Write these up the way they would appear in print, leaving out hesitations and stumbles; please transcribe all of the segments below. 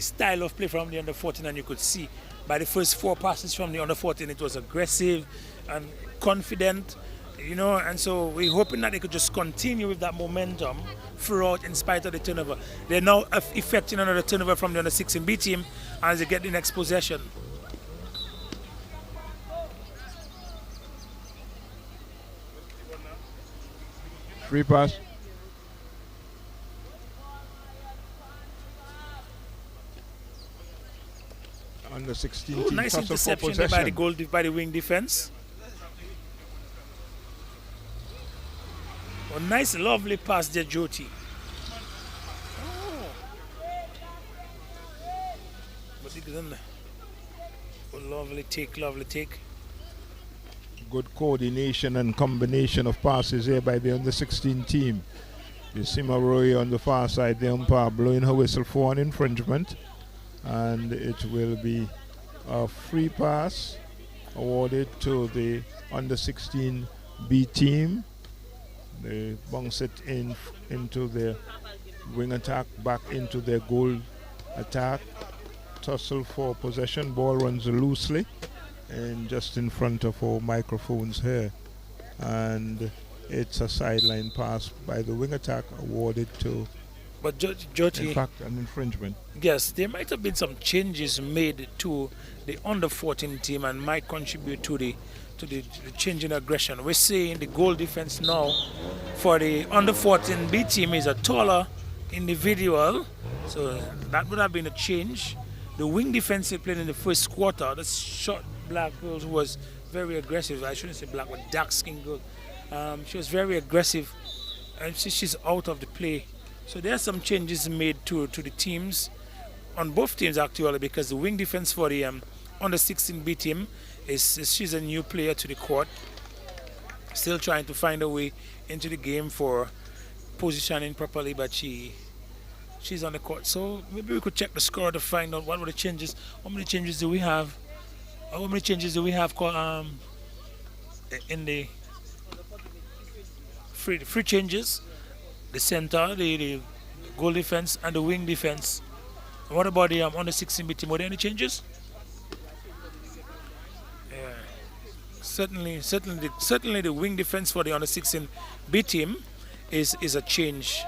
style of play from the under 14, and you could see by the first 4 passes from the under 14, it was aggressive and confident, you know, and so we're hoping that they could just continue with that momentum throughout in spite of the turnover. They're now effecting another turnover from the under 16 B team as they get the next possession. Free pass. Under 16 team. Nice interception there by the wing defense. A nice, lovely pass there, Jyoti. Oh, lovely take, lovely take. Good coordination and combination of passes here by the under 16 team. You see Maroy on the far side, the umpire blowing her whistle for an infringement, and it will be a free pass awarded to the under 16 B team. They bounce it into their wing attack, back into their goal attack. Tussle for possession. Ball runs loosely and just in front of our microphones here. And it's a sideline pass by the wing attack awarded to, but Jyoti, in fact, an infringement. Yes, there might have been some changes made to the under 14 team and might contribute to the change in aggression. We're seeing the goal defense now for the under 14 B team is a taller individual, so that would have been a change. The wing defense they played in the first quarter, the short black girl who was very aggressive. I shouldn't say black, but dark skinned girl. She was very aggressive, and she's out of the play. So there are some changes made to the teams, on both teams actually, because the wing defense for the under 16 B team she's a new player to the court, still trying to find a way into the game for positioning properly, but she's on the court. So maybe we could check the score to find out what were the changes. How many changes do we have? How many changes do we have in the free changes? The center, the goal defense, and the wing defense. What about the under 16 B team? Were there any changes? Certainly the wing defense for the under 16 B team is a change.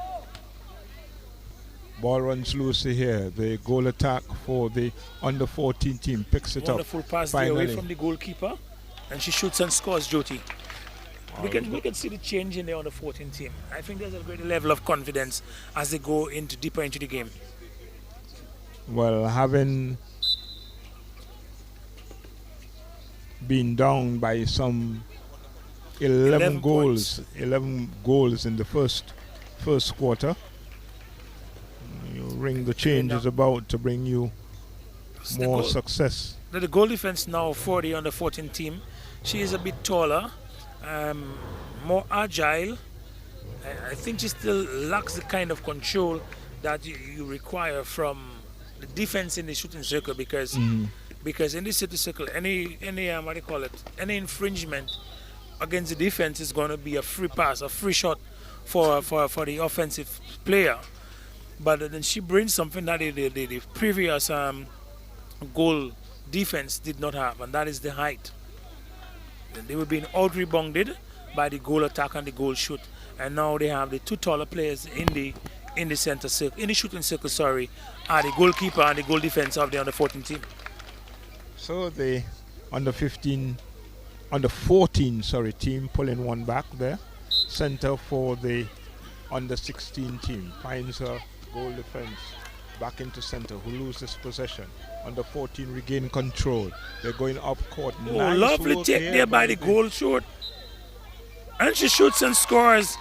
Ball runs loosely here. The goal attack for the under 14 team picks it Wonderful up. Wonderful pass there away from the goalkeeper, and she shoots and scores, Jyoti. We can see the change in the under 14 team. I think there's a great level of confidence as they go deeper into the game. Well, having been down by some 11 goals in the first quarter, you ring the change is about to bring you more success. The goal defense now for the under 14 team, she is a bit taller, more agile. I think she still lacks the kind of control that you require from the defense in the shooting circle, because in the shooting circle, any infringement against the defense is going to be a free pass, a free shot for the offensive player. But then she brings something that the previous goal defense did not have, and that is the height. They were being out-rebounded by the goal attack and the goal shoot, and now they have the two taller players in the center circle, in the shooting circle, are the goalkeeper and the goal defense of the under 14 team. So the under 14 team pulling one back there. Center for the under 16 team finds her goal defense back into center, who loses possession. Under 14 regain control. They're going up court. Oh, nice, lovely take there by the goal shoot. And she shoots and scores.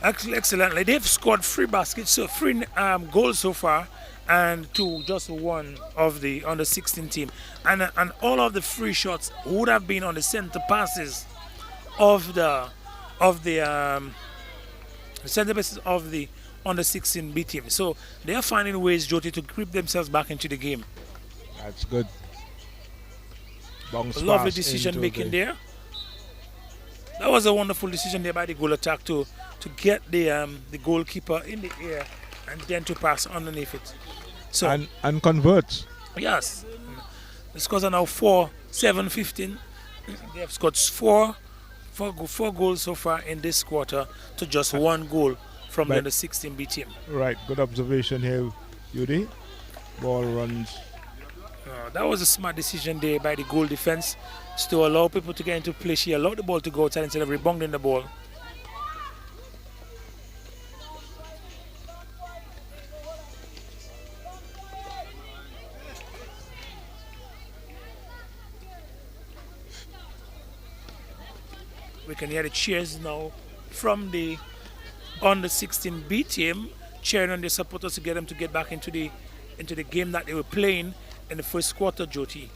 Actually, excellently. They've scored 3 baskets, so 3 goals so far, and just one of the under 16 team. And all of the free shots would have been on the center passes of the center passes of the under 16 B team. So they are finding ways, Jyoti, to creep themselves back into the game. That's good. Bounce lovely decision making there. That was a wonderful decision there by the goal attack to get the goalkeeper in the air and then to pass underneath it. So and converts. yes, the scores are now 4-7-15. They have scored four goals so far in this quarter to just one goal from the But- under 16B team. Right, good observation here, Yudi. Ball runs. That was a smart decision there by the goal defense to allow people to get into play. She allowed the ball to go outside instead of rebounding the ball. We can hear the cheers now from the under 16B team cheering on their supporters to get them to get back into the game that they were playing in the first quarter, Jyoti.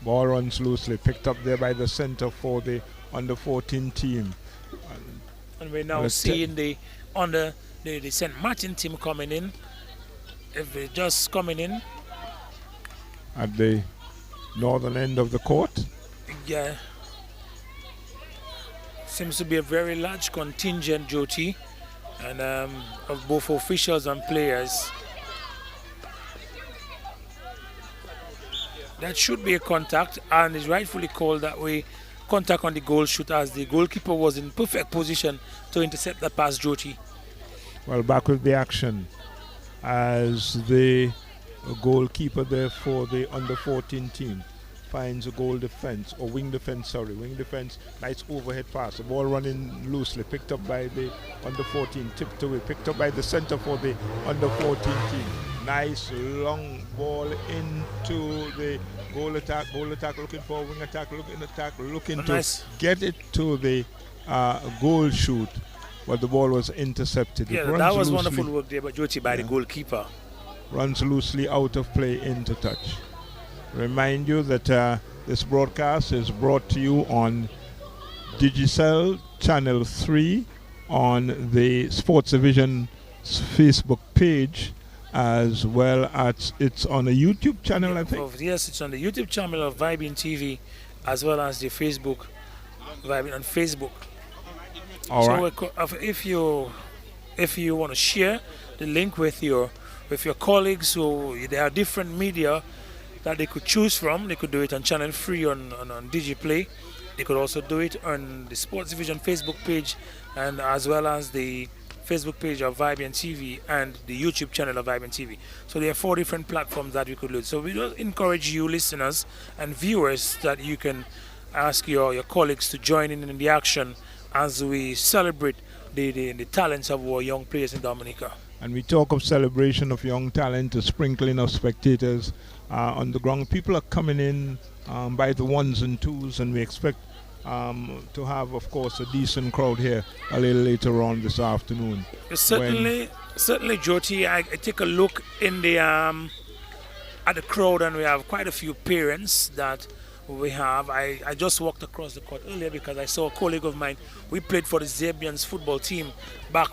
Ball runs loosely, picked up there by the center for the under 14 team. And we're now seeing the St. Martin team coming in. If they're just coming in, At the northern end of the court. yeah. Seems to be a very large contingent, Jyoti, and of both officials and players. That should be a contact, and is rightfully called that way. Contact on the goal shoot, as the goalkeeper was in perfect position to intercept that pass, Jyoti. Well, back with the action as the goalkeeper there for the under 14 team finds a goal defense, or wing defense, nice overhead pass. The ball running loosely, picked up by the under 14, tipped away, picked up by the center for the under 14 team. Nice long ball into the goal attack, looking for wing attack, looking to Nice. get it to the goal shoot, but the ball was intercepted. Yeah, It runs that was loosely, wonderful work there by Jyoti by the goalkeeper. runs loosely out of play into touch. Remind you that this broadcast is brought to you on Digicel Channel 3 on the Sports Division Facebook page, as well as it's on a YouTube channel, I think. Yes, it's on the YouTube channel of Vibing TV, as well as the Facebook, Vibing on Facebook. All So right. if you want to share the link with your colleagues, who there are different media that they could choose from. They could do it on Channel 3 on DigiPlay. They could also do it on the Sports Division Facebook page, and as well as the Facebook page of Vibrant TV and the YouTube channel of Vibrant TV. So there are 4 different platforms that we could use. So we do encourage you listeners and viewers that you can ask your colleagues to join in the action as we celebrate the talents of our young players in Dominica. And we talk of celebration of young talent, a sprinkling of spectators on the ground. People are coming in by the ones and twos, and we expect to have, of course, a decent crowd here a little later on this afternoon. Certainly, Jyoti, I take a look in the at the crowd, and we have quite a few parents that we have. I just walked across the court earlier because I saw a colleague of mine. We played for the Zabians football team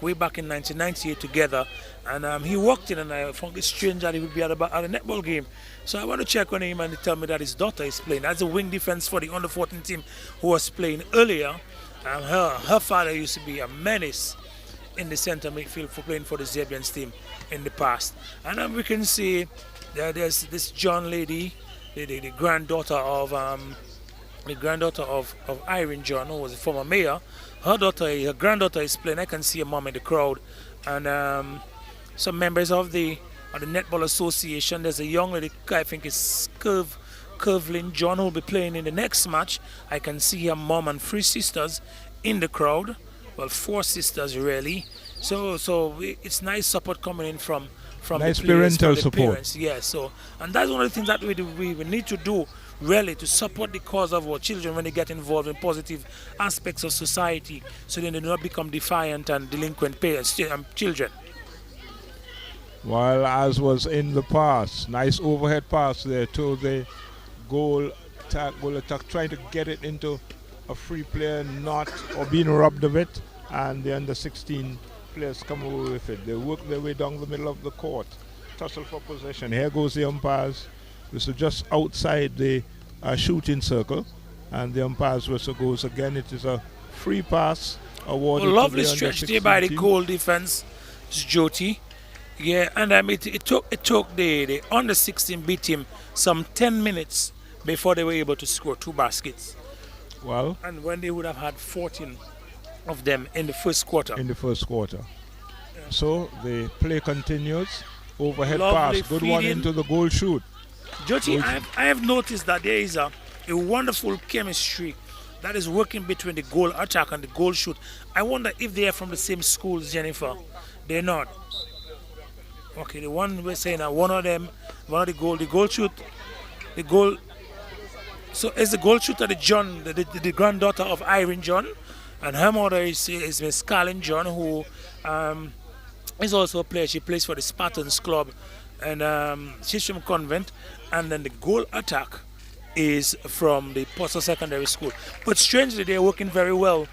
way back in 1998 together, and he walked in, and I found it strange that he would be at a netball game. So I want to check on him, and he tell me that his daughter is playing as a wing defense for the under 14 team who was playing earlier. Her father used to be a menace in the center midfield for playing for the Zabians team in the past. And we can see there's this John lady, the granddaughter of Irene John, who was a former mayor. Her granddaughter is playing. I can see her mom in the crowd, and some members of the Netball Association. There's a young lady, I think it's Curvlin John, who will be playing in the next match. I can see her mom and 3 sisters in the crowd. Well, 4 sisters really. So it's nice support coming in from Nice the players, parental from the support. parents. Yeah, so, and that's one of the things that we need to do, really, to support the cause of our children when they get involved in positive aspects of society, so they do not become defiant and delinquent children. While as was in the past, nice overhead pass there to the goal attack, trying to get it into a free player, not or being robbed of it, and the under 16 players come away with it. They work their way down the middle of the court, tussle for possession. Here goes the umpires. This is just outside the shooting circle, and the umpire's whistle goes again. It is a free pass awarded. Lovely to the under stretch there 16 by the team. goal defense, Jyoti. Yeah, and it took the under 16 beat him some 10 minutes before they were able to score two baskets. Well, And when they would have had 14 of them in the first quarter. in the first quarter. So the play continues. Overhead Lovely pass. Good one feeding. into the goal shoot. Jyoti, Good. I have noticed that there is a wonderful chemistry that is working between the goal attack and the goal shoot. I wonder if they are from the same schools, Jennifer. They're not. Okay, the one we're saying that one of them, one of the goal shoot, the goal. So is the goal shooter the John, the granddaughter of Irene John, and her mother is Miss Carlin John, who is also a player. She plays for the Spartans Club, and she's from Convent. And then the goal attack is from the Postal Secondary School. But strangely, they're working very well.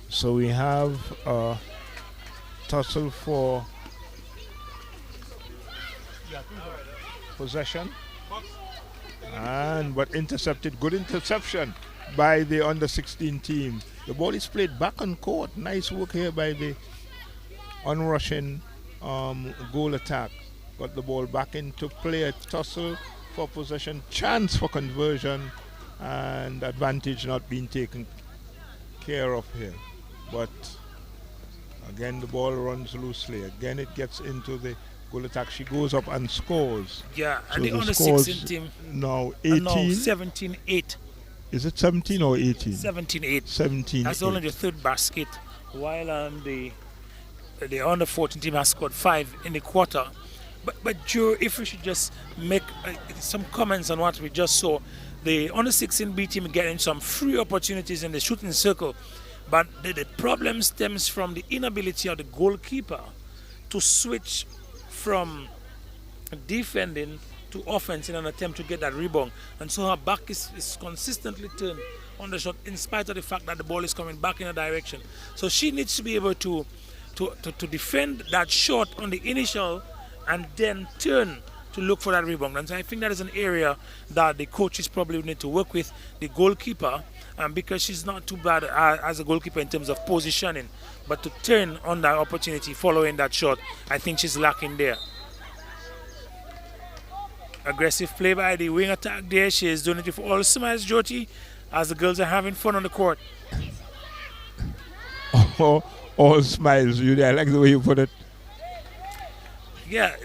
So we have a tussle for possession. And but intercepted. Good interception by the under 16 team. The ball is played back on court. Nice work here by the onrushing goal attack. Got the ball back into play. A tussle for possession. Chance for conversion. And advantage not being taken care of here. But again, the ball runs loosely. Again, it gets into the goal attack. She goes up and scores. Yeah, So and the the under scores 16 team now are now 18. 17-8. Is it 17 or 18? 17-8. 17. That's only the third basket, while the under 14 team has scored 5 in the quarter. But Joe, if we should just make some comments on what we just saw, the under 16 B team getting some free opportunities in the shooting circle, but the problem stems from the inability of the goalkeeper to switch from defending to offense in an attempt to get that rebound. And so her back is consistently turned on the shot in spite of the fact that the ball is coming back in a direction. So she needs to be able to defend that shot on the initial and then turn to look for that rebound. And so I think that is an area that the coaches probably need to work with the goalkeeper, because she's not too bad as a goalkeeper in terms of positioning, but to turn on that opportunity following that shot, I think she's lacking there. Aggressive play by the wing attack there. She is doing it with all smiles, Jyoti, as the girls are having fun on the court. All smiles. I like the way you put it. Yeah,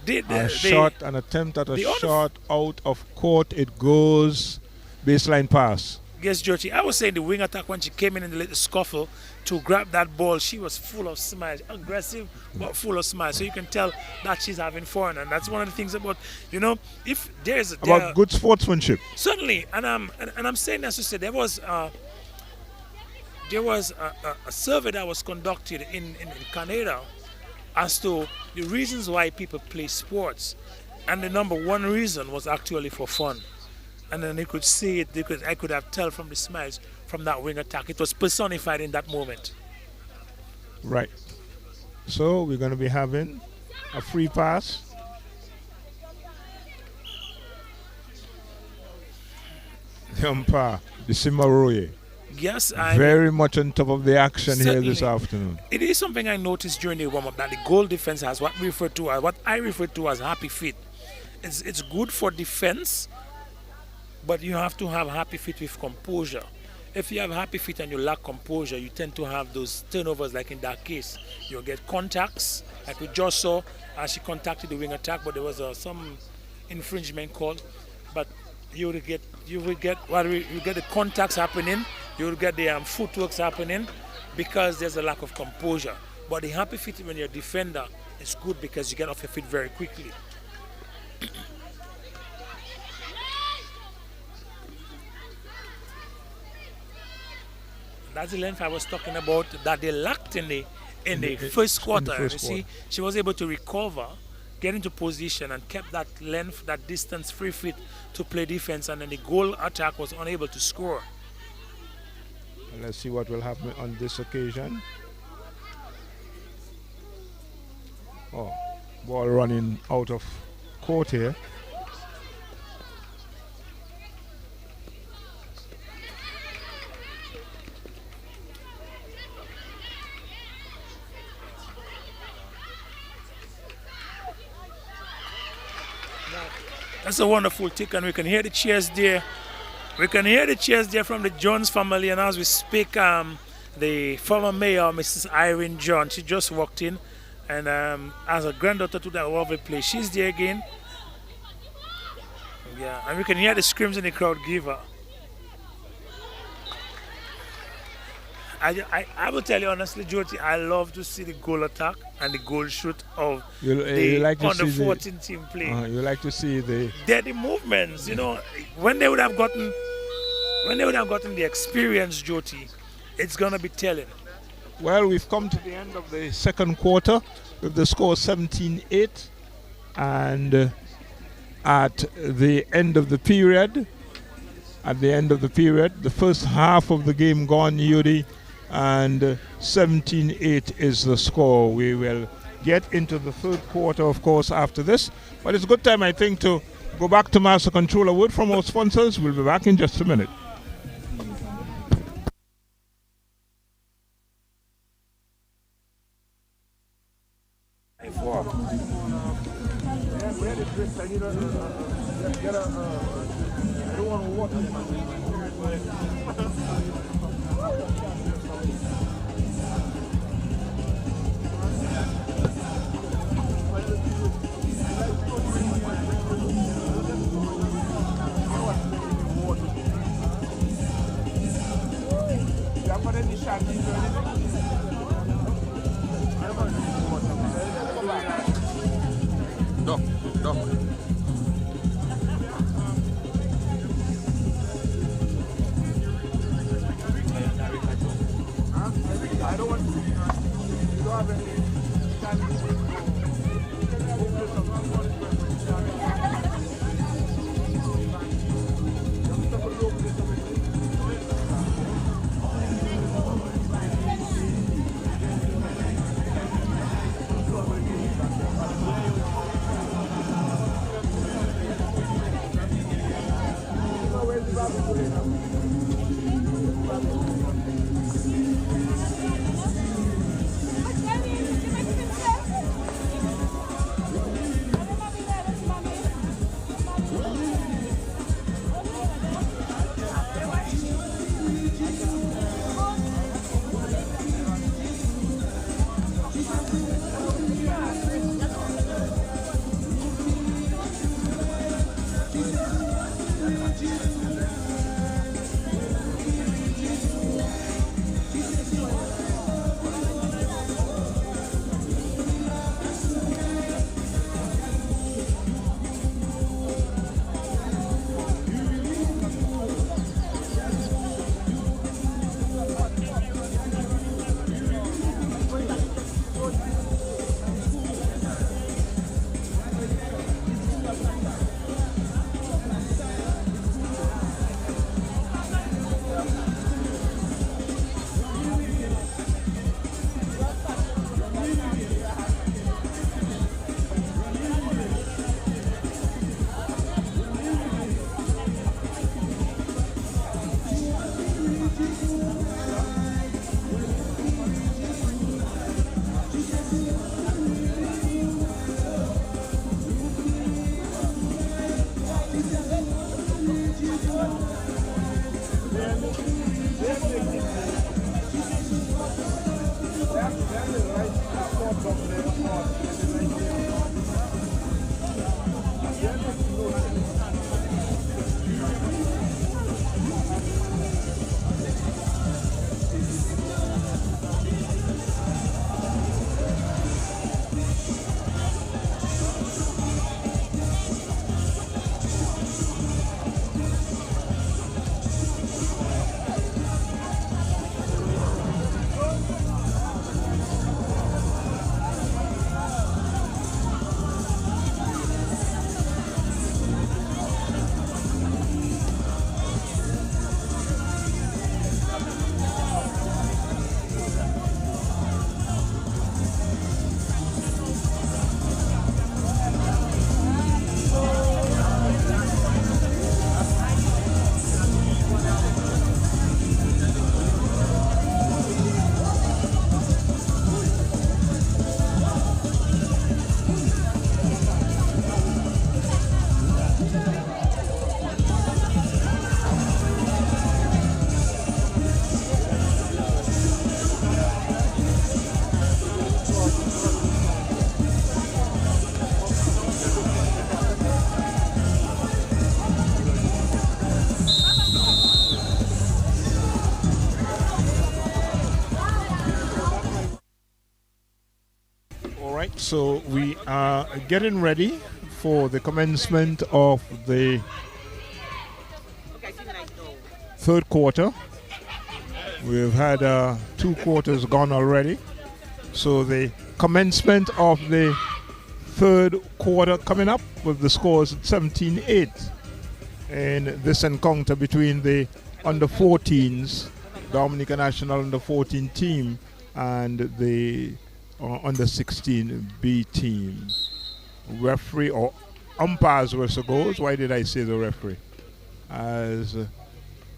An attempt at a shot out of court. It goes baseline pass. Yes, Jyoti. I was saying the wing attack, when she came in the little scuffle to grab that ball, she was full of smiles, aggressive but full of smiles. So you can tell that she's having fun, and that's one of the things about, if there's About good sportsmanship. Certainly, and I'm saying, as you said, there was a survey that was conducted in Canada as to the reasons why people play sports, and the number one reason was actually for fun. And then they could see it, I could have tell from the smiles from that wing attack. It was personified in that moment. Right. So we're going to be having a free pass. The umpire, the Simaroye. Yes, very much on top of the action certainly here this afternoon. It is something I noticed during the warm-up, that the goal defense has what I refer to as happy feet. It's good for defense, but you have to have happy feet with composure. If you have happy feet and you lack composure, you tend to have those turnovers, like in that case. You'll get contacts, like we just saw as she contacted the wing attack, but there was some infringement call. But you will get the contacts happening, you will get the footworks happening, because there's a lack of composure. But the happy feet when you're a defender is good, because you get off your feet very quickly. That's the length I was talking about that they lacked in the first quarter. You see, she was able to recover, get into position, and kept that length, that distance, 3 feet to play defense, and then the goal attack was unable to score. Let's see what will happen on this occasion. Oh, ball running out of court here. That's a wonderful tick, and we can hear the cheers there. We can hear the cheers there from the Jones family, and as we speak, the former mayor, Mrs. Irene John, she just walked in, and as a granddaughter to that lovely place, she's there again. Yeah, and we can hear the screams in the crowd give her. I will tell you honestly, Jyoti, I love to see the goal attack and the goal shoot of the like under 14 team play. You like to see the the movements, when they would have gotten the experience, Jyoti, it's gonna be telling. Well, we've come to the end of the second quarter with the score 17-8, and at the end of the period, the first half of the game gone, Yudi, and 17-8 is the score. We will get into the third quarter, of course, after this. But it's a good time, I think, to go back to Master Controller. Word from our sponsors. We'll be back in just a minute. Right, so we are getting ready for the commencement of the third quarter. We've had 2 quarters gone already. So the commencement of the third quarter coming up with the scores at 17-8 in this encounter between the under-14s, Dominica National under-14 team, and the under-16 B team. Referee or umpires were so goes. Why did I say the referee? As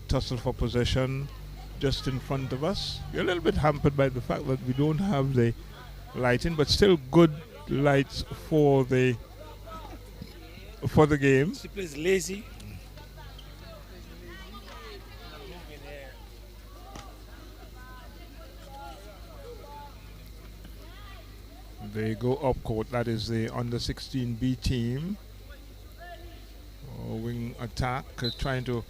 tussle for possession just in front of us. We're a little bit hampered by the fact that we don't have the lighting, but still good lights for the game. She plays lazy. They go up court. That is the under 16 B team. Wing attack, trying to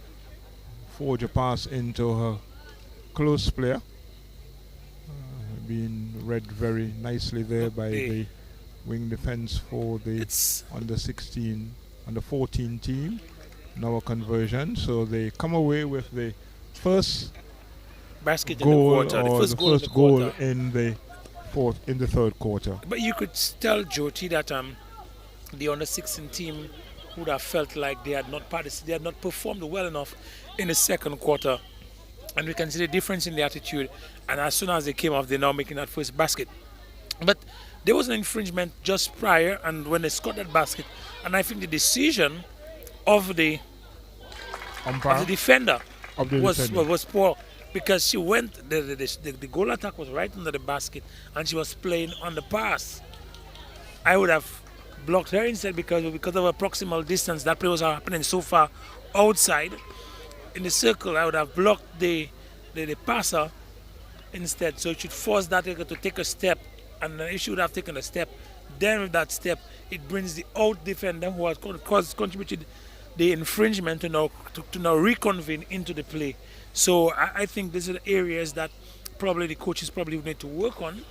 forge a pass into her close player. Being read very nicely there by the wing defense for the under 16, under 14 team. Now a conversion, so they come away with the first basket goal, in the quarter, or the first goal in the third quarter. But you could tell, Jyoti, that the under 16 team would have felt like they had not participated, they had not performed well enough in the second quarter, and we can see the difference in the attitude. And as soon as they came off, they're now making that first basket. But there was an infringement just prior, and when they scored that basket, and I think the decision of the defender was poor, because she went, the goal attack was right under the basket, and she was playing on the pass. I would have blocked her instead, because of her proximal distance. That play was happening so far outside in the circle. I would have blocked the passer instead, so it should force that to take a step, and if she would have taken a step, then with that step it brings the out defender who has contributed the infringement to now reconvene into the play. So I think these are the areas that probably the coaches probably need to work on.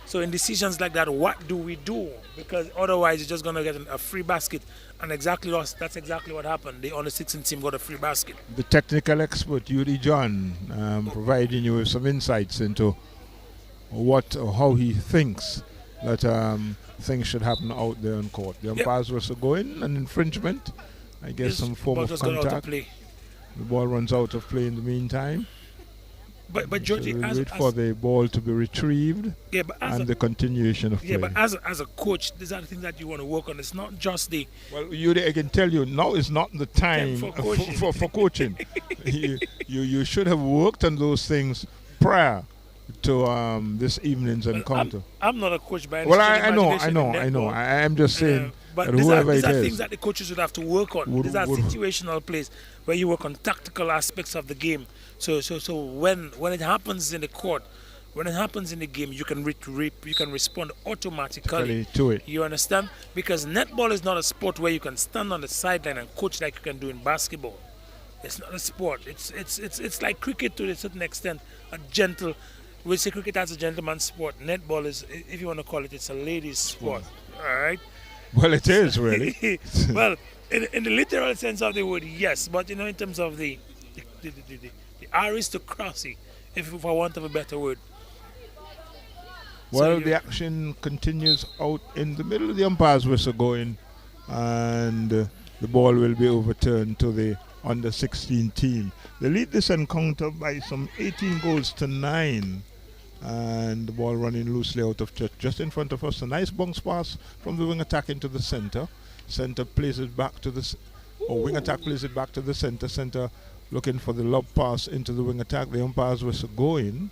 So in decisions like that, what do we do? Because otherwise you're just going to get a free basket, and that's exactly what happened. The under 16 team got a free basket. The technical expert, Yuri John, providing you with some insights into how he thinks that things should happen out there on court. The umpires were going, an infringement, I guess some form of contact. The ball runs out of play in the meantime. But Georgie, so we'll wait for the ball to be retrieved, and the continuation of play. Yeah, but as a coach, these are the things that you want to work on. It's not just the... Well, I can tell you, now is not the time for coaching. You should have worked on those things prior to this evening's encounter. I'm not a coach by any Well, I know. I'm just saying... But these are things that the coaches would have to work on. These are situational plays where you work on tactical aspects of the game. So when it happens in the court, when it happens in the game, you can respond automatically to it. You understand? Because netball is not a sport where you can stand on the sideline and coach like you can do in basketball. It's not a sport. It's like cricket to a certain extent. We say cricket as a gentleman's sport. Netball is, if you want to call it, it's a ladies' sport. All right. Well, it is really. Well, in the literal sense of the word, yes. But in terms of the aristocracy, for want of a better word. Well, the action continues out in the middle of the umpire's whistle going, and the ball will be overturned to the under 16 team. They lead this encounter by some 18 goals to 9. And the ball running loosely out of touch just in front of us. A nice bounce pass from the wing attack into the center. Center plays it back to wing attack plays it back to the center. Center looking for the lob pass into the wing attack. The umpires were going,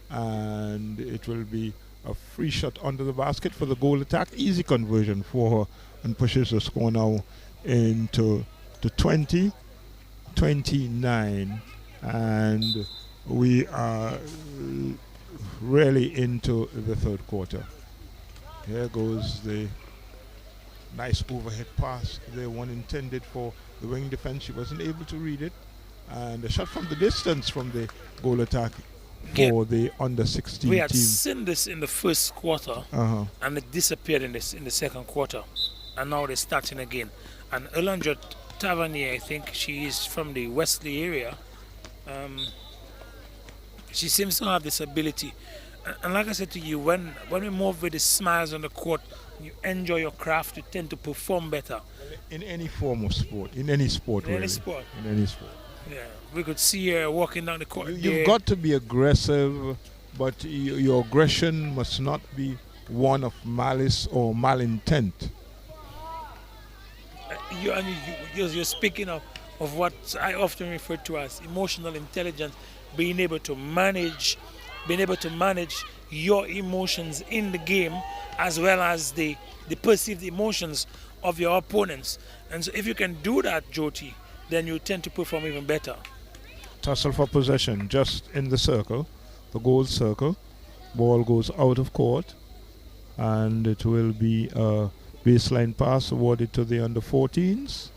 and it will be a free shot under the basket for the goal attack. Easy conversion for her, and pushes the score now into 20-29, and we are really into the third quarter. Here goes the nice overhead pass. The one intended for the wing defense. She wasn't able to read it. And a shot from the distance from the goal attack for the under We 16 had team. seen this in the first quarter, Uh-huh. and it disappeared in the second quarter, and now they're starting again. And Elandra Tavernier, I think she is from the Wesley area. She seems to have this ability, and like I said to you, when we move with the smiles on the court, you enjoy your craft, you tend to perform better. In any form of sport, in any sport, In any really. sport. In any sport. Yeah, we could see her walking down the court. You've got to be aggressive, but your aggression must not be one of malice or malintent. You're speaking of what I often refer to as emotional intelligence, being able to manage your emotions in the game as well as the perceived emotions of your opponents. And so if you can do that, Jyoti, then you tend to perform even better. Tussle for possession just in the circle, the goal circle. Ball goes out of court, and it will be a baseline pass awarded to the under 14s.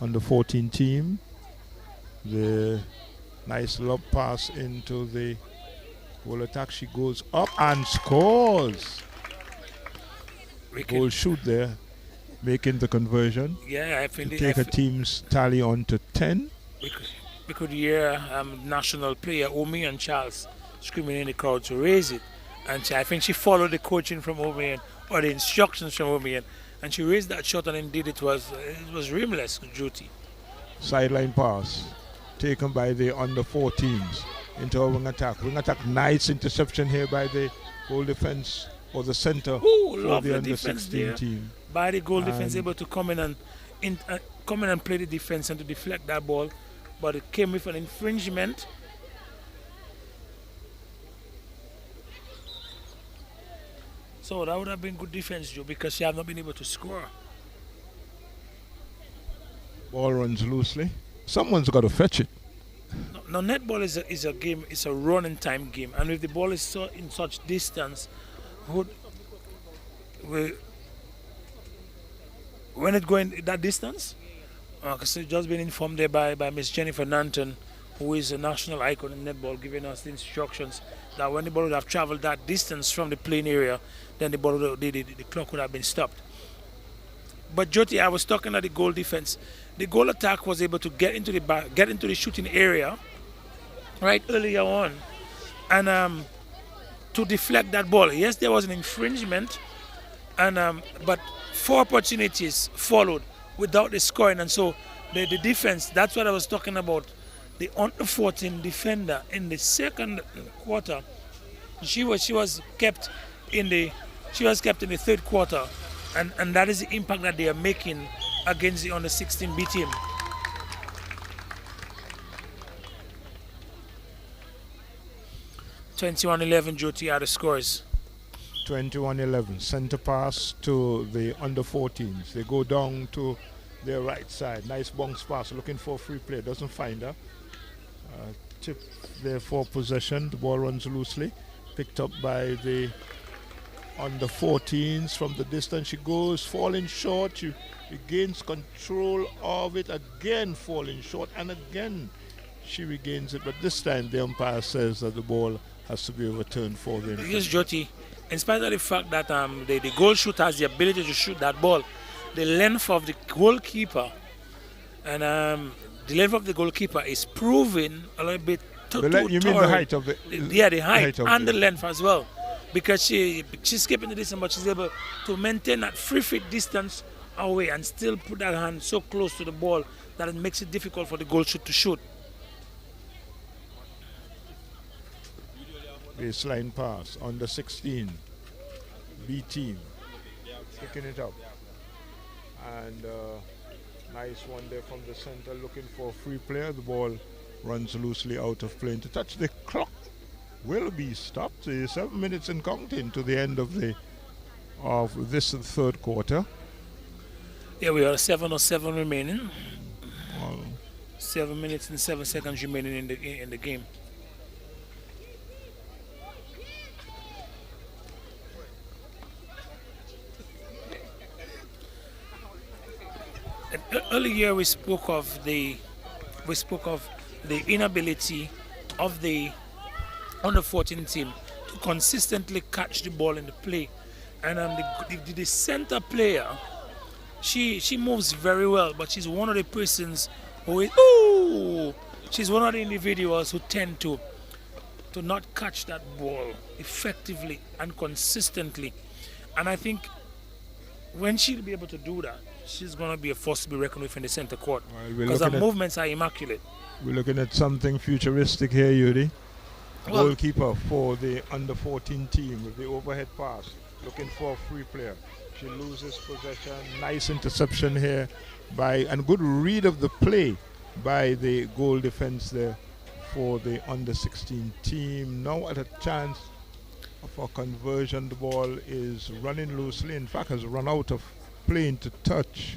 Under 14 team. The nice lob pass into the goal attack. She goes up and scores. Goal shoot there, making the conversion. Yeah, I think take a team's tally on to 10. We could hear national player Omi and Charles screaming in the crowd to raise it, and I think she followed the coaching from Omi or the instructions from Omi, and she raised that shot, and indeed it was rimless duty. Sideline pass taken by the under 14s into a wing attack. Wing attack, nice interception here by the goal defense or the center for the under 16 team. By the goal defense, able to come in and play the defense and to deflect that ball, but it came with an infringement. So that would have been good defense, Joe, because she have not been able to score. Ball runs loosely. Someone's got to fetch it. Now, netball is a game. It's a running time game, and if the ball is in such distance, when it going that distance, because it's just been informed there by Miss Jennifer Nanton, who is a national icon in netball, giving us the instructions that when the ball would have traveled that distance from the playing area, then the clock would have been stopped. But Jyoti, I was talking at the goal defense. The goal attack was able to get into the shooting area right earlier on, and to deflect that ball. Yes, there was an infringement, and but 4 opportunities followed without the scoring, and so the defense. That's what I was talking about. The under 14 defender in the second quarter, she was kept in the third quarter, and that is the impact that they are making against the under 16B team. (21-11) Jyoti are the scores. 21-11. Center pass to the under 14s. They go down to their right side. Nice bounce pass. Looking for a free play. Doesn't find her. Tip there for possession. The ball runs loosely. Picked up by the under 14s from the distance. She goes falling short. She regains control of it. Again falling short. And again she regains it. But this time the umpire says that the ball has to be overturned for them. Yes, Jyoti. In spite of the fact that the goal shooter has the ability to shoot that ball, the length of the goalkeeper is proving a little bit too tall. You mean the height of the... Yeah, the height and the length as well. Because she's keeping the distance, but she's able to maintain that 3 feet distance away and still put that hand so close to the ball that it makes it difficult for the goal shoot to shoot. Baseline pass, under 16, B team, picking it up. And nice one there from the center, looking for a free player. The ball runs loosely out of play. To touch the clock will be stopped. 7 minutes and counting to the end of this third quarter. Yeah, we are 7:07 remaining. 7 minutes and 7 seconds remaining in the game. Earlier we spoke of the inability of the under 14 team to consistently catch the ball in the play. And the center player, she moves very well, but she's one of the persons who is, ooh, she's one of the individuals who tend to not catch that ball effectively and consistently. And I think when she'll be able to do that, she's going to be a force to be reckoned with in the center court, Well, because her movements are immaculate. We're looking at something futuristic here, Yudi. Well, Goalkeeper for the under 14 team with the overhead pass, looking for a free player. She loses possession. Nice interception here and good read of the play by the goal defense there for the under 16 team. Now at a chance for conversion, the ball is running loosely. In fact, has run out of play into touch,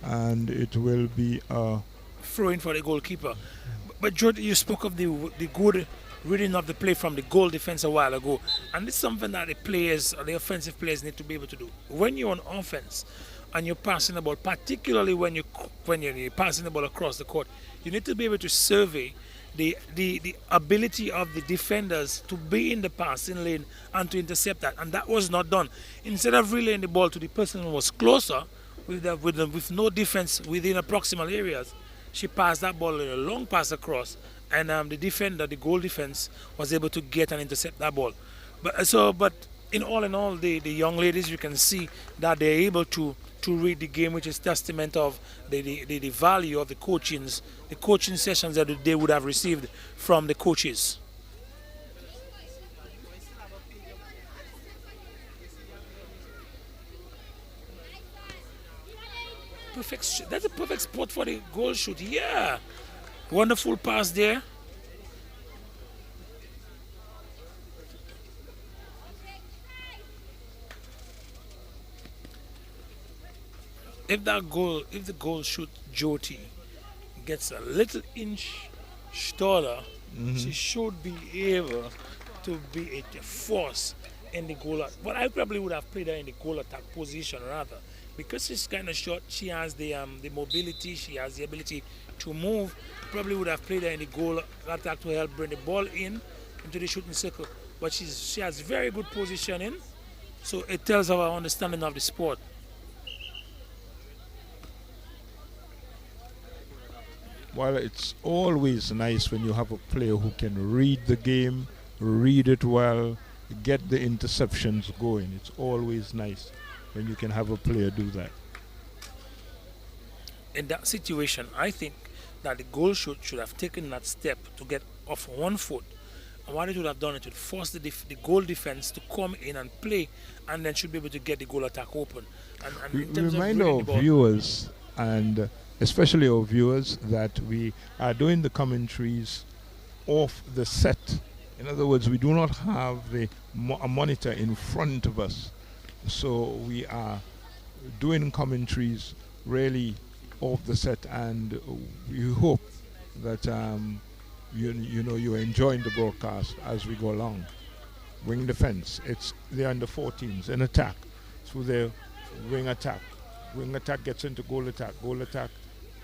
and it will be a throwing for the goalkeeper. But Jordan, you spoke of the good reading of the play from the goal defense a while ago, and it's something that the players, or the offensive players, need to be able to do. When you're on offense and you're passing the ball, particularly when you're passing the ball across the court, you need to be able to survey the ability of the defenders to be in the passing lane and to intercept that, and that was not done. Instead of relaying the ball to the person who was closer with no defense within the proximal areas, she passed that ball in a long pass across, and the defender, the goal defense, was able to get and intercept that ball. But in all, the young ladies, you can see that they're able to read the game, which is testament of the value of the coaching sessions that they would have received from the coaches. That's a perfect spot for the goal shoot. Yeah, wonderful pass there. If the goal shoot Jyoti gets a little inch taller, she should be able to be a force in the goal. But I probably would have played her in the goal attack position rather, because she's kind of short. She has the mobility. She has the ability to move. Probably would have played her in the goal attack to help bring the ball into the shooting circle. But she has very good positioning, so it tells of our understanding of the sport. Well, it's always nice when you have a player who can read the game, read it well, get the interceptions going. It's always nice when you can have a player do that. In that situation, I think that the goal shoot should have taken that step to get off one foot. And what it would have done, it would force the goal defense to come in and play, and then should be able to get the goal attack open. And in terms Remind of our viewers, and especially our viewers, that we are doing the commentaries off the set. In other words, we do not have a monitor in front of us. So we are doing commentaries really off the set, and we hope that you're enjoying the broadcast as we go along. Wing defense, it's the under 14s in attack through their wing attack. Wing attack gets into goal attack. Goal attack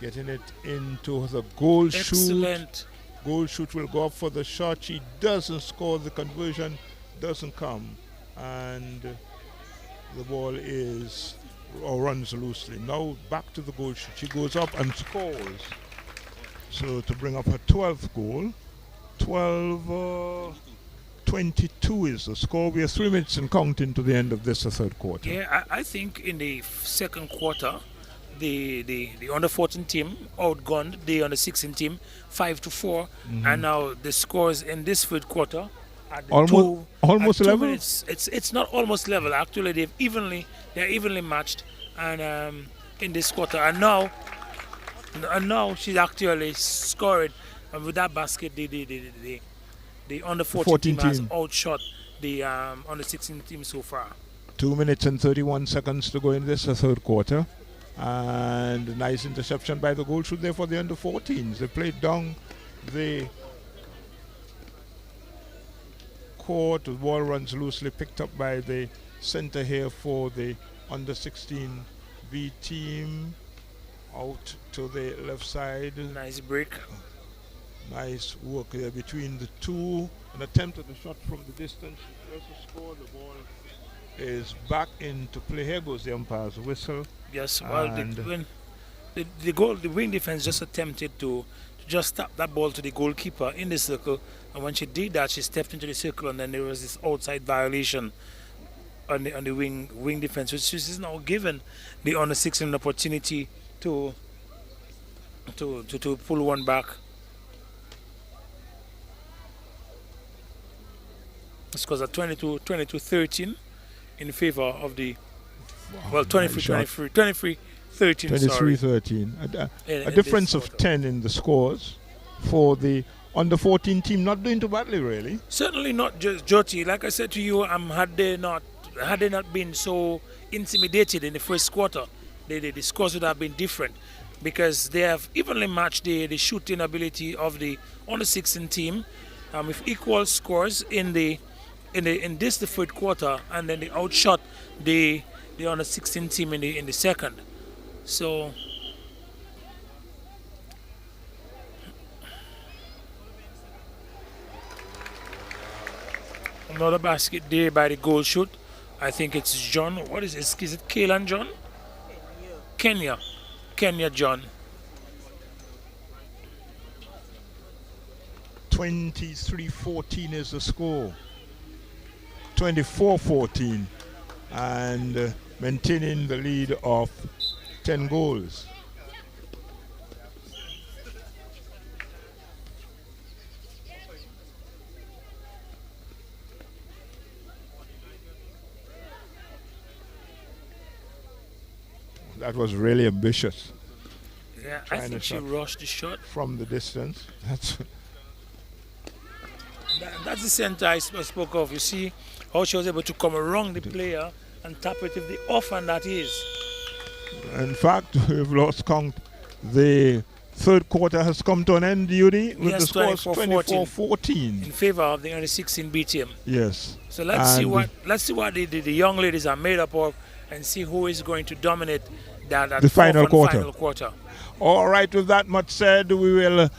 getting it into the goal shoot. excellent. Goal shoot will go up for the shot. She doesn't score. The conversion doesn't come, and the ball runs loosely. Now back to the goal shoot. She goes up and scores. So to bring up her 12th goal. 22 is the score. We are 3 minutes and counting to the end of this, the third quarter. Yeah, I think in the second quarter, the under 14 team outgunned the under 16 team 5-4, and now the scores in this third quarter at the almost level. It's not almost level. Actually, they're evenly matched, and in this quarter, and now she's actually scored, and with that basket, the under 14 team has outshot the under 16 team so far. 2 minutes and 31 seconds to go in this, the third quarter. And a nice interception by the goal shoot there for the under 14s. They played down the court. The ball runs loosely, picked up by the center here for the under 16 B team. Out to the left side. Nice break. Nice work there between the two. An attempt at the shot from the distance. There's a score. The ball is back into play. Here goes the umpire's whistle. Yes, well, the wing defense just attempted to just tap that ball to the goalkeeper in the circle, and when she did that, she stepped into the circle, and then there was this outside violation on the wing defense, which is now given the under 16 an opportunity to pull one back. It scores at 22-13 in favor of the 23-13. 23-13. A difference of 10 in the scores for the under 14 team. Not doing too badly, really. Certainly not, Jyoti. Like I said to you, had they not been so intimidated in the first quarter, the scores would have been different, because they have evenly matched the shooting ability of the under 16 team with equal scores in the third quarter, and then they outshot the under 16 team in the second. So another basket there by the goal shoot. I think it's John. What is it? Is it Kaylan John? Kenya John. 23-14 is the score. 24-14, and maintaining the lead of 10 goals. That was really ambitious. Yeah, I think she rushed the shot from the distance. That's the center I spoke of. You see how she was able to come around the player and tap it with the offhand that is. In fact, we've lost count. The third quarter has come to an end, Judy, with the scores 24-14 in favor of the under 16 B team. Yes. So let's see what the young ladies are made up of, and see who is going to dominate the final quarter. All right, with that much said, we will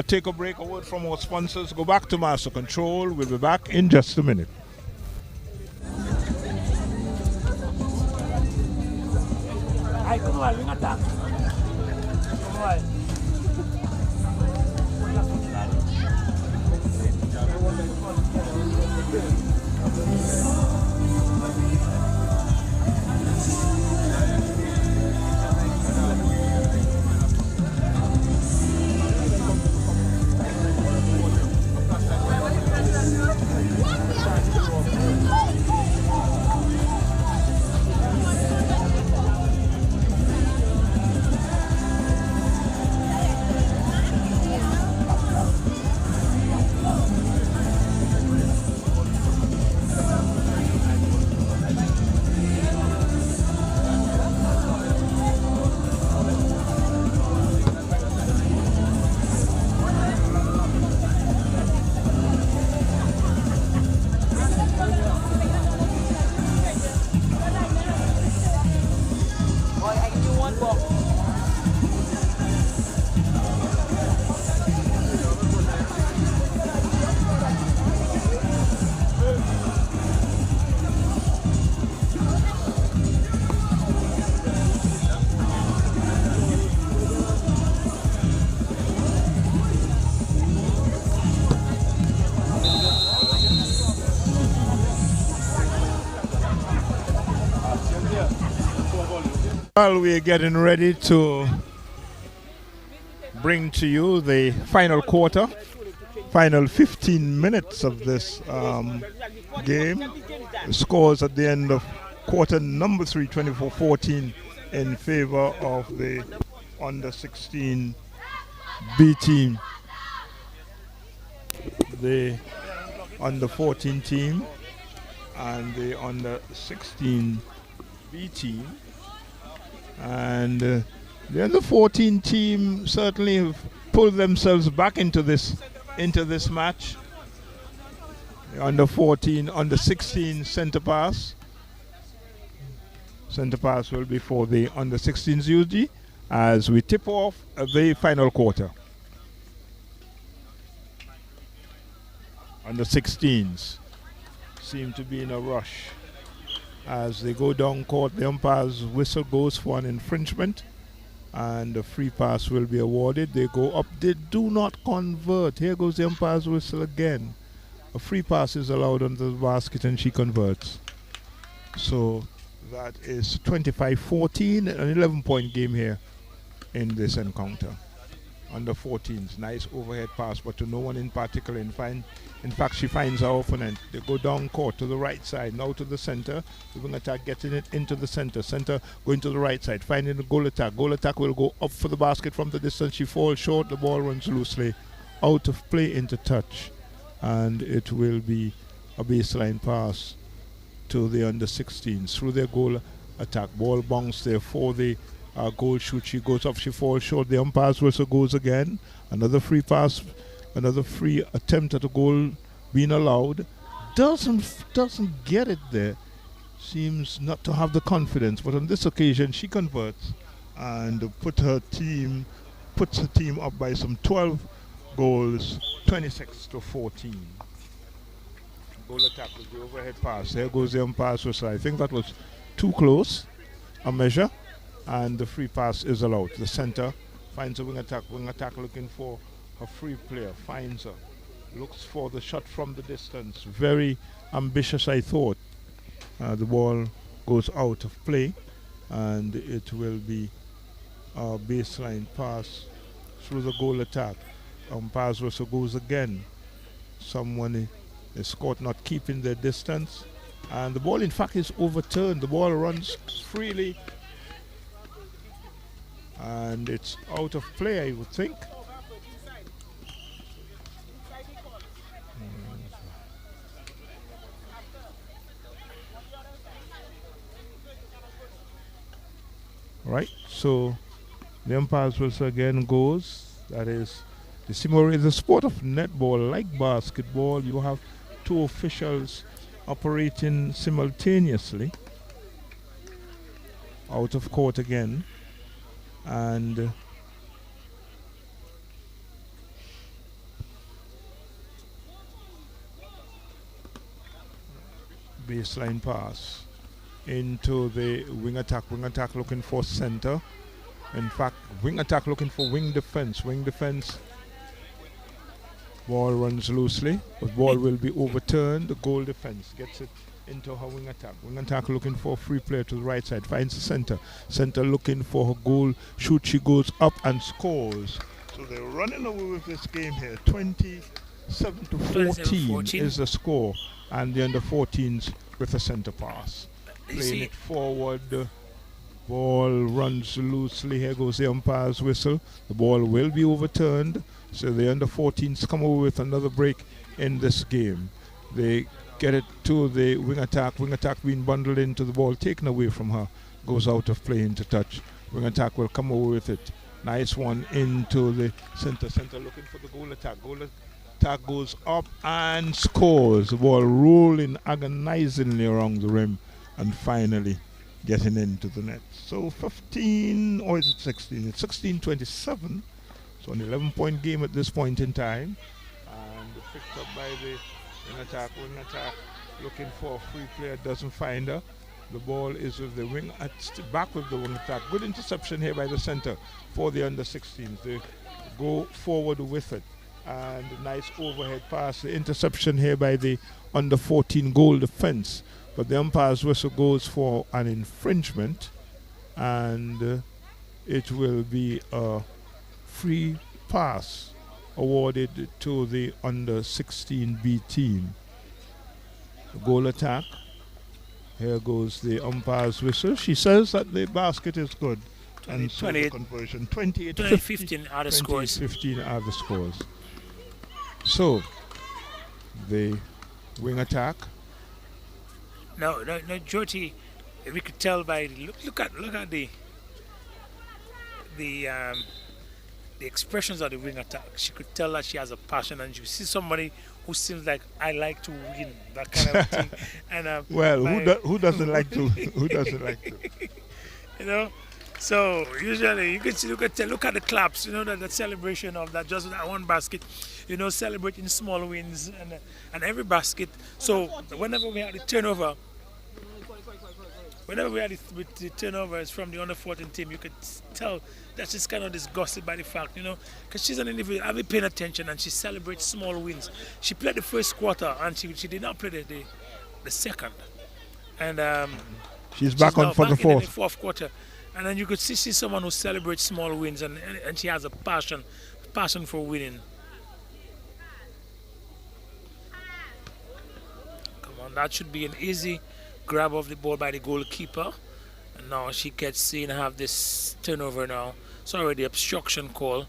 take a break. A word from our sponsors. Go back to Master Control. We'll be back in just a minute. Well, we're getting ready to bring to you the final quarter, final 15 minutes of this game. The scores at the end of quarter number 3, 24-14 in favor of the under 16 B team. The under 14 team and the under 16 B team. And the under 14 team certainly have pulled themselves back into this match. The under 14, under 16 centre pass. Centre pass will be for the under 16s UG as we tip off the final quarter. under 16s seem to be in a rush. As they go down court, the umpire's whistle goes for an infringement, and a free pass will be awarded. They go up, they do not convert. Here goes the umpire's whistle again. A free pass is allowed under the basket, and she converts. So that is 25-14, an 11-point game here in this encounter. Under 14s, nice overhead pass, but to no one in particular. In fact, she finds her opponent. They go down court to the right side, now to the center. The wing attack getting it into the center. Center going to the right side, finding the goal attack. Goal attack will go up for the basket from the distance. She falls short. The ball runs loosely out of play into touch, and it will be a baseline pass to the under 16s through their goal attack. Ball bounce there for the goal shoot. She goes up, she falls short. The umpire's whistle goes again. Another free pass, another free attempt at a goal being allowed. Doesn't get it there. Seems not to have the confidence, but on this occasion she converts and puts her team up by some 12 goals, 26-14. Goal attack with the overhead pass. There goes the umpire's whistle. I think that was too close a measure, and the free pass is allowed. The center finds a wing attack looking for a free player, finds her, looks for the shot from the distance. Very ambitious, I thought. The ball goes out of play, and it will be a baseline pass through the goal attack. Umpire's whistle goes again. Someone is caught not keeping their distance, and the ball in fact is overturned. The ball runs freely, and it's out of play, I would think. Right, so the umpire's whistle again goes. That is, the Simori is a sport of netball. Like basketball, you have two officials operating simultaneously. Out of court again, and baseline pass into the wing attack looking for center. In fact, wing attack looking for wing defense. Ball runs loosely, but ball will be overturned. The goal defense gets it into her wing attack. Wing attack looking for a free player to the right side, finds the center. Center looking for her goal shoot. She goes up and scores. So they're running away with this game here. 27-14 is the score, and the under 14s with a center pass. Playing it forward. Ball runs loosely. Here goes the umpire's whistle. The ball will be overturned. So the under 14s come away with another break in this game. They get it to the wing attack. Wing attack being bundled into the ball, taken away from her. Goes out of play into touch. Wing attack will come away with it. Nice one into the center. Center looking for the goal attack. Goal attack goes up and scores. The ball rolling agonizingly around the rim, and finally getting into the net. So 15, or is it 16? It's 16-27. So an 11-point game at this point in time. And picked up by the wing attack. Wing attack looking for a free player, doesn't find her. The ball is with the wing, back with the wing attack. Good interception here by the center for the under 16s. They go forward with it. And a nice overhead pass. The interception here by the under 14 goal defense. But the umpire's whistle goes for an infringement, and it will be a free pass awarded to the under 16B team. The goal attack. Here goes the umpire's whistle. She says that the basket is good. And so the conversion. 28-15 are the scores. 15 are the scores. So the wing attack. No, Jyoti, we could tell by look at the expressions of the wing attack. She could tell that she has a passion, and you see somebody who seems like, I like to win, that kind of thing. And well, who doesn't like to? Who doesn't like to? You know, So usually you could see, look at the claps, that celebration of that just that one basket, celebrating small wins and every basket. So whenever we had the turnover, whenever we had the turnovers from the under 14 team, you could tell that she's kind of disgusted by the fact, because she's an individual. I've been paying attention and she celebrates small wins. She played the first quarter and she did not play the second. And she's back on for the in the fourth. fourth quarter. And then you could see she's someone who celebrates small wins and she has a passion for winning. Come on, that should be an easy grab of the ball by the goalkeeper. And now she gets seen have this turnover now. It's already obstruction call.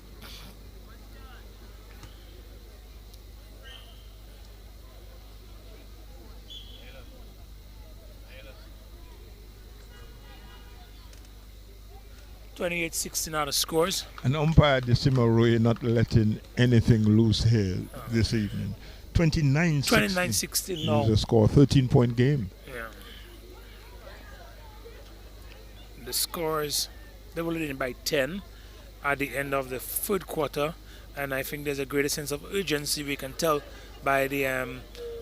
(28-16) out of scores. And umpire Decima Roy not letting anything loose here this evening. 29-16. 29-16 now. The score, 13-point game. Yeah. The scores, they were leading by 10 at the end of the third quarter, and I think there's a greater sense of urgency. We can tell by the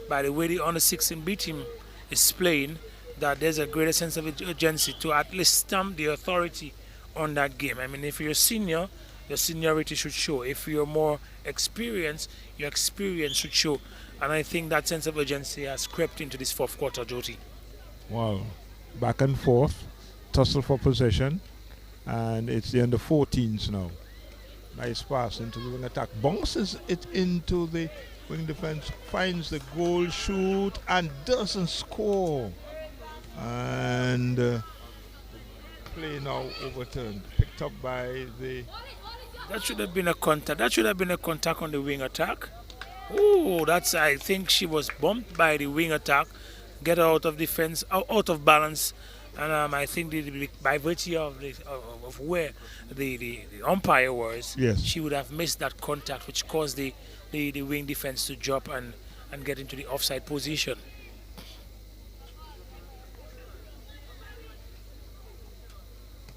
way the under 16 B team is playing that there's a greater sense of urgency to at least stamp the authority on that game. I mean, if you're a senior, your seniority should show. If you're more experienced, your experience should show. And I think that sense of urgency has crept into this fourth quarter, Jyoti. Wow. Back and forth, tussle for possession, and it's the under 14s now. Nice pass into the wing attack. Bounces it into the wing defense, finds the goal shoot, and doesn't score. And play now overturned, picked up by the... That should have been a contact. That should have been a contact on the wing attack. Oh, I think she was bumped by the wing attack, get her out of defense, out of balance, and I think by virtue of where the umpire was, yes, she would have missed that contact, which caused the wing defense to drop and get into the offside position.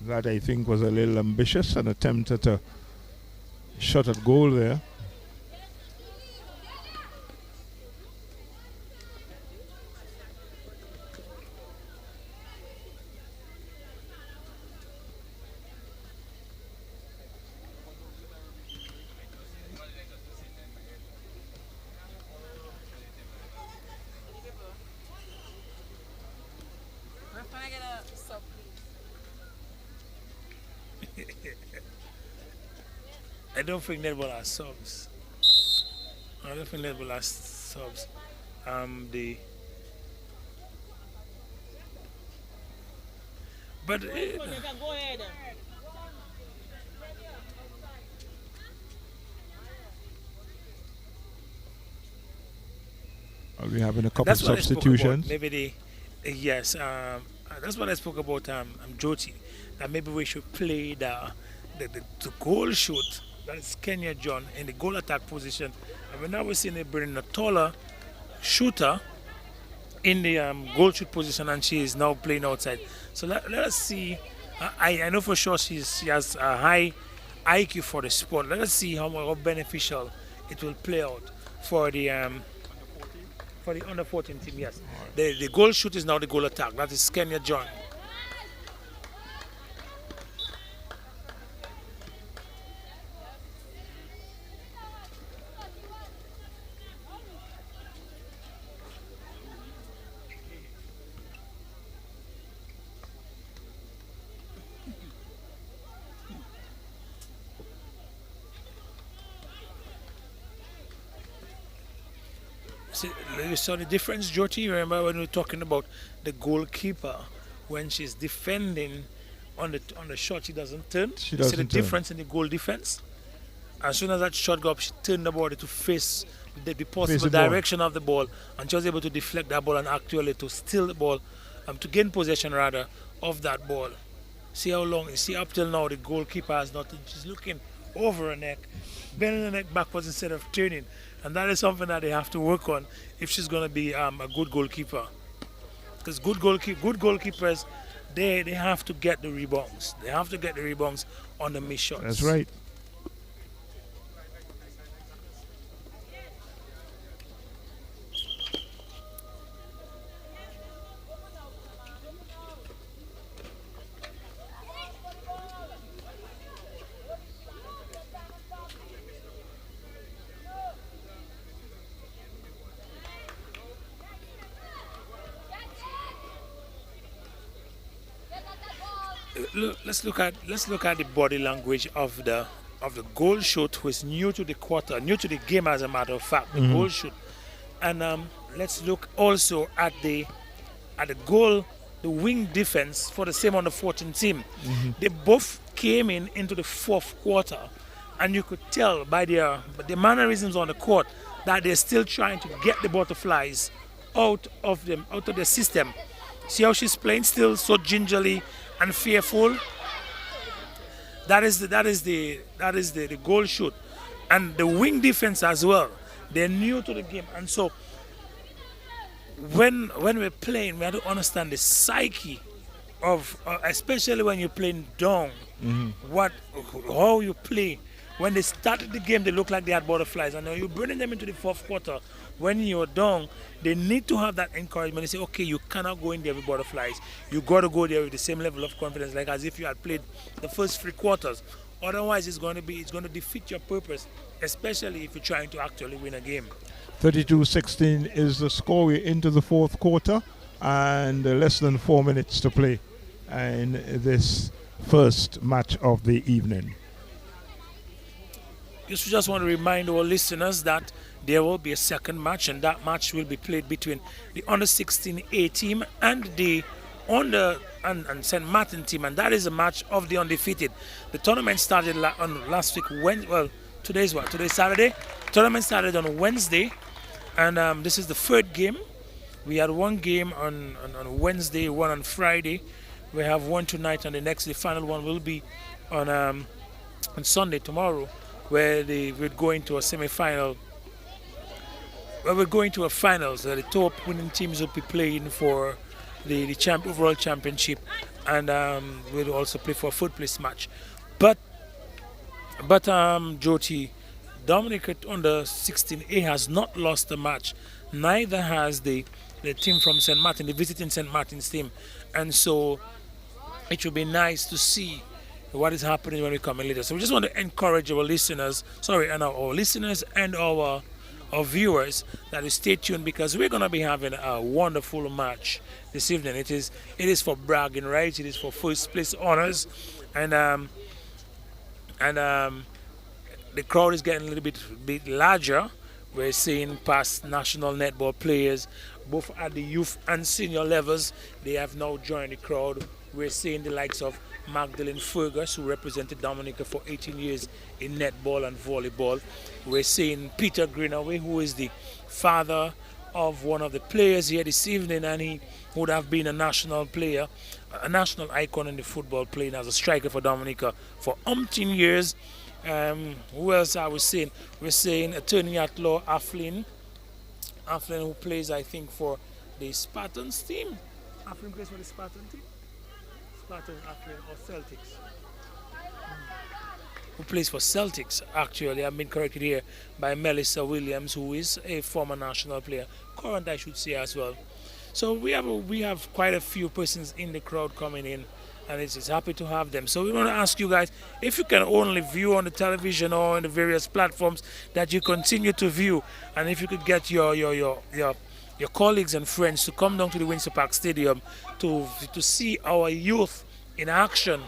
That I think was a little ambitious, an attempt at a shot at goal there. I don't think Netball has subs. I don't think Netball has subs. But go ahead. Are we having a couple of substitutions? Maybe yes. That's what I spoke about. Jyoti, that maybe we should play the goal shoot. That is Kenya John in the goal attack position. And we're now seeing it bringing a taller shooter in the goal shoot position, and she is now playing outside. So let us see. I know for sure she has a high IQ for the sport. Let us see how beneficial it will play out for the under 14 team. Yes, the goal shoot is now the goal attack. That is Kenya John. You saw the difference, Jyoti? Remember when we were talking about the goalkeeper when she's defending on the shot, she doesn't turn. She you see doesn't the difference in the goal defense. As soon as that shot got up, she turned the body to face the possible direction of the ball, and she was able to deflect that ball and actually to steal the ball, to gain possession rather of that ball. See how long? See up till now the goalkeeper has not. She's looking over her neck, bending her neck backwards instead of turning. And that is something that they have to work on if she's going to be a good goalkeeper. Because good goalkeepers, they have to get the rebounds. They have to get the rebounds on the missed shots. That's right. Let's look at the body language of the goal shoot, who is new to the quarter, new to the game, as a matter of fact, the goal shoot. And let's look also at the goal, the wing defense for the same under 14 team. They both came into the fourth quarter, and you could tell by the mannerisms on the court that they're still trying to get the butterflies out of their system. See how she's playing, still so gingerly and fearful. That is the goal shoot, and the wing defense as well. They're new to the game, and so when we're playing, we have to understand the psyche of, especially when you're playing down, how you play. When they started the game, they look like they had butterflies, and now you're bringing them into the fourth quarter. When you're down, they need to have that encouragement. They say, okay, you cannot go in there with butterflies. You got to go there with the same level of confidence, like as if you had played the first 3 quarters. Otherwise, it's going to defeat your purpose, especially if you're trying to actually win a game. 32-16 is the score. We're into the fourth quarter, and less than 4 minutes to play in this first match of the evening. Just want to remind our listeners that there will be a second match, and that match will be played between the under 16 A team and the under and St. Martin team, and that is a match of the undefeated. The tournament started on last week. Today's what? Today's Saturday. Tournament started on Wednesday, and this is the third game. We had one game on Wednesday, one on Friday. We have one tonight, and the final one will be on Sunday, tomorrow, where we're going to a semi-final. Well, we're going to a finals. The top winning teams will be playing for the overall championship, and we'll also play for a third place match. But Jyoti, Dominica under 16A has not lost a match. Neither has the team from St. Martin, the visiting St. Martin's team, and so it will be nice to see what is happening when we come in later. So we just want to encourage our listeners, and our viewers, that you stay tuned, because we're going to be having a wonderful match this evening. It is for bragging rights. It is for first place honors, and the crowd is getting a little bit larger. We're seeing past national netball players, both at the youth and senior levels. They have now joined the crowd. We're seeing the likes of Magdalene Fergus, who represented Dominica for 18 years in netball and volleyball. We're seeing Peter Greenaway, who is the father of one of the players here this evening, and he would have been a national player, a national icon in the football, playing as a striker for Dominica for umpteen years. Who else are we seeing? We're seeing attorney at law Aflin, who plays, I think, for the Spartans team. Aflin plays for the Spartan team? Spartan, Aflin, or Celtics? Who plays for Celtics, actually. I've been corrected here by Melissa Williams, who is a former national player. Current, I should say, as well. So we have quite a few persons in the crowd coming in, and it's happy to have them. So we want to ask you guys, if you can only view on the television or on the various platforms, that you continue to view, and if you could get your colleagues and friends to come down to the Windsor Park Stadium to see our youth in action,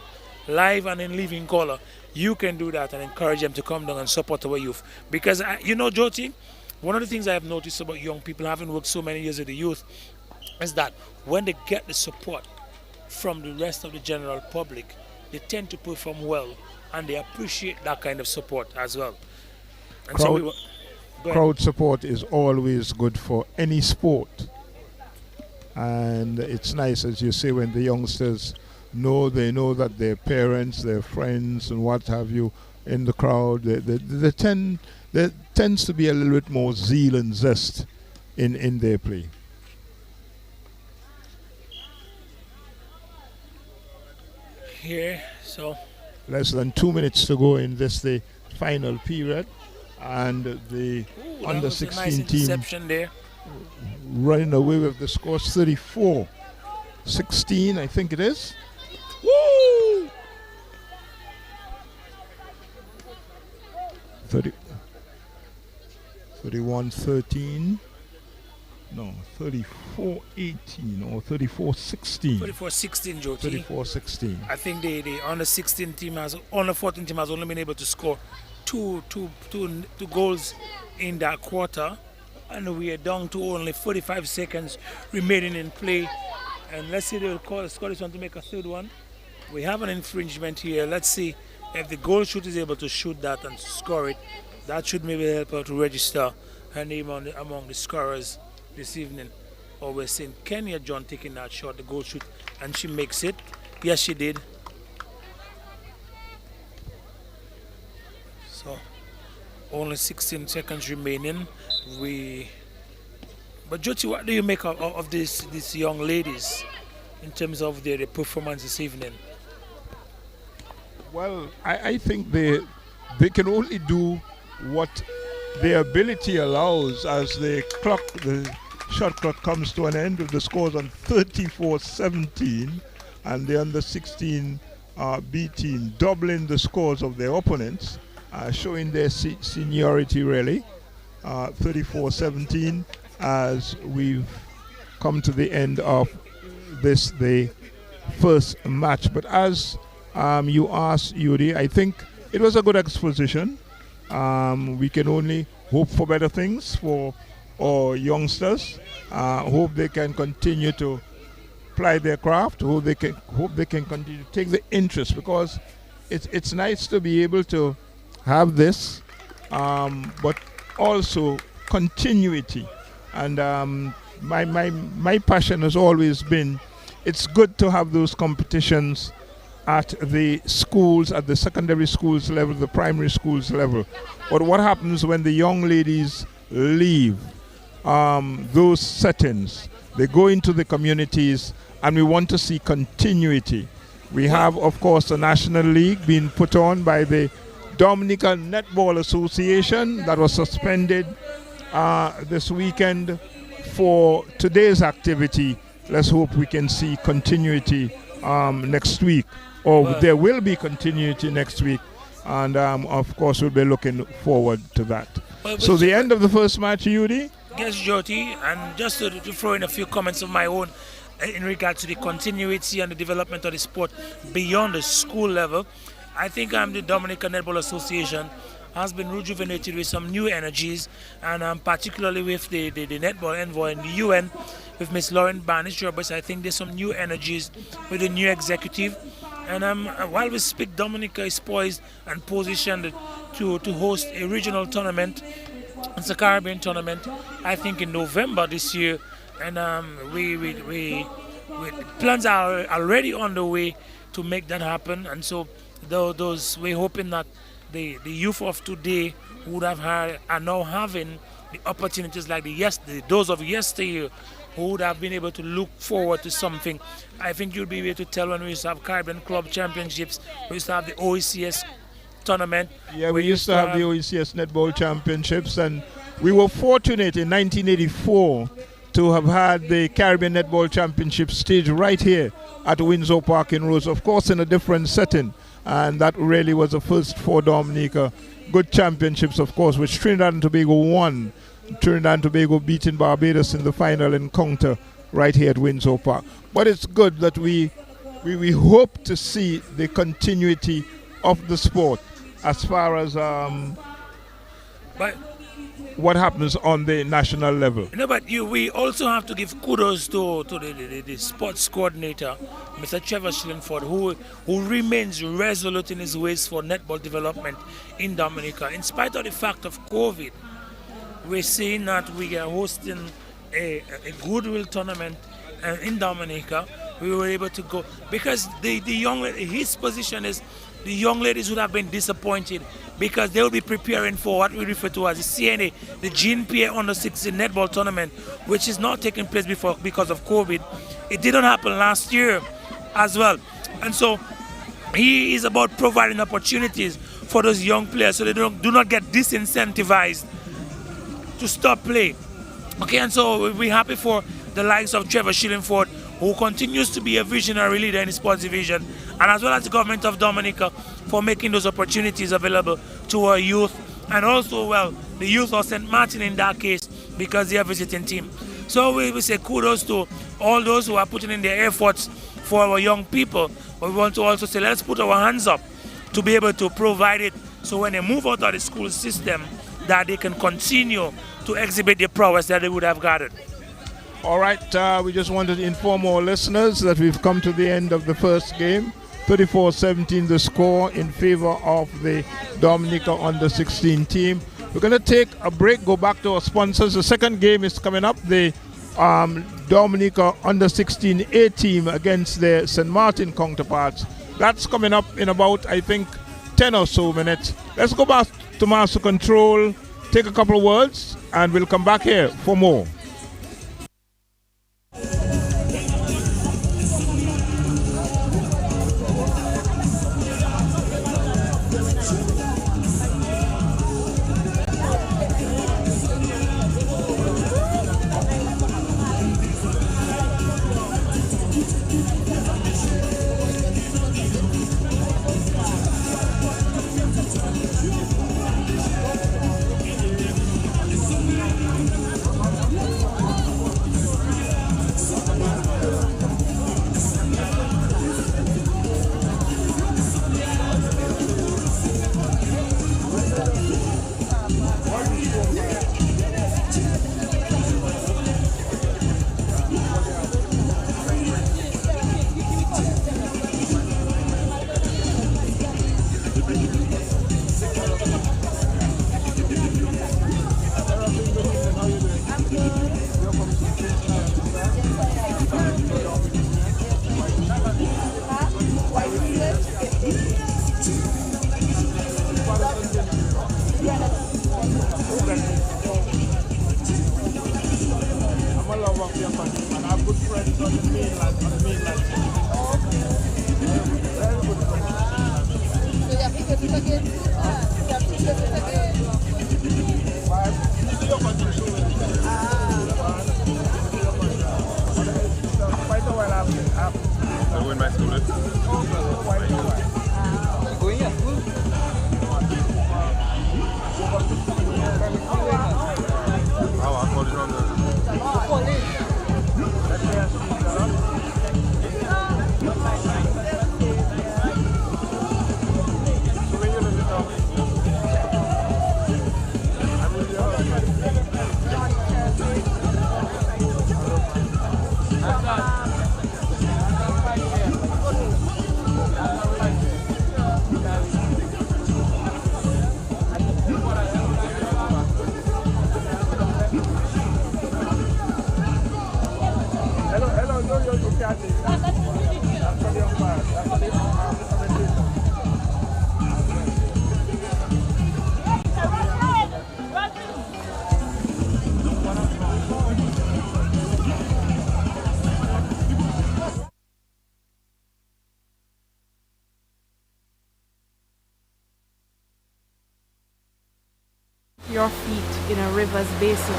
live and in living color, you can do that and encourage them to come down and support our youth. Because, Jyoti, one of the things I have noticed about young people, having worked so many years with the youth, is that when they get the support from the rest of the general public, they tend to perform well, and they appreciate that kind of support as well. And crowd support is always good for any sport, and it's nice, as you say, when the youngsters know that their parents, their friends, and what have you in the crowd, there tends to be a little bit more zeal and zest in their play. here. So less than 2 minutes to go in this the final period, and the under that was a 16 nice team interception there. running away with the scores 34-16, I think it is. Woo! 31-13. No, 34-18 or 34-16. 34-16, Joti. 34-16. I think the under 14 team has only been able to score two goals in that quarter, and we are down to only 45 seconds remaining in play. And let's see, they'll score this one to make a third one. We have an infringement here. Let's see if the goal shooter is able to shoot that and score it. That should maybe help her to register her name among the scorers this evening. Or we're seeing Kenya John taking that shot, the goal shoot, and she makes it. Yes, she did. So only 16 seconds remaining. But Jyoti, what do you make of these young ladies in terms of their performance this evening? Well, I think they can only do what their ability allows as the shot clock comes to an end with the scores on 34-17, and the under 16 B team doubling the scores of their opponents, showing their seniority really. 34-17 as we've come to the end of the first match. But as you asked, Yuri, I think it was a good exposition. We can only hope for better things for our youngsters. Hope they can continue to ply their craft. Hope they can continue to take the interest, because it's nice to be able to have this, but also continuity. And my passion has always been, it's good to have those competitions at the schools, at the secondary schools level, the primary schools level. But what happens when the young ladies leave those settings? They go into the communities, and we want to see continuity. We have, of course, a national league being put on by the Dominica Netball Association that was suspended this weekend for today's activity. Let's hope we can see continuity next week, or there will be continuity next week, and of course we'll be looking forward to that. So the end of the first match, Yudi? Yes, Jyoti, and just to throw in a few comments of my own in regards to the continuity and the development of the sport beyond the school level. I think the Dominica Netball Association has been rejuvenated with some new energies, and particularly with the Netball Envoy in the UN, with Miss Lauren Barnish-Roberts. I think there's some new energies with the new executive. And while we speak, Dominica is poised and positioned to host a regional tournament. It's a Caribbean tournament, I think, in November this year. And we plans are already on the way to make that happen. And so we're hoping that the youth of today would have are now having the opportunities like those of yesteryear, who would have been able to look forward to something. I think you'll be able to tell when we used to have Caribbean Club Championships, we used to have the OECS tournament. Yeah, we used to have the OECS Netball Championships, and we were fortunate in 1984 to have had the Caribbean Netball Championship stage right here at Windsor Park in Rose, of course in a different setting, and that really was a first for Dominica. Good championships, of course, which Trinidad and Tobago won. Trinidad and Tobago beating Barbados in the final encounter right here at Windsor Park. But it's good that we hope to see the continuity of the sport as far as what happens on the national level. No, but we also have to give kudos to the sports coordinator, Mr. Trevor Schillingford, who remains resolute in his ways for netball development in Dominica. In spite of the fact of COVID, we're seeing that we are hosting a goodwill tournament in Dominica. We were able to go because his position is the young ladies would have been disappointed because they will be preparing for what we refer to as the CNA, the GNPA Under 16 Netball Tournament, which is not taking place because of COVID. It didn't happen last year as well. And so he is about providing opportunities for those young players so they do not get disincentivized to stop play. Okay, and so we're happy for the likes of Trevor Shillingford, who continues to be a visionary leader in the sports division, and as well as the government of Dominica for making those opportunities available to our youth, and also, well, the youth of St. Martin in that case, because they are visiting team. So we say kudos to all those who are putting in their efforts for our young people, but we want to also say let's put our hands up to be able to provide it so when they move out of the school system that they can continue to exhibit the prowess that they would have gathered. All right, we just wanted to inform our listeners that we've come to the end of the first game. 34-17 the score in favor of the Dominica under-16 team. We're going to take a break, go back to our sponsors. The second game is coming up, the Dominica under-16 A team against their St. Martin counterparts. That's coming up in about, I think, 10 or so minutes. Let's go back to Master Control, take a couple of words, and we'll come back here for more. Your feet in a river's basin.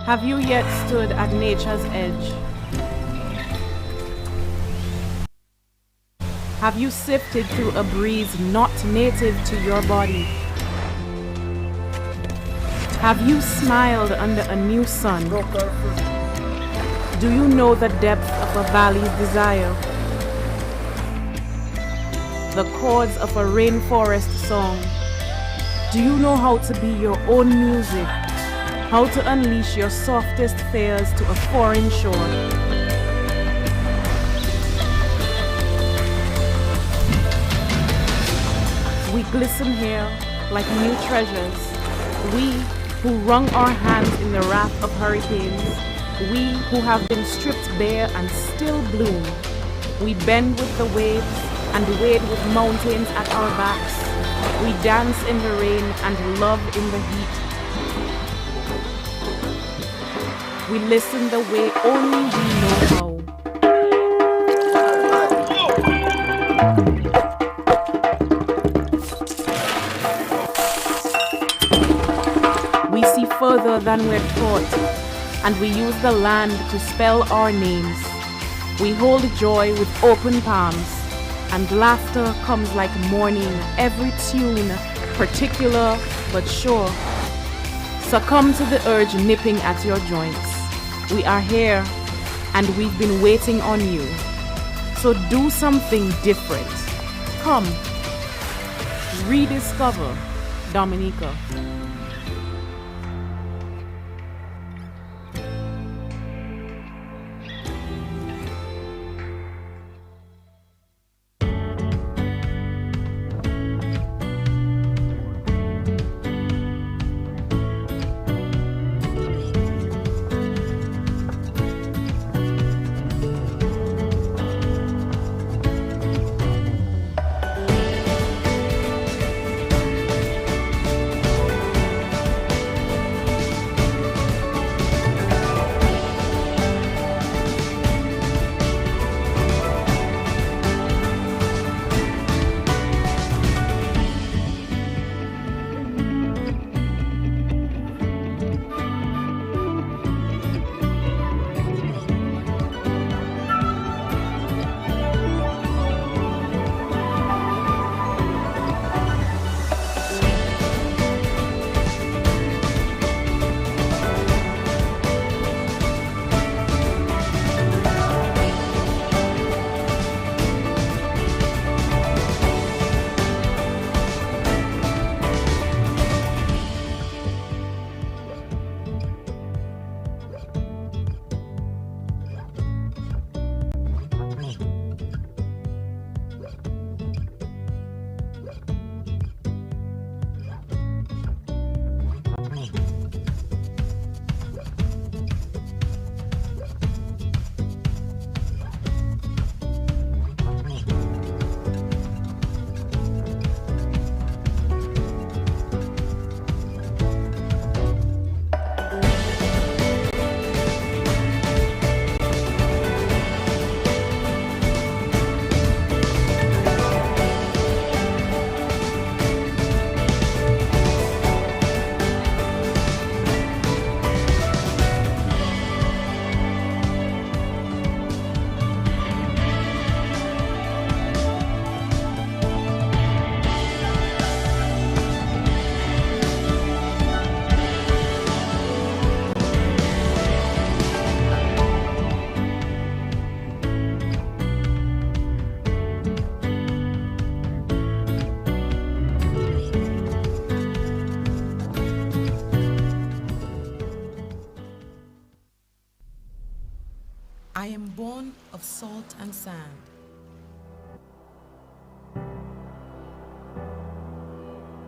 Have you yet stood at nature's edge? Have you sifted through a breeze not native to your body? Have you smiled under a new sun? Do you know the depth of a valley's desire? The chords of a rainforest song. Do you know how to be your own music? How to unleash your softest fears to a foreign shore? We glisten here like new treasures. We who wrung our hands in the wrath of hurricanes. We who have been stripped bare and still bloom. We bend with the waves and wade with mountains at our backs. We dance in the rain and love in the heat. We listen the way only we know how. We see further than we're taught, and we use the land to spell our names. We hold joy with open palms, and laughter comes like morning, every tune, particular but sure. Succumb to the urge nipping at your joints. We are here, and we've been waiting on you. So do something different. Come, rediscover Dominica. I am born of salt and sand.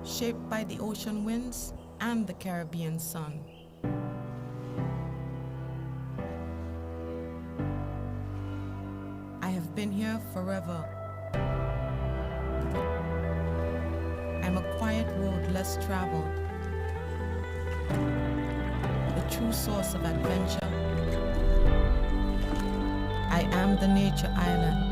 Shaped by the ocean winds and the Caribbean sun. I have been here forever. I'm a quiet road less traveled. The true source of adventure. I am the nature island.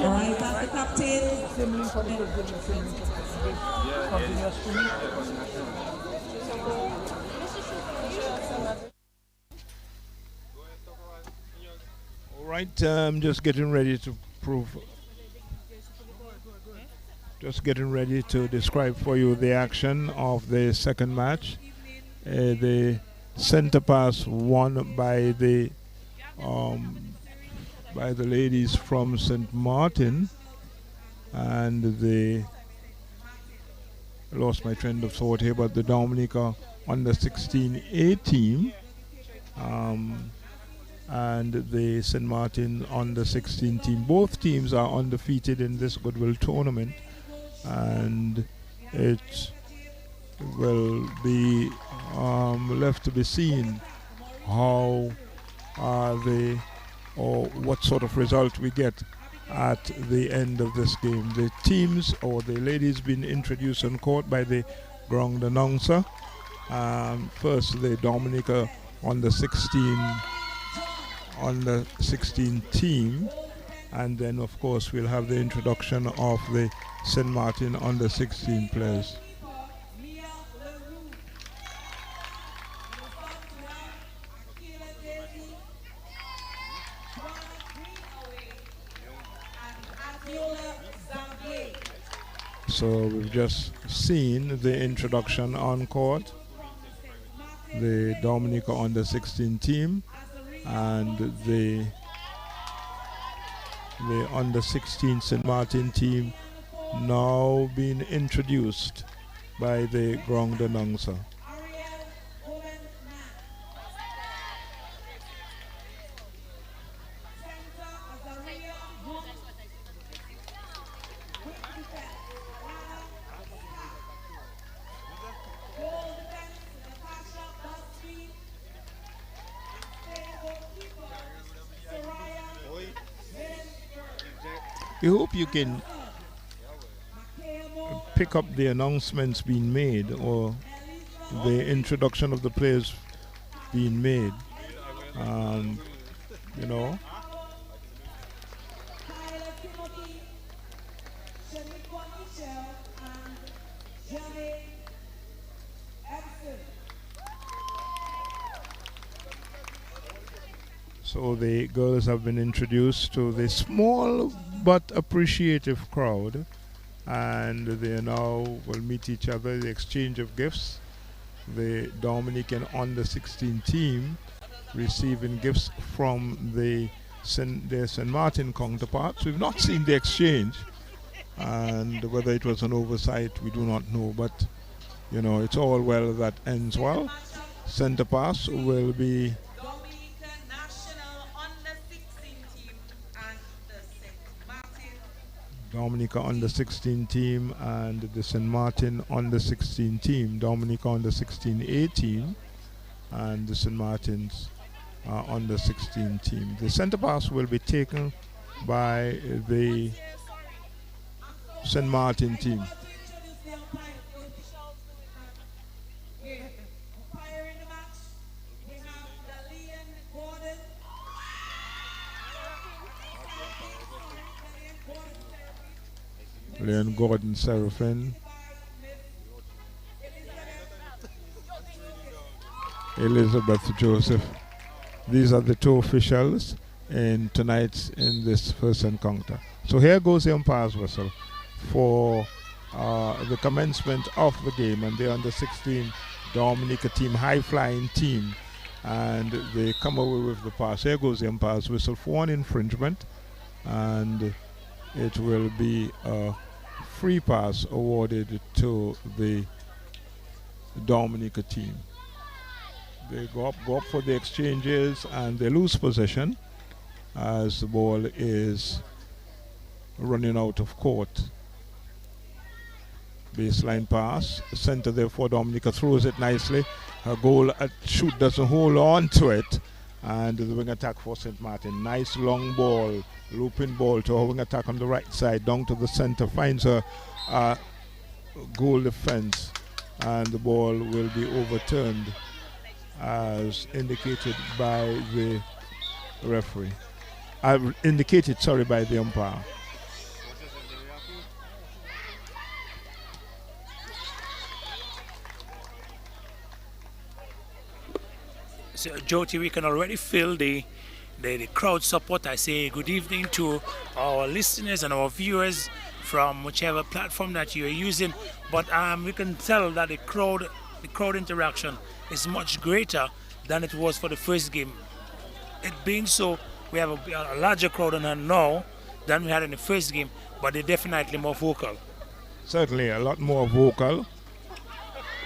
Alright, pass the captain. All right, just getting ready to prove. Just getting ready to describe for you the action of the second match. The center pass won by the ladies from St. Martin, and they lost my train of thought here, but the Dominica under 16A team and the St. Martin under 16 team. Both teams are undefeated in this Goodwill tournament, and it will be left to be seen how they or what sort of result we get at the end of this game. The teams or the ladies been introduced on court by the ground announcer. First the Dominica on the 16 team, and then of course we'll have the introduction of the St. Martin under 16 players. So we've just seen the introduction on court, the Dominica under 16 team and the under 16 St. Martin team now being introduced by the ground announcer. We hope you can pick up the announcements being made or the introduction of the players being made. You know. So the girls have been introduced to the small but appreciative crowd, and they now will meet each other, the exchange of gifts. The Dominican under 16 team receiving gifts from their St. Martin counterparts. We've not seen the exchange, and whether it was an oversight we do not know, but you know, it's all well that ends well. Center pass will be Dominica under 16 team and the St. Martin under 16 team. Dominica under 16A team and the St. Martin's under 16 team. The center pass will be taken by the St. Martin team. Leon Gordon Seraphin, Elizabeth Joseph. These are the two officials in this first encounter. So here goes the umpire's whistle for the commencement of the game, and they're under 16 Dominica team, high flying team, and they come away with the pass. Here goes the umpire's whistle for an infringement, and it will be a free pass awarded to the Dominica team. They go up for the exchanges, and they lose possession as the ball is running out of court. Baseline pass, center there for Dominica, throws it nicely. Her goal at shoot doesn't hold on to it, and the wing attack for St. Martin. Nice long ball, looping ball to her wing attack on the right side, down to the center, finds her goal defense, and the ball will be overturned as indicated by the referee. Indicated, sorry, by the umpire. So, Jyoti, we can already feel the crowd support. I say good evening to our listeners and our viewers from whichever platform that you're using. But we can tell that the crowd interaction is much greater than it was for the first game. It being so, we have a larger crowd on hand now than we had in the first game, but they're definitely more vocal. Certainly a lot more vocal.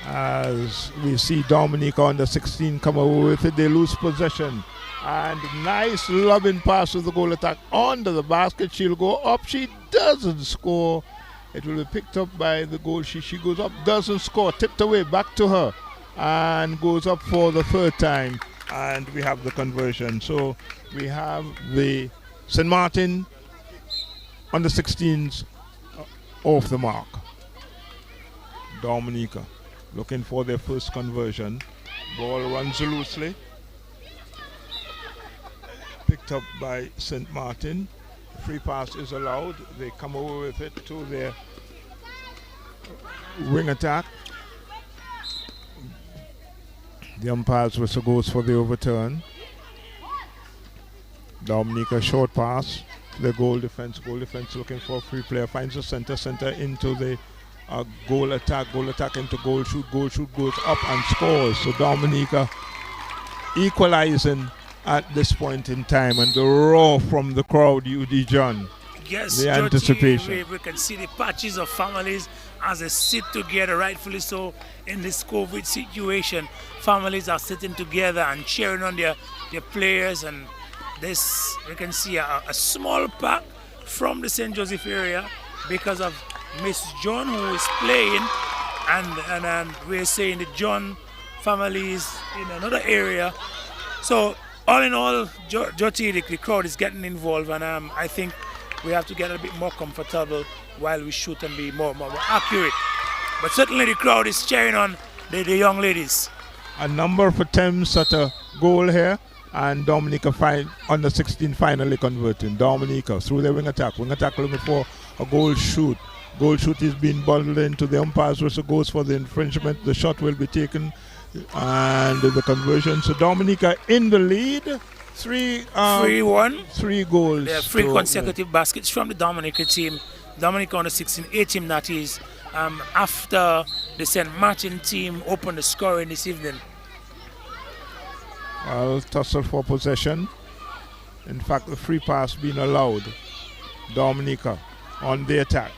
As we see Dominica under 16 come away with it, they lose possession. And nice lobbing pass with the goal attack under the basket. She'll go up. She doesn't score. It will be picked up by the goal. She goes up, doesn't score. Tipped away, back to her, and goes up for the third time. And we have the conversion. So we have the St. Martin under 16s off the mark. Dominica looking for their first conversion. Ball runs loosely. Picked up by St. Martin. Free pass is allowed. They come away with it to their wing attack. The umpire's whistle goes for the overturn. Dominica short pass. The goal defense looking for a free player. Finds the center into the goal attack into goal shoot, goes up and scores. So Dominica equalizing at this point in time, and the roar from the crowd, UD John. Yes, the anticipation. We can see the patches of families as they sit together, rightfully so, in this COVID situation. Families are sitting together and cheering on their players, and this, we can see a small pack from the St. Joseph area because of Miss John, who is playing, and we're saying the John family is in another area. So all in all, Jyoti, the crowd is getting involved, and I think we have to get a bit more comfortable while we shoot and be more accurate. But certainly the crowd is cheering on the young ladies. A number of attempts at a goal here, and Dominica under 16 finally converting. Dominica through their wing attack looking for a goal shoot. Goal shoot is being bundled into the umpire's whistle, goes for the infringement. The shot will be taken, and the conversion. So Dominica in the lead. 3-1. 3 goals. There are 3 consecutive baskets from the Dominica team. Dominica under 16, A team that is, after the St. Martin team opened the scoring this evening. Well, tussle for possession. In fact, the free pass being allowed. Dominica on the attack.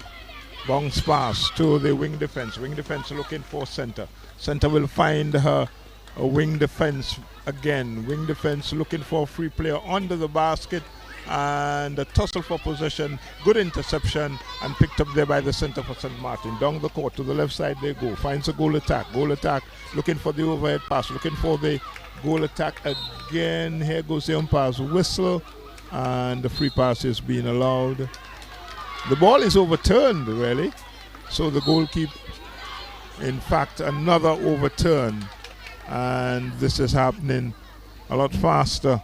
Bounce pass to the wing defense. Wing defense looking for center. Center will find her a wing defense again. Wing defense looking for a free player under the basket, and a tussle for possession. Good interception, and picked up there by the center for St. Martin. Down the court to the left side they go. Finds a goal attack. Looking for the overhead pass. Looking for the goal attack again. Here goes the umpire's whistle, and the free pass is being allowed. The ball is overturned, really. So the goalkeeper, in fact, another overturn. And this is happening a lot faster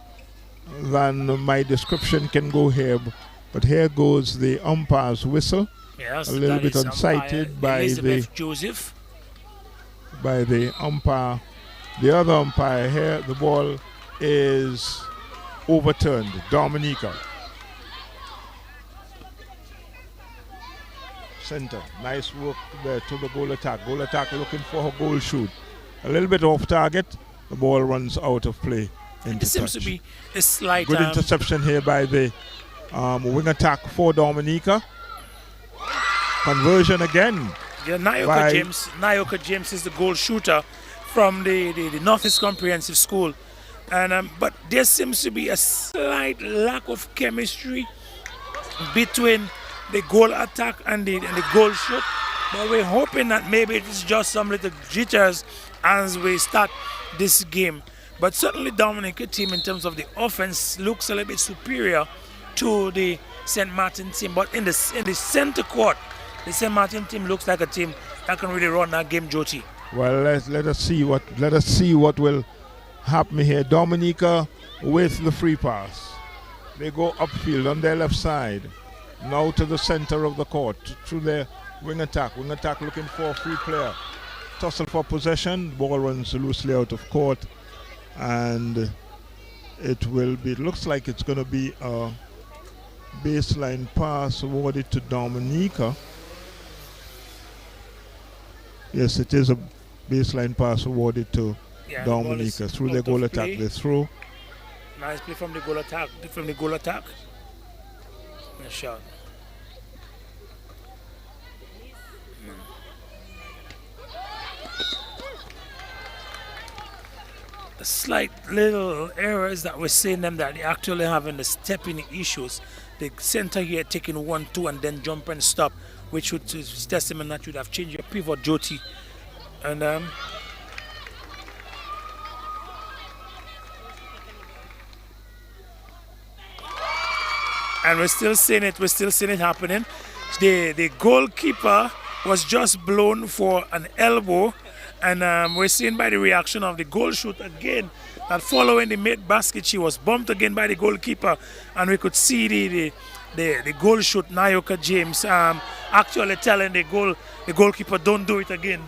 than my description can go here. But here goes the umpire's whistle. Yes, a little bit unsighted by Joseph. By the umpire. The other umpire here, the ball is overturned. Dominica. Center. Nice work there to the goal attack. Goal attack looking for her goal shoot. A little bit off target. The ball runs out of play. It seems to be a slight... Good interception here by the wing attack for Dominica. Conversion again. Yeah, Nayoka James is the goal shooter from the Northeast Comprehensive School. And but there seems to be a slight lack of chemistry between the goal attack and the goal shoot. But we're hoping that maybe it is just some little jitters as we start this game. But certainly Dominica team in terms of the offense looks a little bit superior to the St. Martin team. But in the center court, the St. Martin team looks like a team that can really run that game, Joti. Well, let us see what will happen here. Dominica with the free pass. They go upfield on their left side. Now to the center of the court through their wing attack. Wing attack looking for a free player. Tussle for possession. Ball runs loosely out of court, and it looks like it's going to be a baseline pass awarded to Dominica. Yes, it is a baseline pass awarded to Dominica through the goal attack. They throw. Nice play from the goal attack. Nice shot. The slight little errors that we're seeing them that they actually having the stepping issues. The center here taking 1-2 and then jump and stop, which would is testament that you'd have changed your pivot, Joti. And we're still seeing it. We're still seeing it happening. The goalkeeper was just blown for an elbow, and we're seeing by the reaction of the goal shoot again that following the mid basket, she was bumped again by the goalkeeper, and we could see the goal shoot. Nayoka James actually telling the goalkeeper, don't do it again,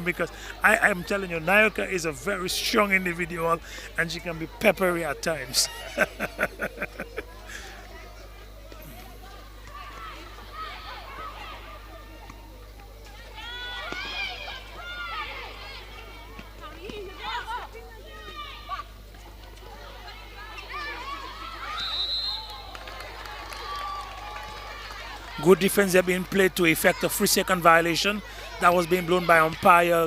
because I'm telling you, Nayoka is a very strong individual, and she can be peppery at times. Good defense there being played to effect a 3-second violation that was being blown by umpire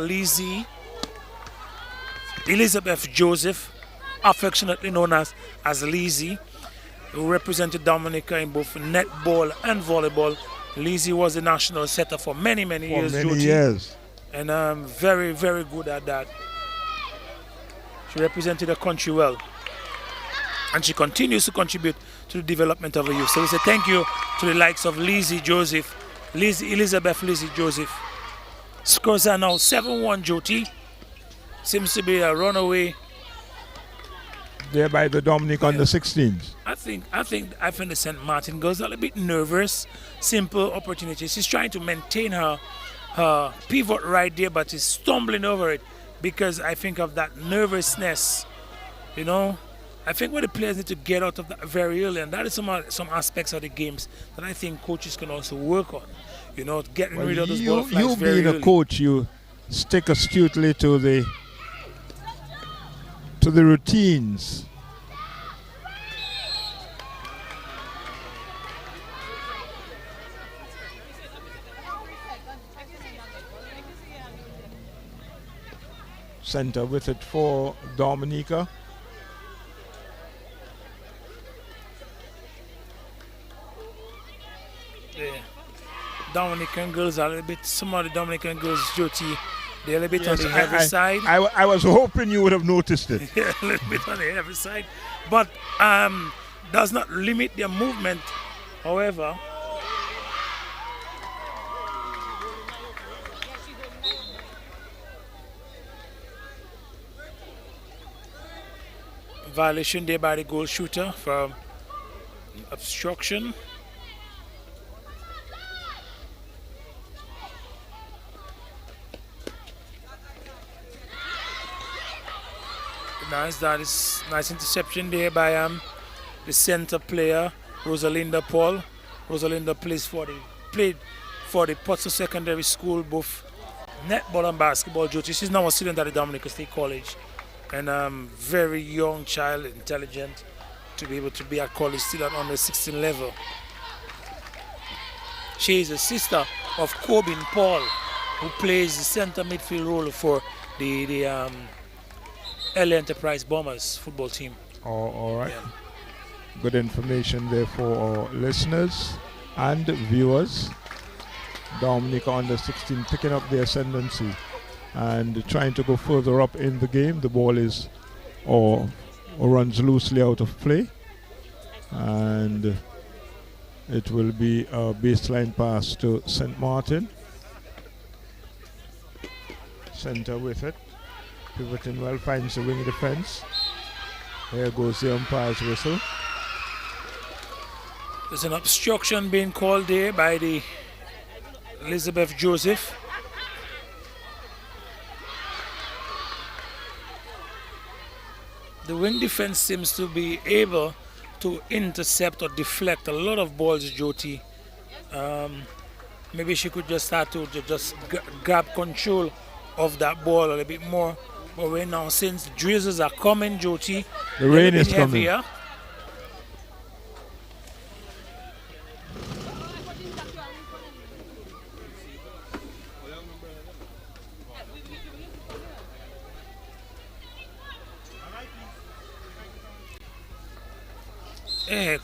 Elizabeth Joseph, affectionately known as Lizzie, who represented Dominica in both netball and volleyball. Lizzie was the national setter for many years. And very, very good at that. She represented the country well. And she continues to contribute to the development of the youth. So we say thank you to the likes of Elizabeth Joseph. Scores are now 7-1, Joti. Seems to be a runaway. There by the Dominica on the 16th. I think the St. Martin girls are a little bit nervous. Simple opportunity. She's trying to maintain her pivot right there, but she's stumbling over it because I think of that nervousness, you know. I think what the players need to get out of that very early, and that is some aspects of the games that I think coaches can also work on. You know, getting rid of those butterflies you very being early. a coach, you stick astutely to the routines. Center with it for Dominica. The Dominican girls are a little bit, some of the Dominican girls, Joti, they're a little bit on the heavy side. I was hoping you would have noticed it. Yeah, a little bit on the heavy side, but does not limit their movement. However, Violation there by the goal shooter for obstruction. That is nice interception there by the center player, Rosalinda Paul. Rosalinda played for the Pottsville Secondary School, both netball and basketball. She's now a student at the Dominica State College, and very young child, intelligent, to be able to be at college still at under 16 level. She is a sister of Corbin Paul, who plays the center midfield role for the LA Enterprise Bombers football team. Oh, all right. Yeah. Good information there for our listeners and viewers. Dominica under 16 picking up the ascendancy and trying to go further up in the game. The ball is or runs loosely out of play, and it will be a baseline pass to St. Martin. Center with it, pivoting well, finds the wing defense. There goes the umpire's whistle. There's an obstruction being called there by the Elizabeth Joseph. The wing defense seems to be able to intercept or deflect a lot of balls, Jyoti. Maybe she could just start to just grab control of that ball a little bit more. But right now, since the drizzles are coming, Jyoti, the rain is coming. Heavier.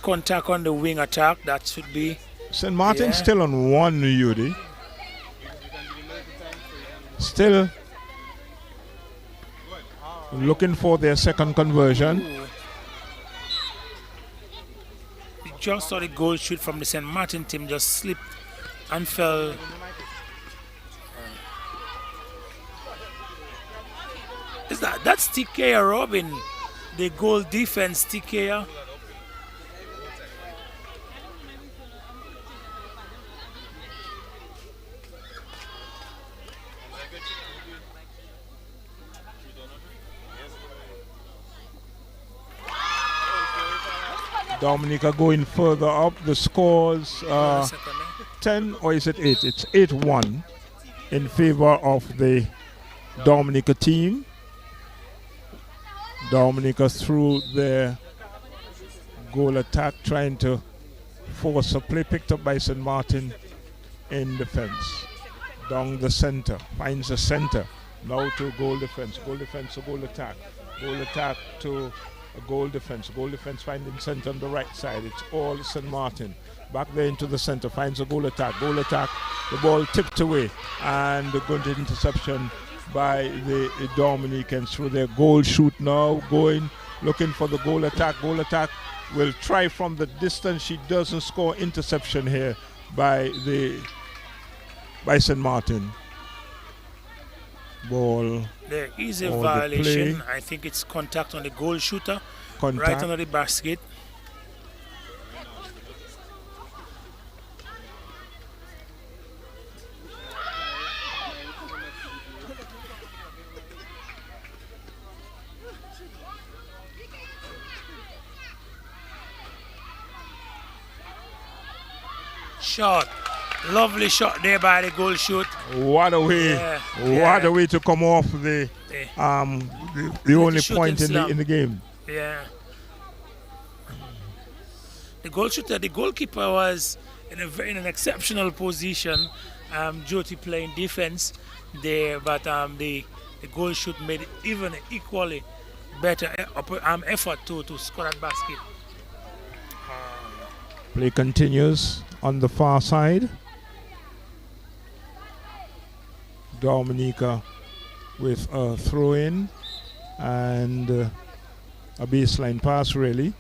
Contact on the wing attack, that should be. St. Martin still on one, Yudi. Still looking for their second conversion. We just saw the goal shoot from the St. Martin team just slipped and fell. Is that's TK Robin, the goal defense TK. Dominica going further up. The scores 10 or is it 8? It's 8-1 in favor of the Dominica team. Dominica through their goal attack, trying to force a play picked up by St. Martin in defense. Down the center, finds the center. Now to goal defense to goal attack. Goal attack to a goal defense finding center on the right side. It's all St. Martin. Back there into the center, finds a goal attack. The ball tipped away and a good interception by the Dominicans through their goal shoot now. Looking for the goal attack. Goal attack will try from the distance. She doesn't score. Interception here by St. Martin. Ball. There is a violation. I think it's contact on the goal shooter. Right under the basket. Shot. Lovely shot there by the goal shoot. What a way! What a way to come off the only point in the game. Yeah. The goal shooter, the goalkeeper was in an exceptional position. Jyoti playing defense there, but the goal shoot made even equally better effort to score that basket. Play continues on the far side. Dominica with a throw-in and a baseline pass, really.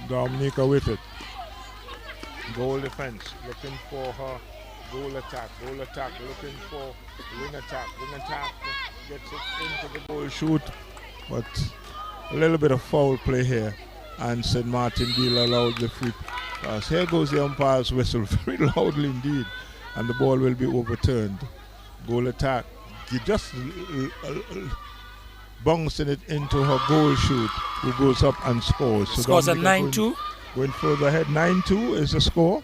Dominica with it. Goal defense, looking for her Goal attack, looking for wing attack, gets it into the goal shoot, but a little bit of foul play here, and St. Martin Deal allowed the free pass. Here goes the umpire's whistle very loudly indeed, and the ball will be overturned. Goal attack, he just bouncing it into her goal shoot, who goes up and scores. So scores at 9-2. Going further ahead, 9-2 is the score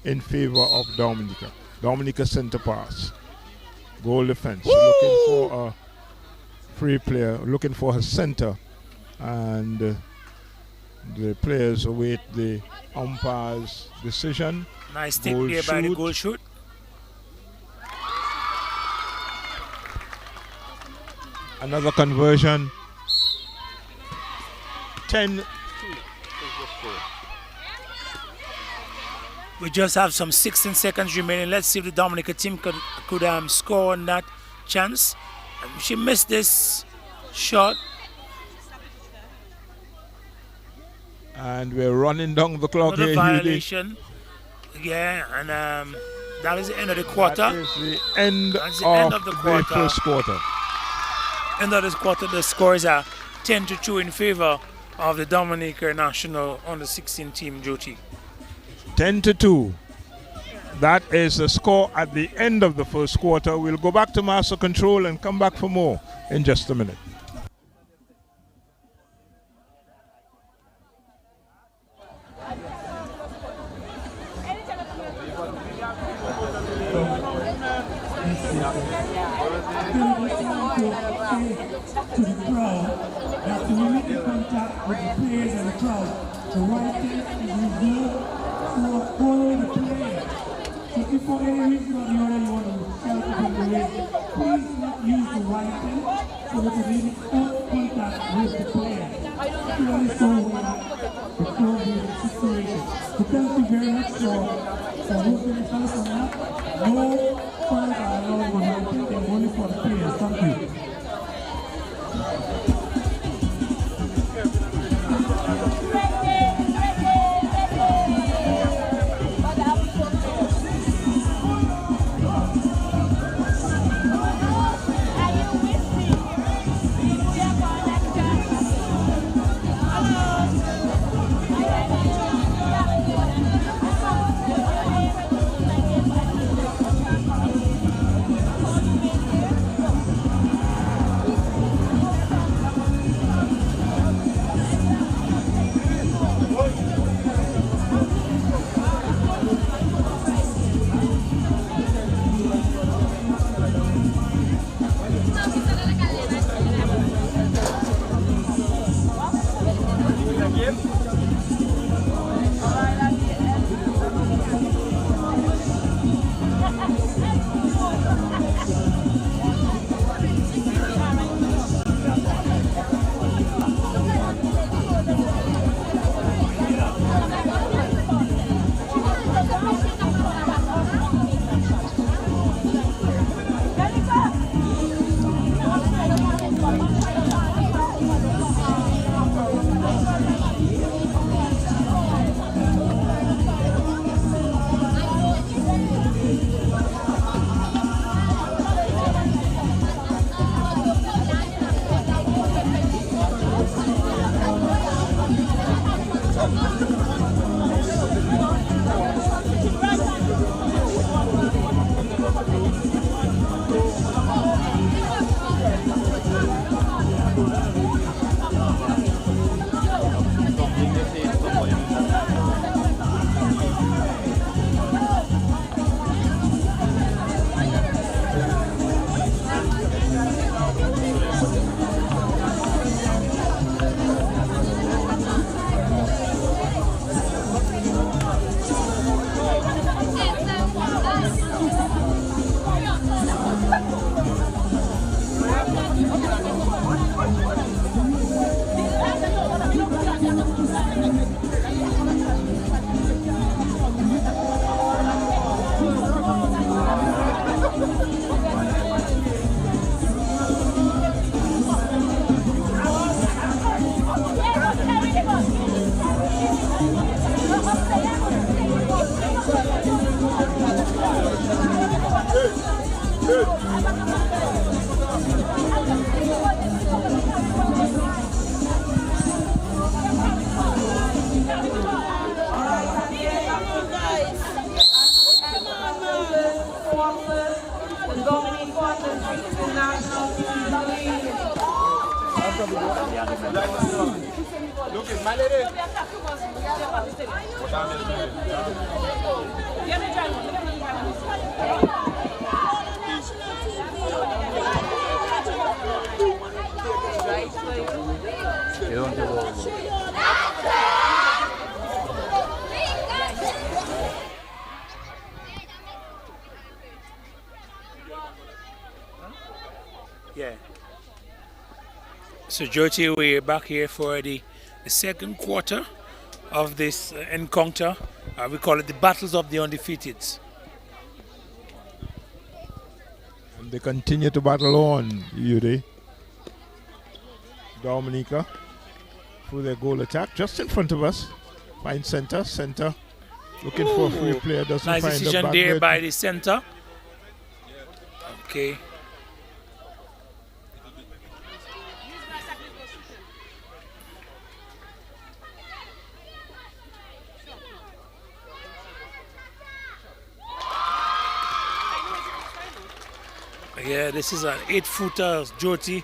in favor of Dominica. Dominica center pass. Goal defense. Looking for a free player, looking for her center. And the players await the umpire's decision. Nice take there by the goal shoot. Another conversion. 10-2 is the score. We just have some 16 seconds remaining. Let's see if the Dominica team could score on that chance. And she missed this shot. And we're running down the clock Another here. Violation. Yeah, and that is the end of the quarter. That is the end, of the first quarter. End of this quarter, the scores are 10-2 in favor of the Dominica National Under-16 team, Jyoti. 10-2. That is the score at the end of the first quarter. We'll go back to Master Control and come back for more in just a minute. To the crowd, that when you make the contact with the players and the crowd, the right thing is reserved for all the players. So if for any reason or the other you want to help from the race, please not use the right thing so that you make full contact with the players. Purely so the crowd is in the situation. So thank you very much for working with us on that. No fans are allowed on right thing, they're only for the players. Thank you. Look at my lady. Yeah. So Jyoti, we're back here for the second quarter of this encounter. We call it the Battles of the Undefeateds. And they continue to battle on, Yuri. Dominica through their goal attack just in front of us. Find center. Looking for a free player, doesn't nice find the decision back there net. by the center. Okay. Yeah, this is an 8-footer Jyoti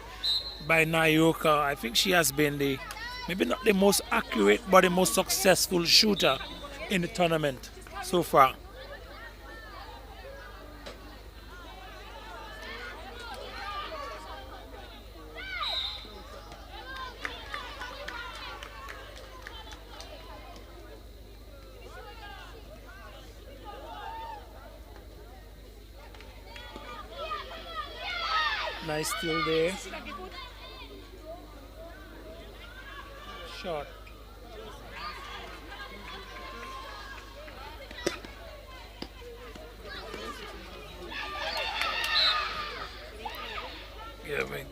by Nayoka. I think she has been maybe not the most accurate, but the most successful shooter in the tournament so far. Nice steal there. Shot. Yeah, man.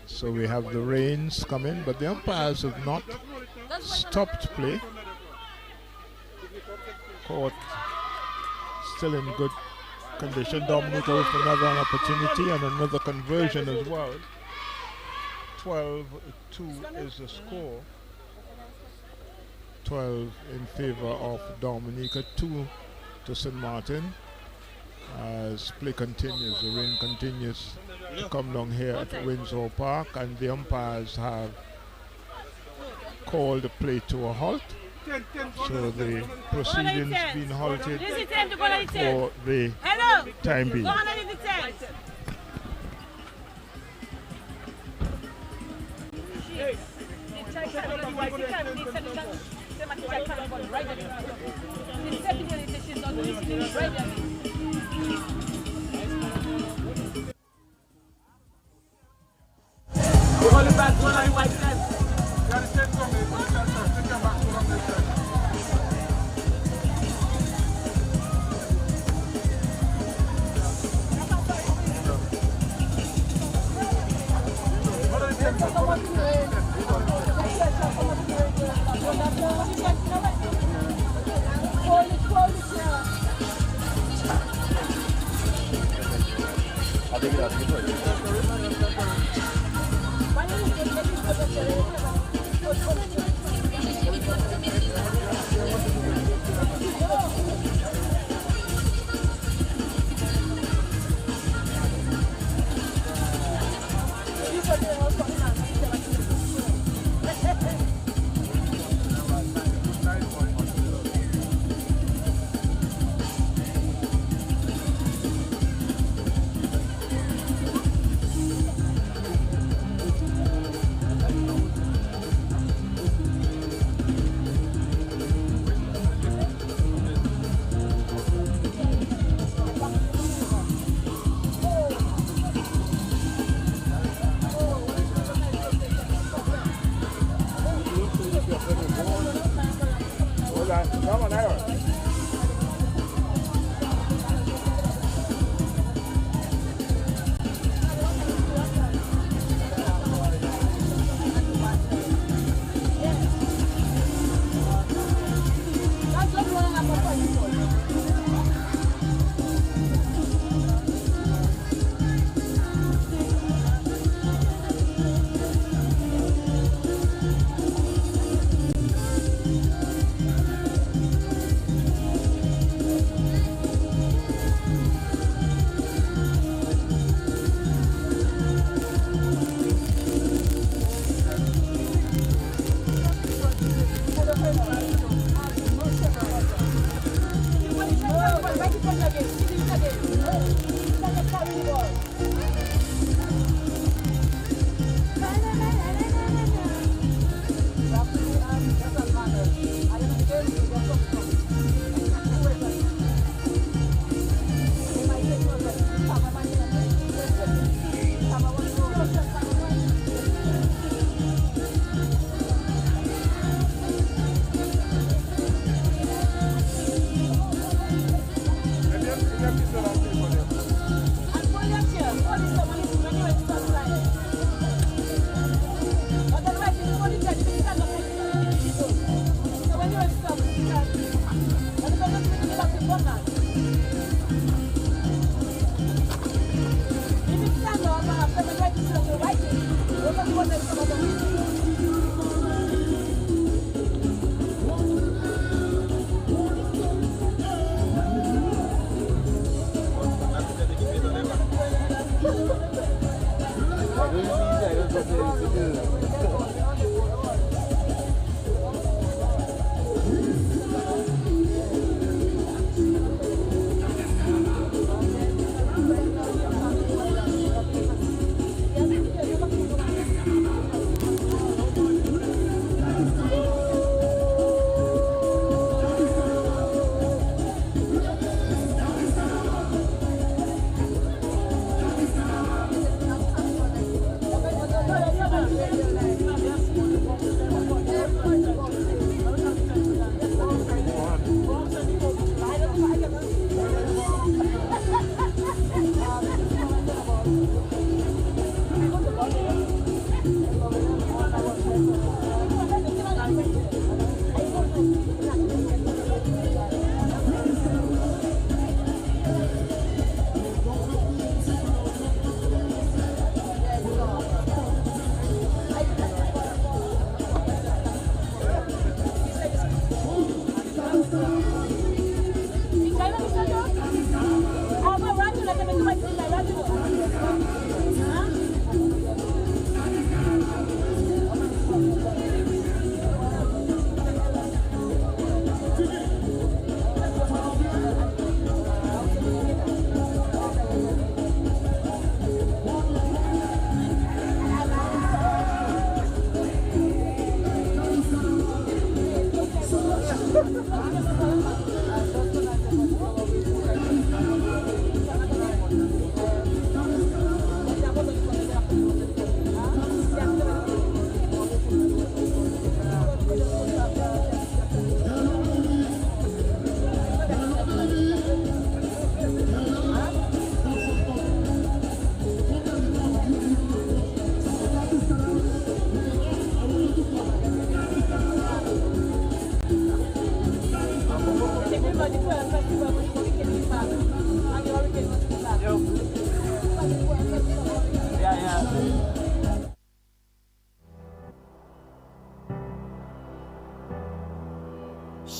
So we have the rains coming, but the umpires have not stopped play. Court still in good condition. Dominica with another opportunity and another conversion as well. 12-2 is the score. 12 in favor of Dominica, 2 to St. Martin. As play continues, the rain continues to come down here at Windsor Park, and the umpires have called the play to a halt. So the proceedings being halted for the time being.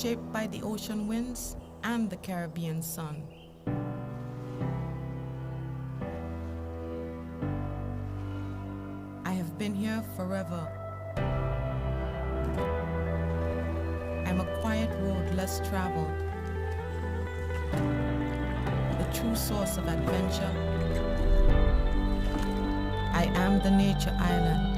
Shaped by the ocean winds and the Caribbean sun. I have been here forever. I'm a quiet road less traveled, the true source of adventure. I am the nature island.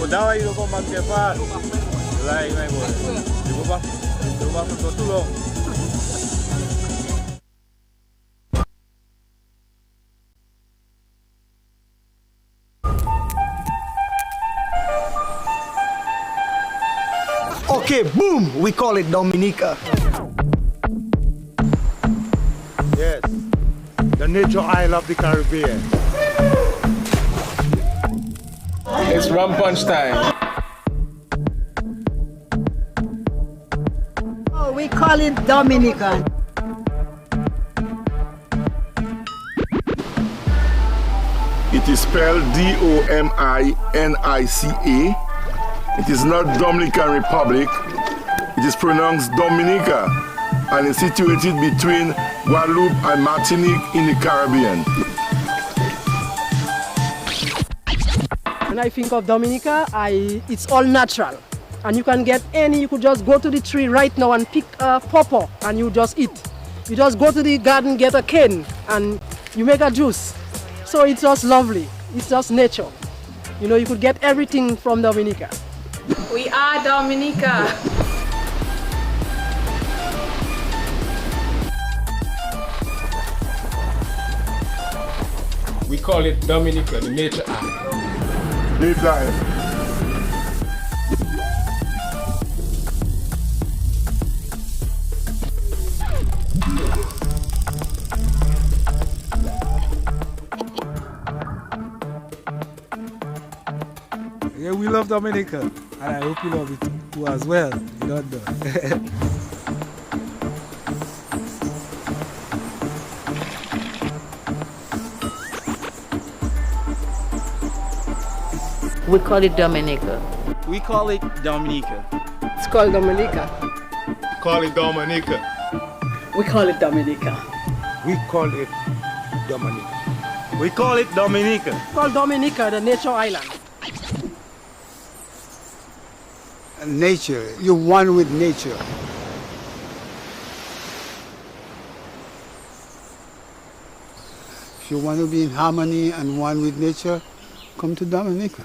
Dawa hiyo kwa makepa. Lai mai boy. Dibuka for too long. Okay, boom, we call it Dominica. Yes, the nature isle of the Caribbean. It's rum punch time. Oh, we call it Dominica. It is spelled D-O-M-I-N-I-C-A. It is not Dominican Republic. It is pronounced Dominica and is situated between Guadeloupe and Martinique in the Caribbean. When I think of Dominica, it's all natural. And you can get any, you could just go to the tree right now and pick a pawpaw and you just eat. You just go to the garden, get a cane and you make a juice. So it's just lovely. It's just nature. You know, you could get everything from Dominica. We are Dominica. We call it Dominica, the nature isle. Live life. Yeah, we love Dominica, and I hope you love it too as well. You don't know. We call it Dominica. We call it Dominica. It's called Dominica. Call it Dominica. We call it Dominica. We call it Dominica. We call it Dominica. It's called Dominica, the nature island. Nature, you're one with nature. If you want to be in harmony and one with nature, come to Dominica.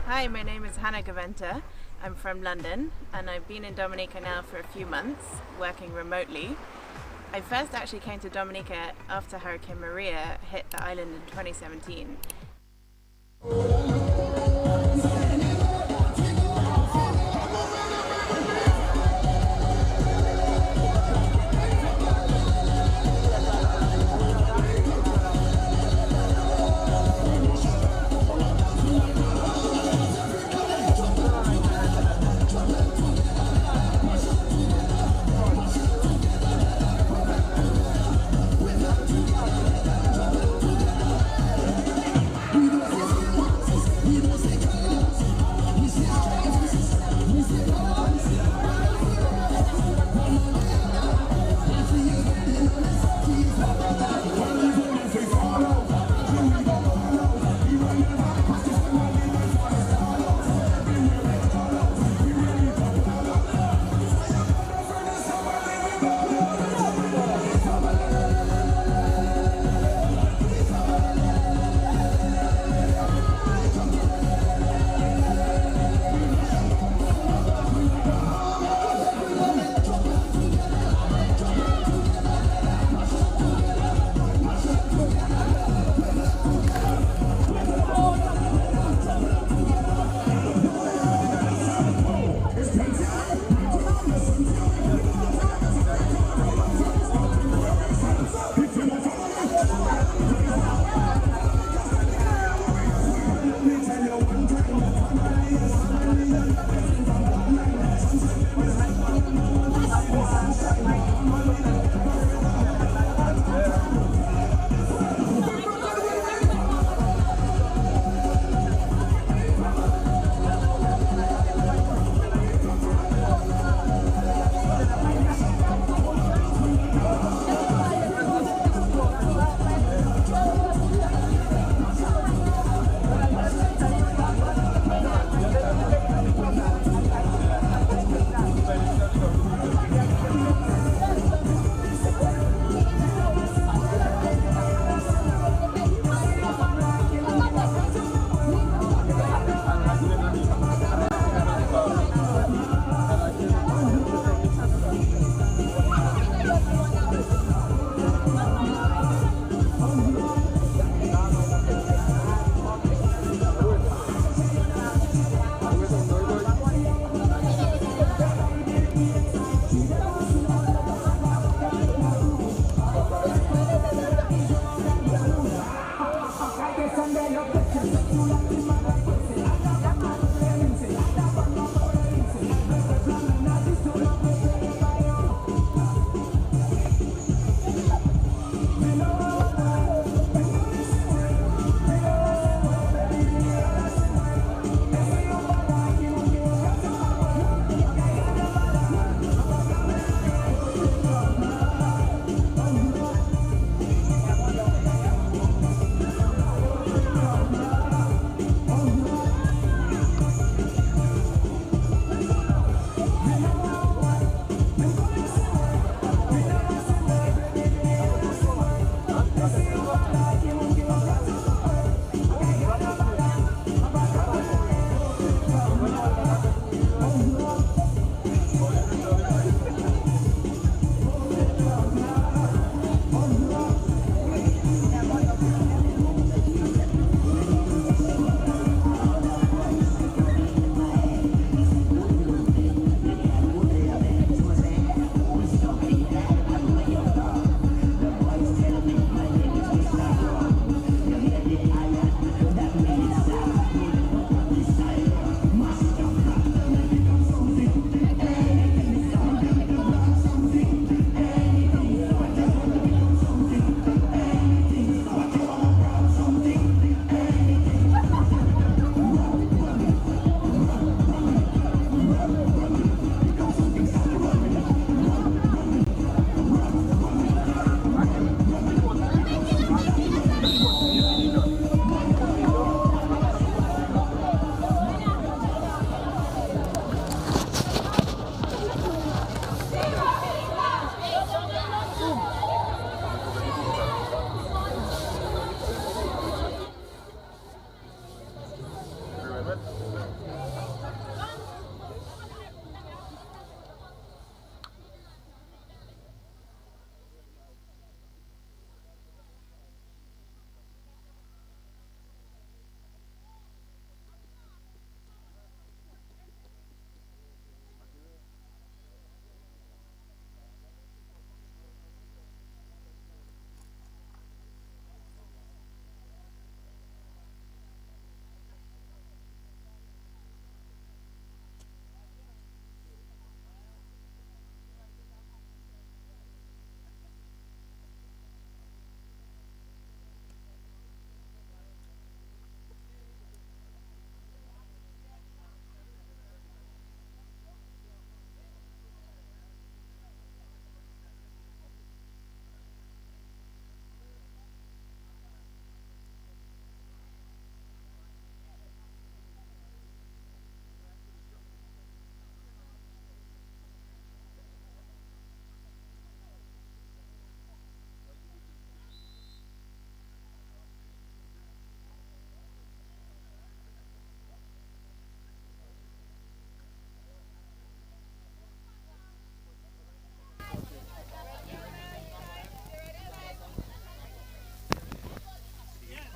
Hi, my name is Hannah Gaventa. I'm from London and I've been in Dominica now for a few months, working remotely. I first actually came to Dominica after Hurricane Maria hit the island in 2017.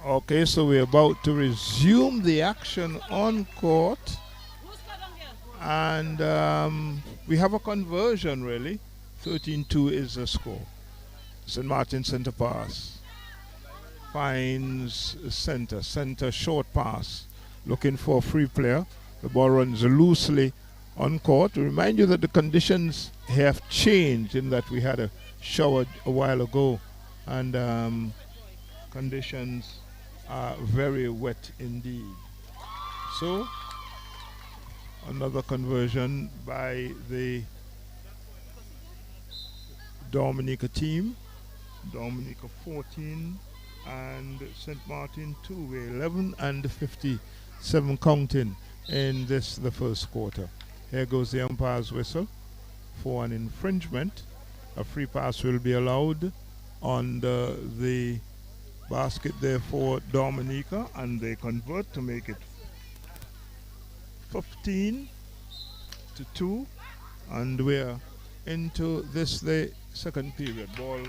Okay, so we're about to resume the action on court. And we have a conversion, really. 13-2 is the score. St. Martin center pass. Finds center. Center short pass. Looking for a free player. The ball runs loosely on court. To remind you that the conditions have changed in that we had a shower a while ago. And conditions are very wet indeed. So, another conversion by the Dominica team. Dominica 14 and St. Martin 2. We're 11 and 57 counting in this, the first quarter. Here goes the umpire's whistle for an infringement. A free pass will be allowed on the basket there for Dominica, and they convert to make it 15-2, and we're into this, the second period. Ball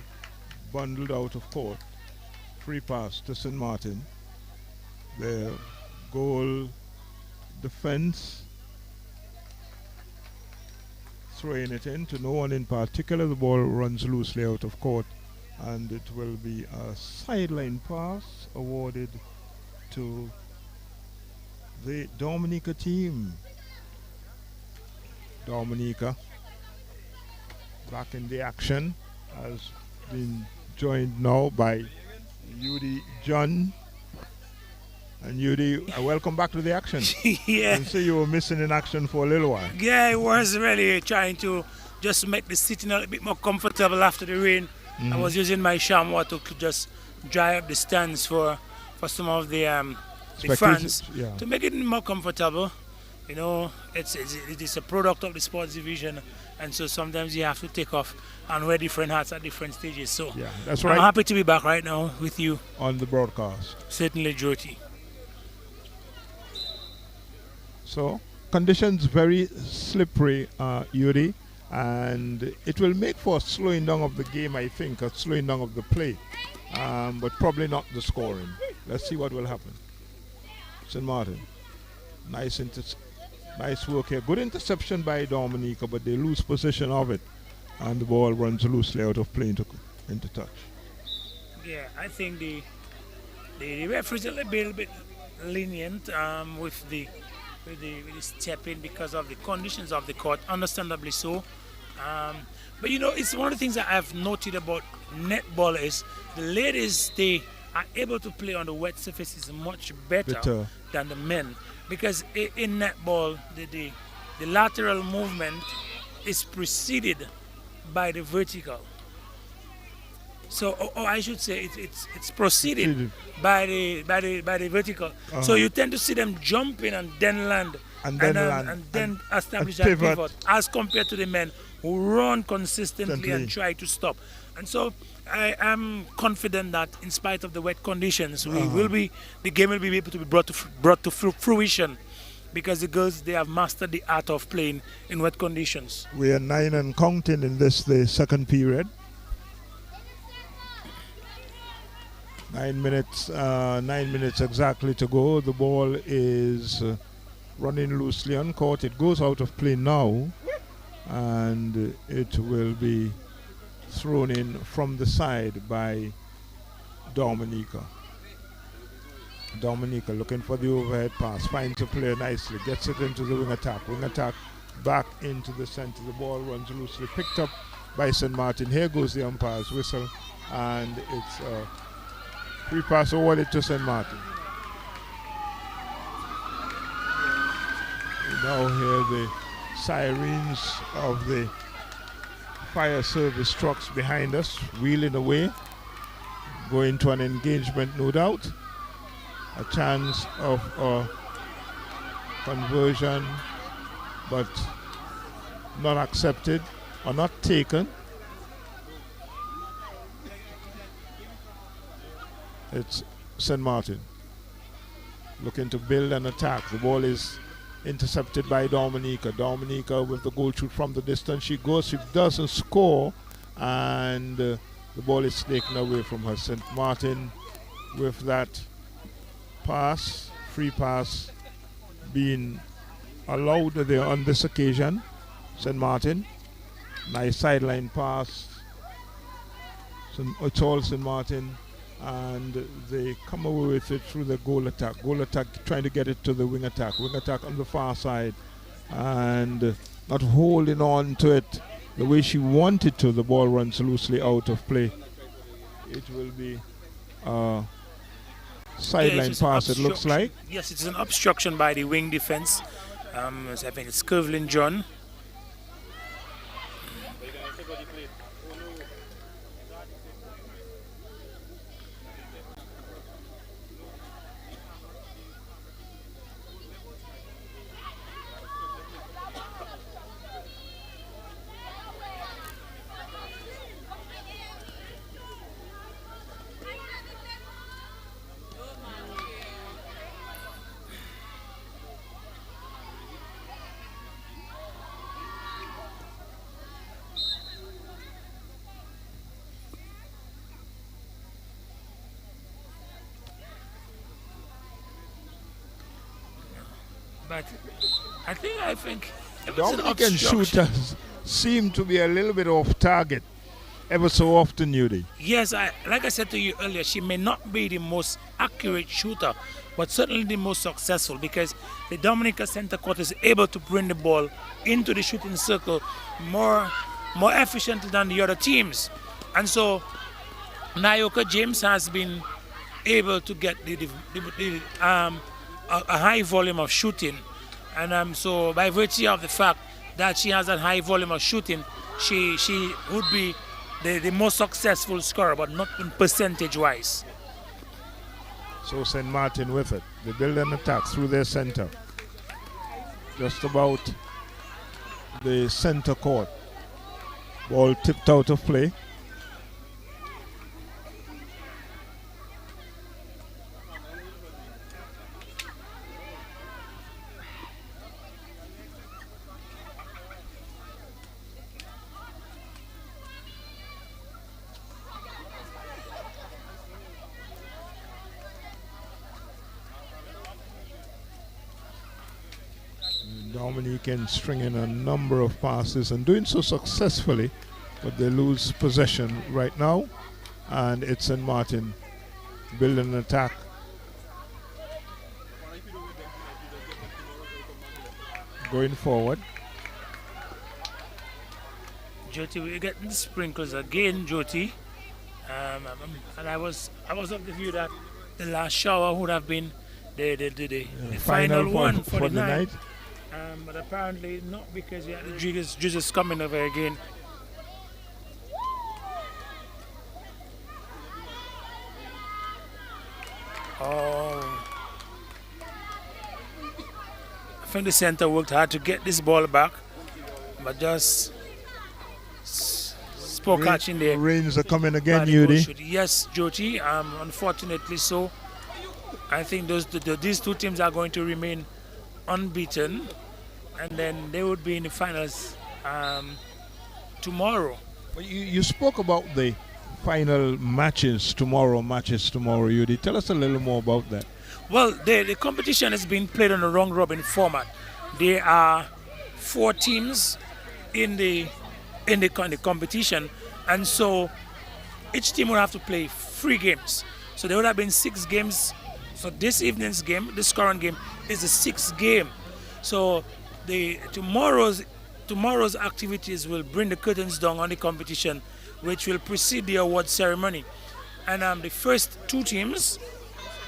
bundled out of court. Free pass to St. Martin. Their goal defense throwing it in to no one in particular. The ball runs loosely out of court, and it will be a sideline pass awarded to the Dominica team. Dominica back in the action, has been joined now by Yudi John. And Yudi, welcome back to the action. Yeah. And see you were missing in action for a little while. Yeah, I was really trying to just make the sitting a little bit more comfortable after the rain. I was using my chamois to just dry up the stands for some of the fans, to make it more comfortable. You know, it is a product of the sports division, and so sometimes you have to take off and wear different hats at different stages. So yeah, that's right. I'm happy to be back right now with you on the broadcast. Certainly, Jyoti. So conditions very slippery, Yuri, and it will make for a slowing down of the game, I think, a slowing down of the play, but probably not the scoring. Let's see what will happen. St. Martin, nice work here. Good interception by Dominica, but they lose possession of it, and the ball runs loosely out of play into touch. Yeah, I think the referees are a little bit lenient with the step in because of the conditions of the court, understandably so. But you know, it's one of the things that I've noted about netball is the ladies, they are able to play on the wet surfaces much better than the men, because in netball the lateral movement is preceded by the vertical. So, or I should say, it's preceded by the vertical. So you tend to see them jumping and then land and then establish that pivot as compared to the men who run consistently and try to stop. And so I am confident that in spite of the wet conditions, the game will be able to be brought to fruition, because the girls, they have mastered the art of playing in wet conditions. We are 9 and counting in the second period. 9 minutes exactly to go. The ball is running loosely on court. It goes out of play now, and it will be thrown in from the side by Dominica. Dominica looking for the overhead pass, finds a player nicely, gets it into the wing attack. Wing attack back into the center. The ball runs loosely, picked up by St. Martin. Here goes the umpire's whistle, and it's free pass awarded to St. Martin. We now hear the sirens of the fire service trucks behind us, wheeling away, going to an engagement, no doubt. A chance of a conversion, but not accepted or not taken. It's St. Martin looking to build an attack. The ball is intercepted by Dominica. Dominica with the goal shoot from the distance. She goes, she doesn't score, and the ball is taken away from her. St. Martin with that free pass being allowed there on this occasion. St. Martin, nice sideline pass. It's all St. Martin, and they come away with it through the goal attack. Goal attack trying to get it to the wing attack. Wing attack on the far side, and not holding on to it the way she wanted to. The ball runs loosely out of play. It will be a sideline pass, it looks like. Yes, it's an obstruction by the wing defense. I think it's Curvlin John. But I think Dominican shooters seem to be a little bit off target ever so often, Yudi. Yes, like I said to you earlier, she may not be the most accurate shooter, but certainly the most successful, because the Dominica center court is able to bring the ball into the shooting circle more efficiently than the other teams. And so Nayoka James has been able to get a high volume of shooting, and so by virtue of the fact that she has a high volume of shooting, she would be the most successful scorer, but not in percentage wise. So St. Martin with it. They build an attack through their center, just about the center court. Ball tipped out of play. Dominican stringing a number of passes and doing so successfully, but they lose possession right now, and it's St. Martin building an attack. Going forward. Jyoti, we're getting the sprinkles again, Jyoti. And I was of the view that the last shower would have been the final one for the night. But apparently not, because we had the Jesus coming over again. Oh, I think the center worked hard to get this ball back, but just spoke catching there. Rains are coming again, Yudi. Yes, Jyoti. Unfortunately so. I think these two teams are going to remain unbeaten, and then they would be in the finals tomorrow. You spoke about the final matches tomorrow, Yudi. Tell us a little more about that. Well, the competition is being played on a round robin format. There are 4 teams in the competition, and so each team will have to play 3 games. So there would have been 6 games. So this evening's game, this current game, is the 6th game. So tomorrow's activities will bring the curtains down on the competition, which will precede the award ceremony. And the first 2 teams,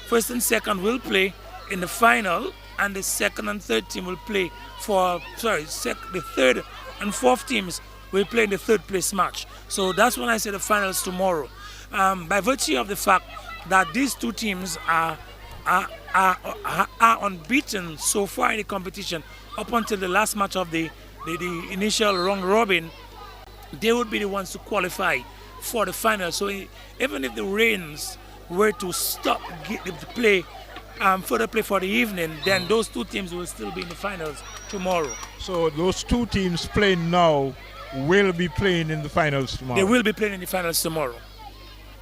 first and second, will play in the final, and the second and third team will play the third and fourth teams will play in the third place match. So that's when I say the finals tomorrow. By virtue of the fact that these 2 teams are unbeaten so far in the competition up until the last match of the initial round robin, they would be the ones to qualify for the final. So even if the Rains were to stop further play for the evening, then those 2 teams will still be in the finals tomorrow. So those 2 teams playing now will be playing in the finals tomorrow? They will be playing in the finals tomorrow.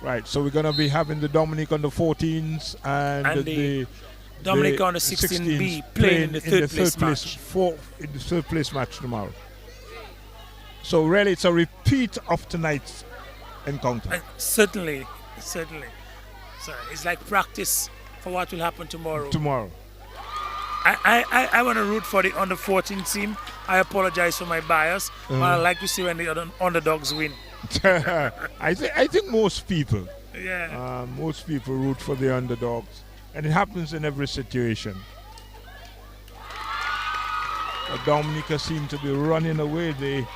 Right, so we're going to be having the Dominica under 14s and the Dominica under 16B playing in the third place match. In the third place match tomorrow. So really it's a repeat of tonight's encounter. Certainly. So it's like practice for what will happen tomorrow. I want to root for the under 14 team. I apologize for my bias, but I like to see when the underdogs win. I think most people, yeah, most people root for the underdogs, and it happens in every situation. But Dominica seem to be running away. The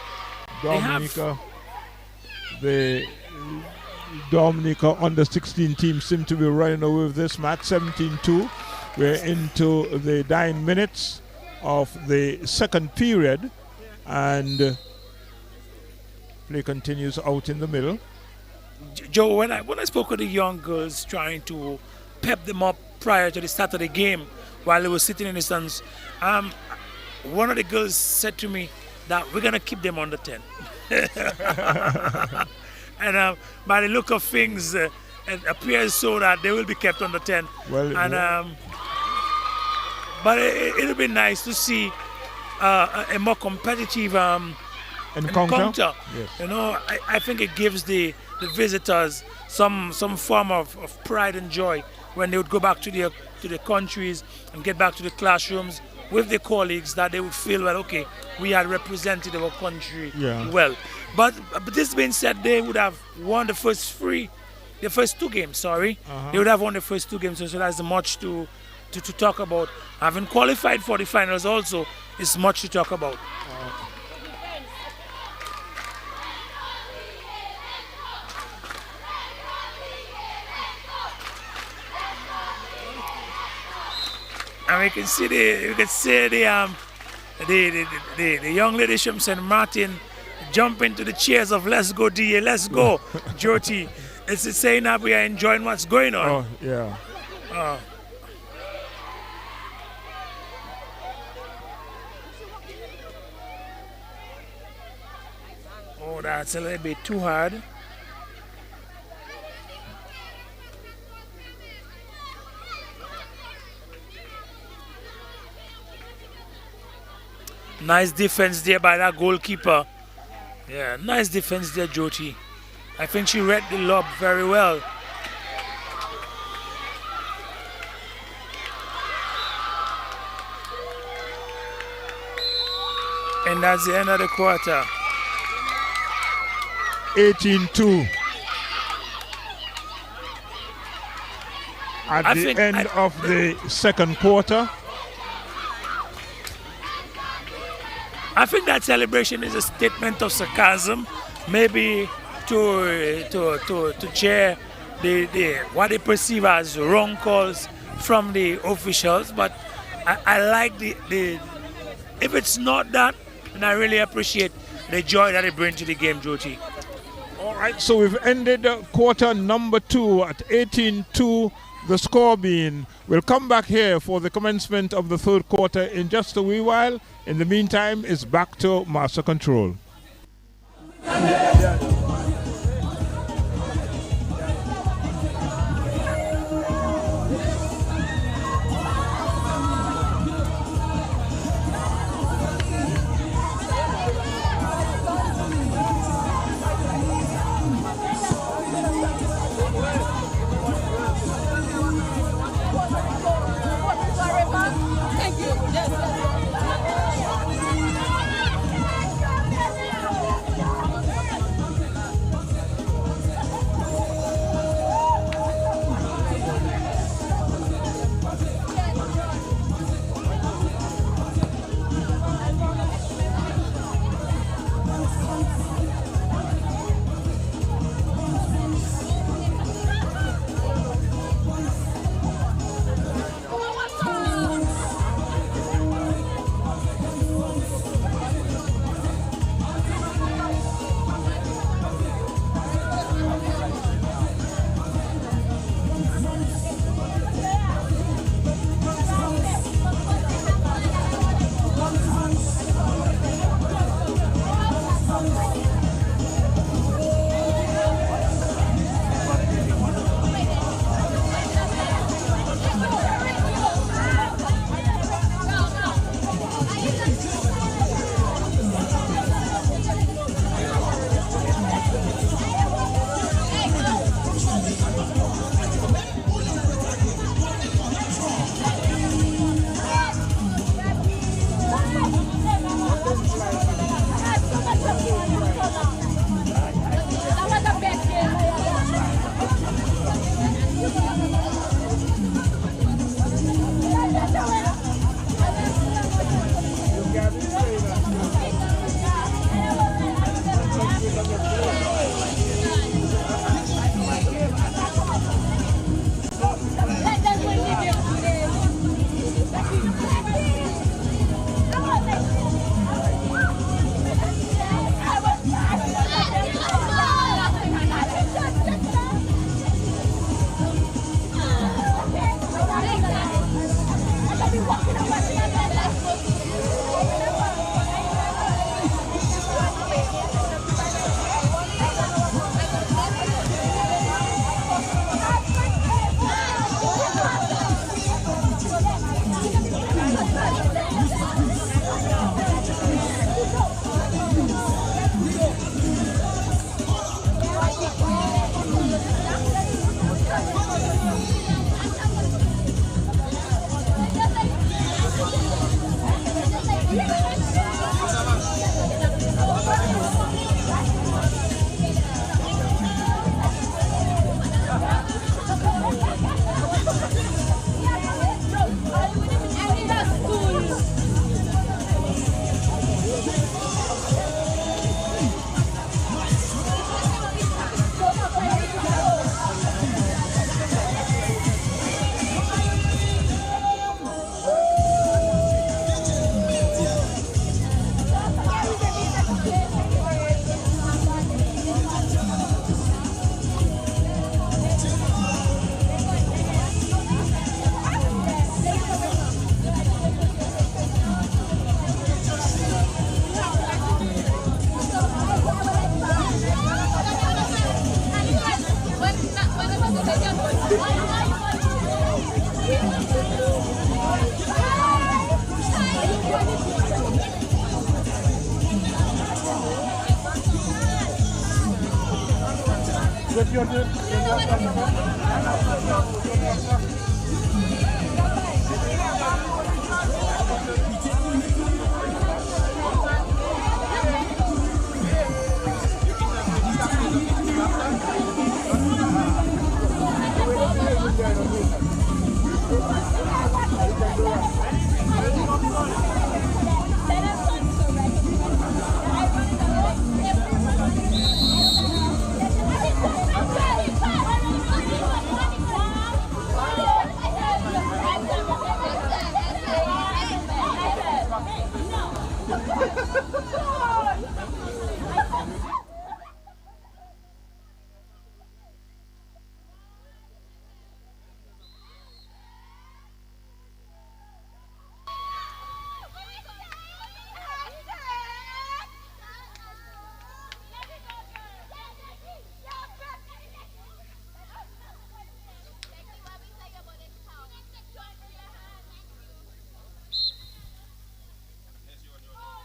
Dominica under 16 team seem to be running away with this match. 17-2. We're into the 9 minutes of the second period, and play continues out in the middle. Joe, when I spoke with the young girls trying to pep them up prior to the start of the game while they were sitting in the stands, one of the girls said to me that we're going to keep them under 10. And by the look of things, it appears so that they will be kept under 10. But it'll be nice to see a more competitive encounter. Yes. You know, I think it gives the visitors some form of pride and joy when they would go back to their countries and get back to the classrooms with their colleagues, that they would feel, well, okay, we had represented our country well. But this being said, they would have won the first two games. They would have won the first 2 games, so that's much to talk about. Having qualified for the finals also is much to talk about. And we can see the young lady from St. Marteen jump into the cheers of "Let's go, DA, let's go, Jyoti." It's saying that we are enjoying what's going on. Oh yeah. Oh, that's a little bit too hard. Nice defense there by that goalkeeper. Yeah, nice defense there, Jyoti. I think she read the lob very well. And that's the end of the quarter. 18-2. At the end of the second quarter. I think that celebration is a statement of sarcasm, maybe to cheer what they perceive as wrong calls from the officials. But I like if it's not that, then I really appreciate the joy that it brings to the game, Jyoti. All right, so we've ended quarter number 2 at 18-2. The score being, we'll come back here for the commencement of the third quarter in just a wee while. In the meantime, it's back to Master Control.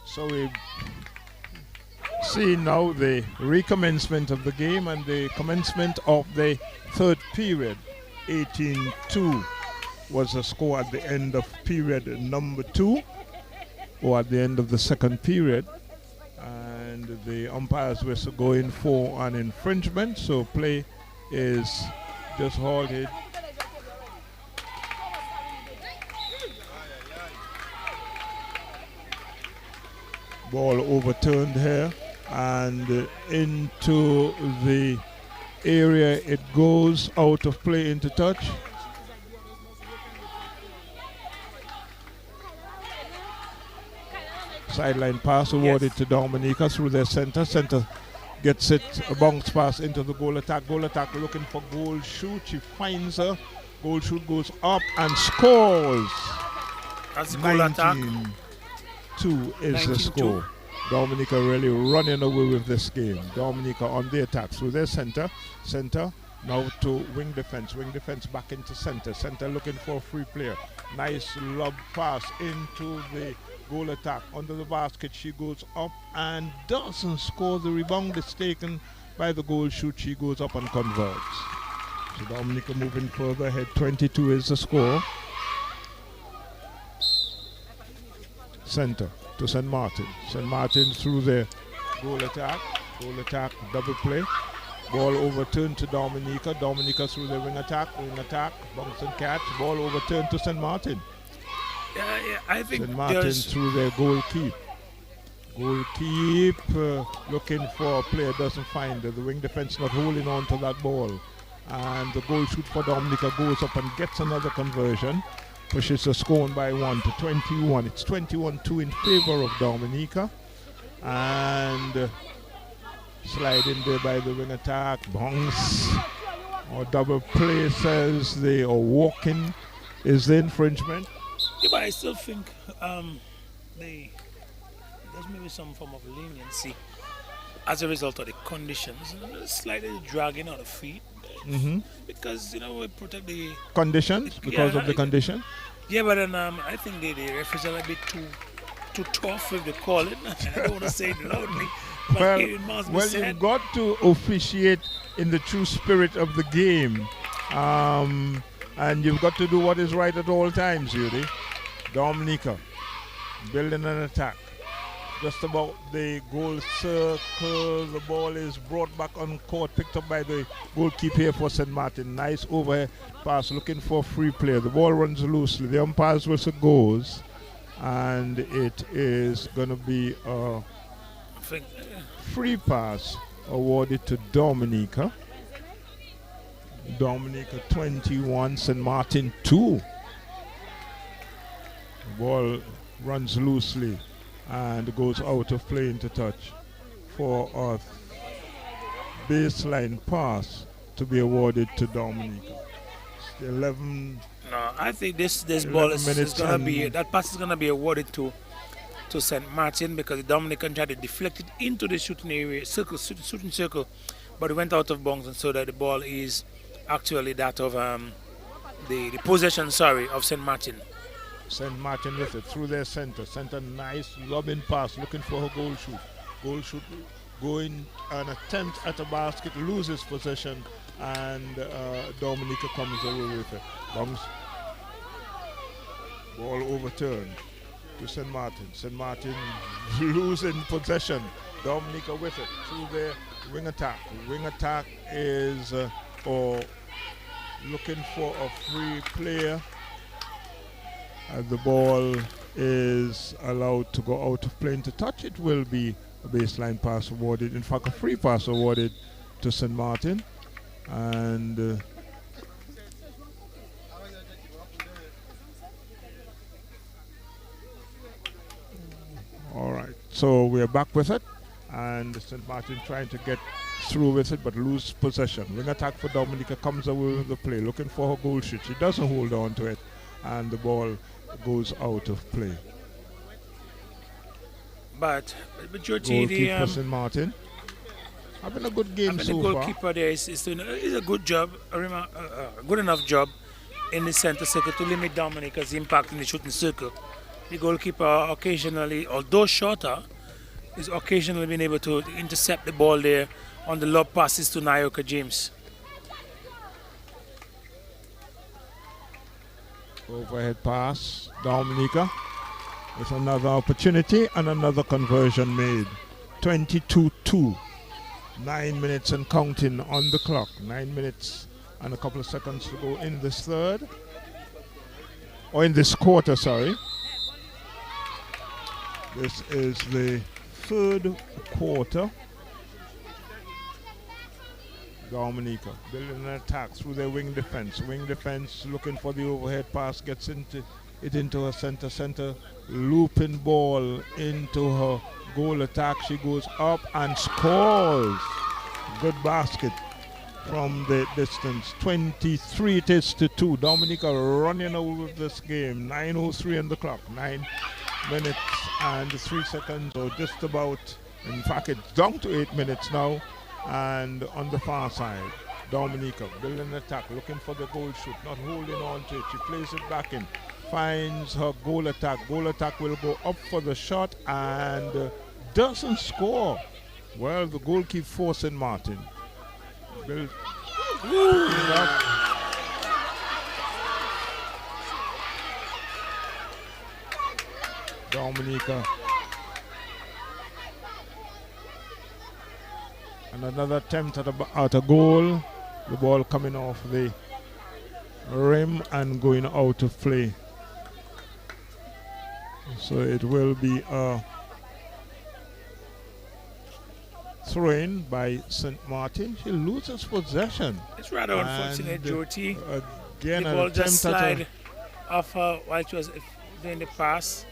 So we see now the recommencement of the game and the commencement of the third period. 18-2 was the score at the end of period number 2, or at the end of the second period. And the umpires were going for an infringement, so play is just halted. Ball overturned here, and into the area it goes, out of play into touch. Sideline pass awarded to Dominica through their center. Center gets it, a bounce pass into the goal attack. Goal attack looking for goal shoot. She finds her. Goal shoot goes up and scores. That's goal attack. 2 is the score. Dominica really running away with this game. Dominica on the attack through their center. Center now to wing defense. Wing defense back into center. Center looking for a free player. Nice lob pass into the goal attack. Under the basket she goes up and doesn't score. The rebound is taken by the goal shoot. She goes up and converts. So Dominica moving further ahead. 22 is the score. Center to St. Martin. St. Martin through the goal attack. Goal attack, double play. Ball overturned to Dominica. Dominica through the wing attack. Wing attack, bounce and catch. Ball overturned to St. Martin. Yeah, I think St. Martin through their goal keep. Goal keep, looking for a player, doesn't find it. The wing defense not holding on to that ball. And the goal shoot for Dominica goes up and gets another conversion. Pushes the score by 1 to 21. It's 21-2 in favor of Dominica. And slide in there by the wing attack. Bounce. Or double play says they are walking. Is the infringement? Yeah, but I still think there's maybe some form of leniency as a result of the conditions. Slightly dragging out the feet. Because, we protect the conditions, because of the condition. Yeah, but then I think the referees are a bit too tough with the calling. I don't want to say it loudly, but it must be said. You've got to officiate in the true spirit of the game, and you've got to do what is right at all times, Judy. Dominica building an attack. Just about the goal circle, the ball is brought back on court, picked up by the goalkeeper here for St. Martin. Nice overhead pass, looking for a free player. The ball runs loosely. The umpire's whistle goes, and it is going to be a free pass awarded to Dominica. Dominica 21, St. Martin 2. The ball runs loosely and goes out of play into touch for a baseline pass to be awarded to Dominica. 11. No, I think this ball is going to be, that pass is going to be awarded to St. Martin, because the Dominican tried to deflect it into the shooting area, shooting circle, but it went out of bounds, and so that the ball is actually that of the possession, sorry, of St. Martin. St. Martin with it through their center. Center, nice lobbing pass, looking for her goal shoot. Goal shoot going an attempt at a basket, loses possession, and Dominica comes away with it. Bounce. Ball overturned to St. Martin. St. Martin losing possession. Dominica with it through their wing attack. Wing attack is looking for a free player. As the ball is allowed to go out of play into touch, it will be a baseline pass awarded. In fact, a free pass awarded to St. Martin. And all right, so we're back with it. And St. Martin trying to get through with it, but lose possession. Wing attack for Dominica, comes away with the play, looking for her goal shoot. She doesn't hold on to it, and the ball goes out of play. But Jyoti, goalkeeper St. Martin having a good game so far. The goalkeeper there is doing a good job, good enough job in the center circle to limit Dominica's impact in the shooting circle. The goalkeeper occasionally, although shorter, is occasionally being able to intercept the ball there on the lob passes to Nayoka James. Overhead pass, Dominica with another opportunity and another conversion made. 22-2. 9 minutes and counting on the clock. 9 minutes and a couple of seconds to go in this third. Or in this quarter, sorry. This is the third quarter. Dominica building an attack through their wing defense. Wing defense looking for the overhead pass, gets into her center. Center looping ball into her goal attack. She goes up and scores. Good basket from the distance. 23 it is to 2. Dominica running over this game. 9:03 on the clock. 9 minutes and 3 seconds, or just about. In fact, it's down to 8 minutes now. And on the far side, Dominica building an attack, looking for the goal shoot, not holding on to it. She plays it back in, finds her goal attack. Goal attack will go up for the shot and doesn't score. Well, the goal keeps forcing Martin. Build it up. Dominica. And another attempt at a goal. The ball coming off the rim and going out of play. So it will be a throw-in by St. Martin. She loses possession. It's rather unfortunate, Jyoti. Again, the ball just slid off her while she was doing the pass.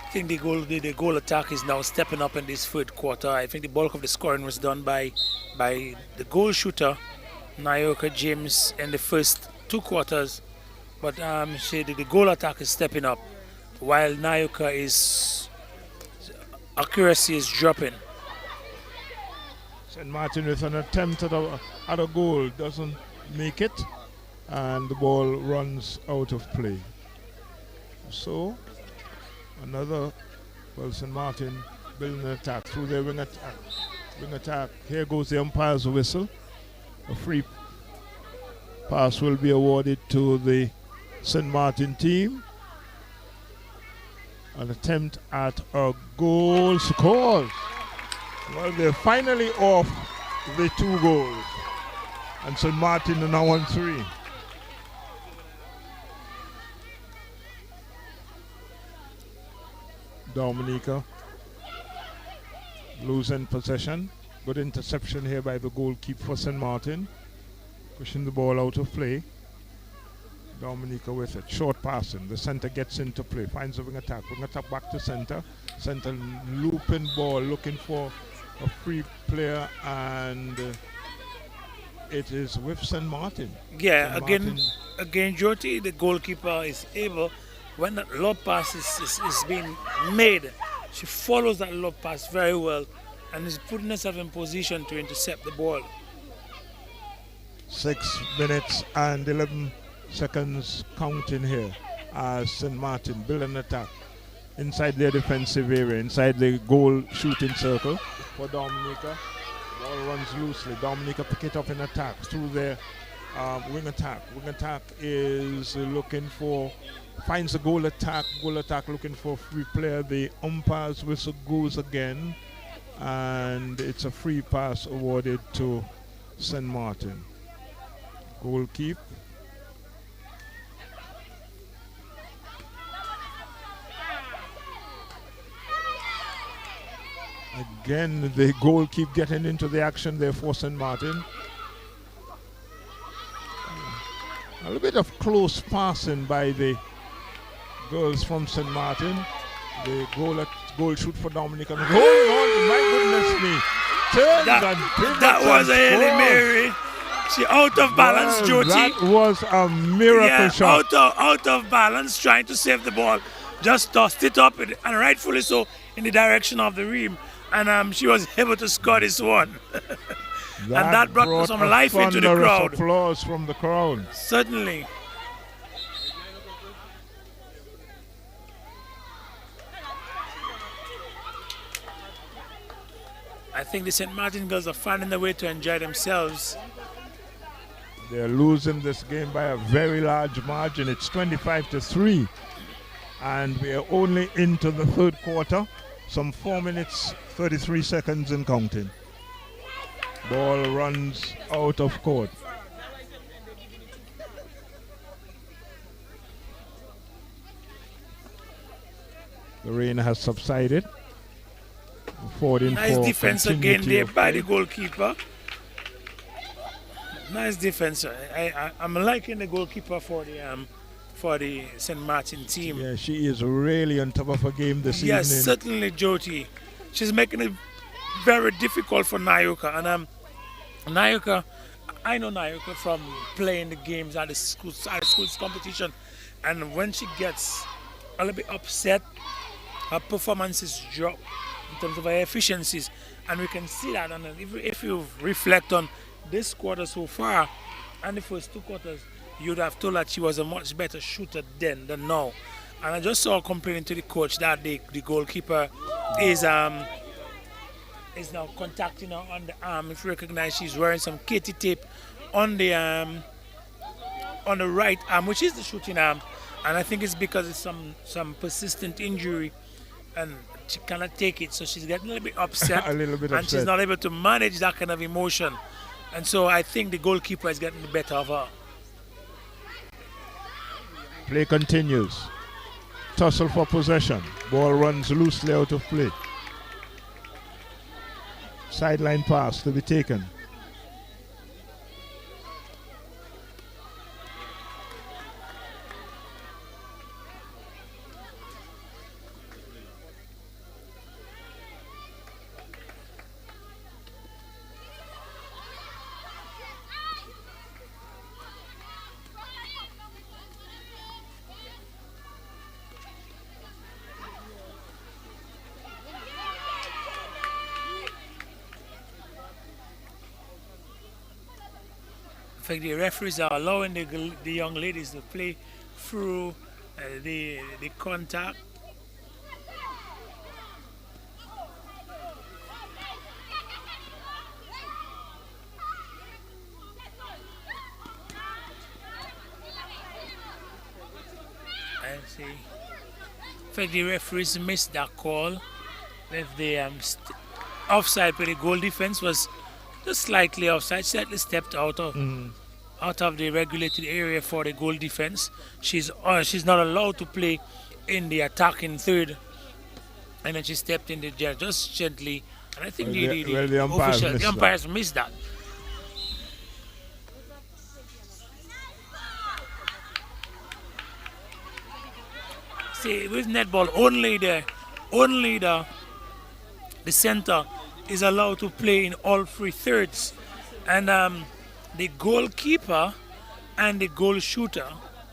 I think the goal attack is now stepping up in this third quarter. I think the bulk of the scoring was done by the goal shooter, Nayoka James, in the first 2 quarters. But the goal attack is stepping up, while Nayoka's accuracy is dropping. St. Martin with an attempt at a goal, doesn't make it, and the ball runs out of play. So another, St. Martin building an attack through their wing attack. Wing attack. Here goes the umpire's whistle. A free pass will be awarded to the St. Martin team. An attempt at a goal, scores. Well, they're finally off the 2 goals. And St. Martin are now on 3. Dominica losing possession. Good interception here by the goalkeeper for St. Martin. Pushing the ball out of play. Dominica with it. Short passing. The center gets into play. Finds a wing attack. Wing attack back to center. Center looping ball looking for a free player, and it is with St. Martin. Yeah, St. again, Martin. again, Jyoti, the goalkeeper is able, when that lob pass is being made, she follows that lob pass very well and is putting herself in position to intercept the ball. 6 minutes and 11 seconds counting here as St. Martin build an attack inside their defensive area, inside the goal shooting circle for Dominica. Ball runs loosely. Dominica pick it up in attack through their wing attack. Wing attack is looking for, finds the goal attack looking for a free player. The umpire's whistle goes again, and it's a free pass awarded to St. Martin. Goal keep. Again, the goal keep getting into the action there for St. Martin. A little bit of close passing by the girls from St. Martin. The goal shoot for Dominica. Hold on, my goodness me. Turns and pivots. That was a and Hail Mary. She out of balance, well, Jyoti. that was a miracle shot. Out of balance, trying to save the ball. Just tossed it up, and rightfully so, in the direction of the rim. And she was able to score this one. And that brought some life into the crowd. Applause from the crowd. Certainly. I think the St. Martin girls are finding a way to enjoy themselves. They're losing this game by a very large margin. It's 25-3. And we are only into the third quarter. Some 4 minutes, 33 seconds and counting. Ball runs out of court. The rain has subsided. Nice defense again there by the goalkeeper. Nice defense. I'm liking the goalkeeper for the St. Martin team. Yeah, she is really on top of her game this evening. Yes, certainly, Jyoti. She's making it very difficult for Nayoka. And Nayoka, I know Nayoka from playing the games at the schools competition. And when she gets a little bit upset, her performances drop in terms of her efficiencies. And we can see that. And if you reflect on this quarter so far and the first 2 quarters, you'd have told that she was a much better shooter then than now. And I just saw complaining to the coach that the goalkeeper is now contacting her on the arm. If you recognize, she's wearing some Katie tape on the right arm, which is the shooting arm. And I think it's because it's some persistent injury and she cannot take it, so she's getting a little bit upset. And she's not able to manage that kind of emotion. And so I think the goalkeeper is getting the better of her. Play continues. Tussle for possession. Ball runs loosely out of play. Sideline pass to be taken. In fact, the referees are allowing the young ladies to play through the contact. I see. In fact, the referees missed that call. If the offside for the goal defense was just slightly offside, slightly stepped out of the regulated area for the goal defense. She's not allowed to play in the attacking third, and then she stepped in the just gently. And I think the umpires missed that. See, with netball, only the center is allowed to play in all 3 thirds, and the goalkeeper and the goal shooter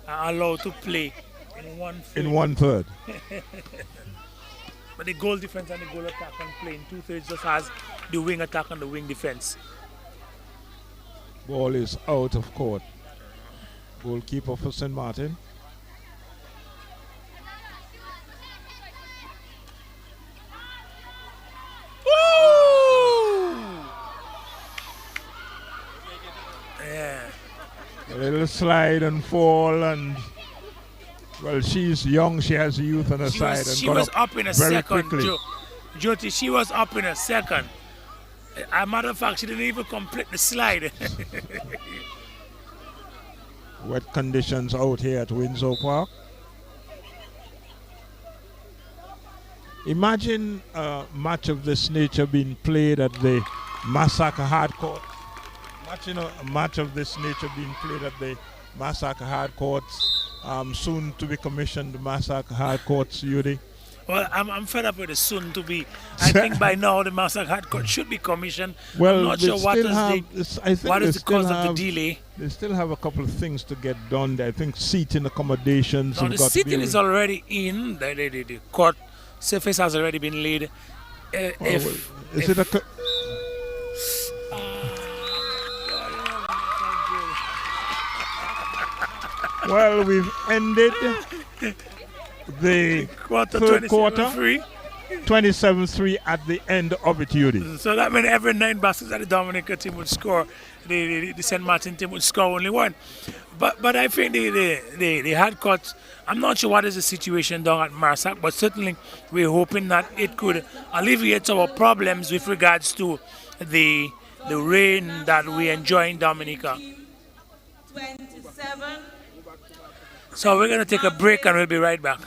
are allowed to play in 1/3. In 1/3. But the goal defense and the goal attack can play in 2/3, just as the wing attack and the wing defense. Ball is out of court. Goalkeeper for St. Martin. Yeah. A little slide and fall, and well, she's young. She has youth on her side. She was up in a very second, quickly. Jyoti. She was up in a second. As a matter of fact, she didn't even complete the slide. Wet conditions out here at Windsor Park. Imagine a match of this nature being played at the Massacre Hard Court. Imagine a match of this nature being played at the Massacre Hard Courts, soon to be commissioned Massacre Hard Courts, Yudi. Well, I'm fed up with the soon to be. I think by now the Massacre Hard Court should be commissioned. Well, I'm not sure what is the cause of the delay. They still have a couple of things to get done. I think seating accommodations. No, the seating is already in. The court surface has already been laid. Well, we've ended the third quarter. 27-3 at the end of it, Yudi. So that means every 9 baskets that the Dominica team would score, the St. Martin team would score only 1. But I think the hard court, I'm not sure what is the situation down at Marsac, but certainly we're hoping that it could alleviate our problems with regards to the rain that we enjoy in Dominica. 27. So we're going to take a break and we'll be right back.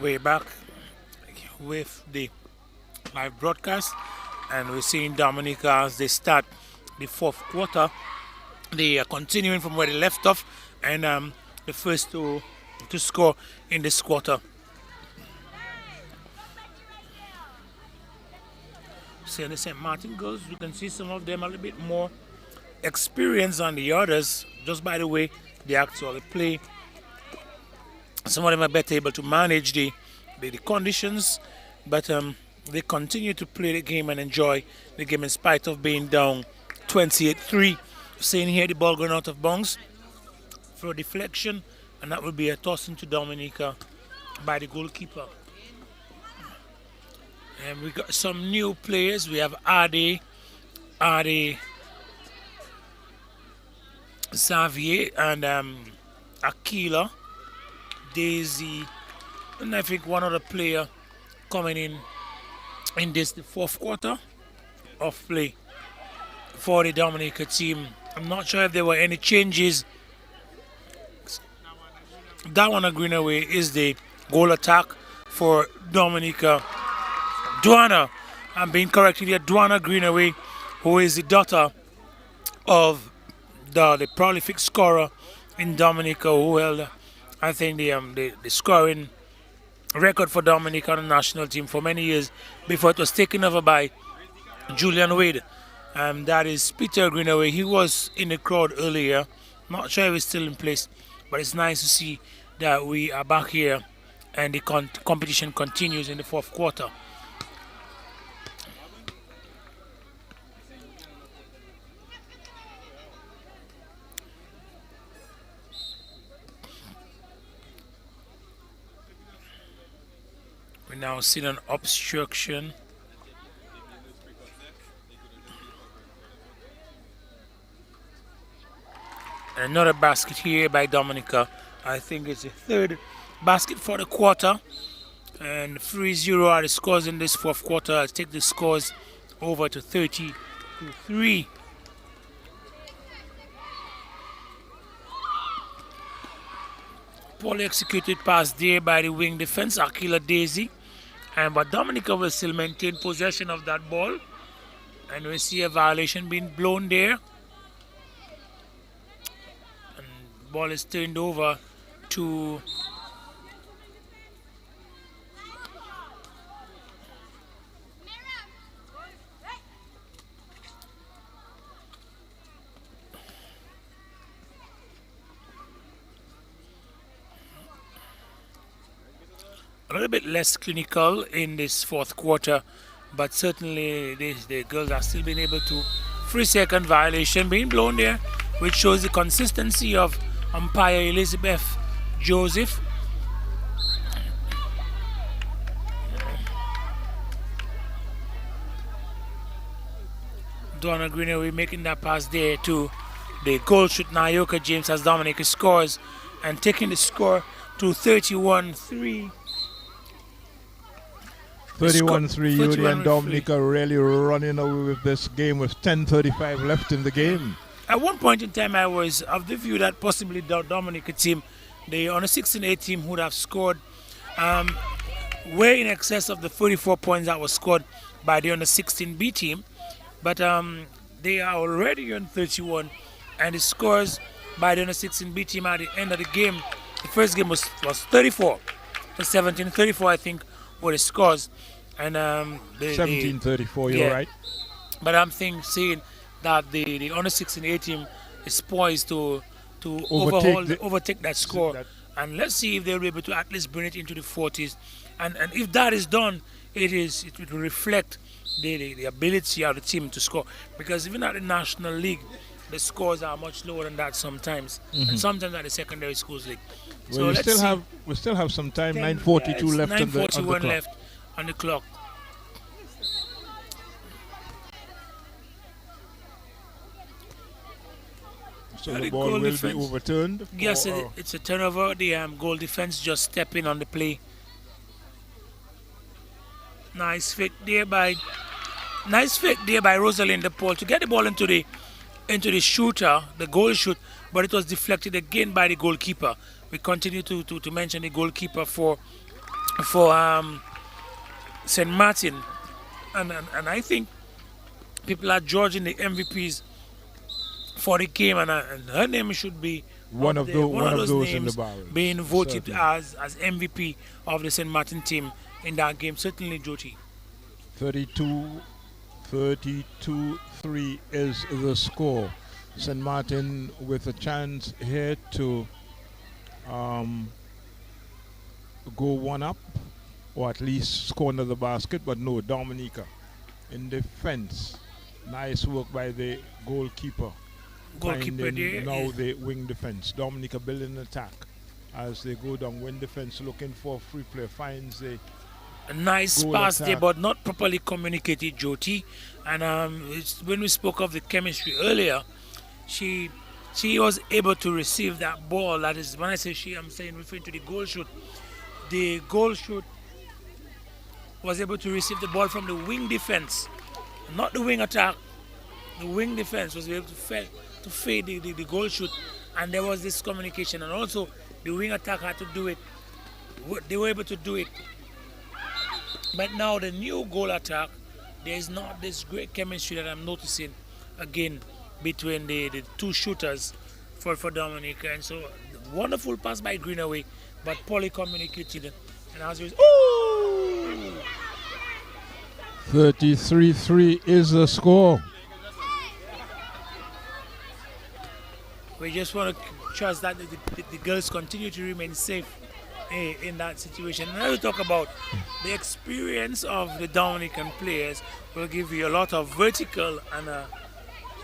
Way back with the live broadcast, and we're seeing Dominica as they start the fourth quarter. They are continuing from where they left off, and the first to score in this quarter. See, the St. Martin girls, you can see some of them a little bit more experienced than the others, just by the way they actually play. Some of them are better able to manage the conditions, but they continue to play the game and enjoy the game in spite of being down 28-3. Seeing here the ball going out of bounds for a deflection, and that will be a toss into Dominica by the goalkeeper. And we got some new players. We have Ade Xavier, and Aquila, Daisy, and I think one other player coming in the fourth quarter of play for the Dominica team. I'm not sure if there were any changes. Dawana Greenaway is the goal attack for Dominica. Duana, I'm being corrected here, Duana Greenaway, who is the daughter of the prolific scorer in Dominica, who held, I think, the scoring record for Dominica on the national team for many years before it was taken over by Julian Wade. That is Peter Greenaway. He was in the crowd earlier. Not sure if he's still in place, but it's nice to see that we are back here and the competition continues in the fourth quarter. We now see an obstruction. Another basket here by Dominica. I think it's the third basket for the quarter. And 3-0 are the scores in this fourth quarter. I'll take the scores over to 30-3. Poorly executed pass there by the wing defense, Aquila Daisy. But Dominica will still maintain possession of that ball. And we see a violation being blown there. And the ball is turned over to a little bit less clinical in this fourth quarter, but certainly the girls are still being able to. 3-second violation being blown there, which shows the consistency of umpire Elizabeth Joseph. Donna Greenaway making that pass there to the goal shoot Nayoka James as Dominica scores and taking the score to 31-3. 31-3, Yuri and Dominica really running away with this game with 10:35 left in the game. At one point in time, I was of the view that possibly the Dominica team, the under 16A team, would have scored way in excess of the 44 points that was scored by the under 16B team. But they are already on 31, and the scores by the under 16B team at the end of the game, the first game was 34 to 17. 34, I think, were the scores. And 17-34, you're right. But I'm saying that the under 16A team is poised to overtake that score. And let's see if they'll be able to at least bring it into the 40s. And if that is done, it will reflect the ability of the team to score. Because even at the National League, the scores are much lower than that sometimes, and sometimes at the secondary schools league. Well, So let's see. we still have some time. 10, 9:42 it's left on the 9:41 clock. left on the clock. So the ball will be overturned. Yes, it's a turnover. The goal defense just stepping on the play. Nice fake there by Rosalind DePaul to get the ball into the shooter, the goal shoot, but it was deflected again by the goalkeeper. We continue to mention the goalkeeper for St. Martin, and I think people are judging the MVPs for the game, and her name should be one of those names in the barrel, being voted certainly. as MVP of the St. Martin team in that game. Certainly, Jyoti. 32-3 is the score. St. Martin with a chance here to go one up, or at least score another basket, but no, Dominica in defense. Nice work by the goalkeeper. There. Now the wing defense. Dominica building an attack as they go down. Wing defense looking for free play. Finds a nice pass there, but not properly communicated, Jyoti. And when we spoke of the chemistry earlier, she was able to receive that ball. That is, when I say she, I'm saying referring to the goal shoot. The goal shoot was able to receive the ball from the wing defense, not the wing attack. The wing defense was able to fade the goal shoot, and there was this communication. And also, the wing attack had to do it. They were able to do it. But now the new goal attack, there is not this great chemistry that I'm noticing again between the two shooters for Dominica. And so, wonderful pass by Greenaway, but poorly communicated. And as a result, 33-3 is the score. We just want to trust that the girls continue to remain safe in that situation. And now we talk about the experience of the Dominican players will give you a lot of vertical and a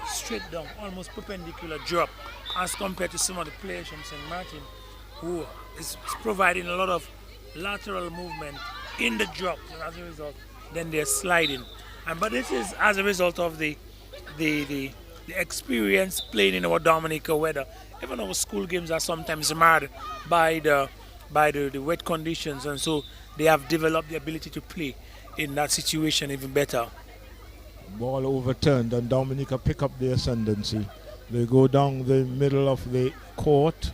straight down, almost perpendicular drop as compared to some of the players from St. Martin who is providing a lot of lateral movement in the drop, and as a result then they're sliding. But this is as a result of the experience playing in our Dominica weather. Even our school games are sometimes marred by the wet conditions, and so they have developed the ability to play in that situation even better. Ball overturned and Dominica pick up the ascendancy. They go down the middle of the court.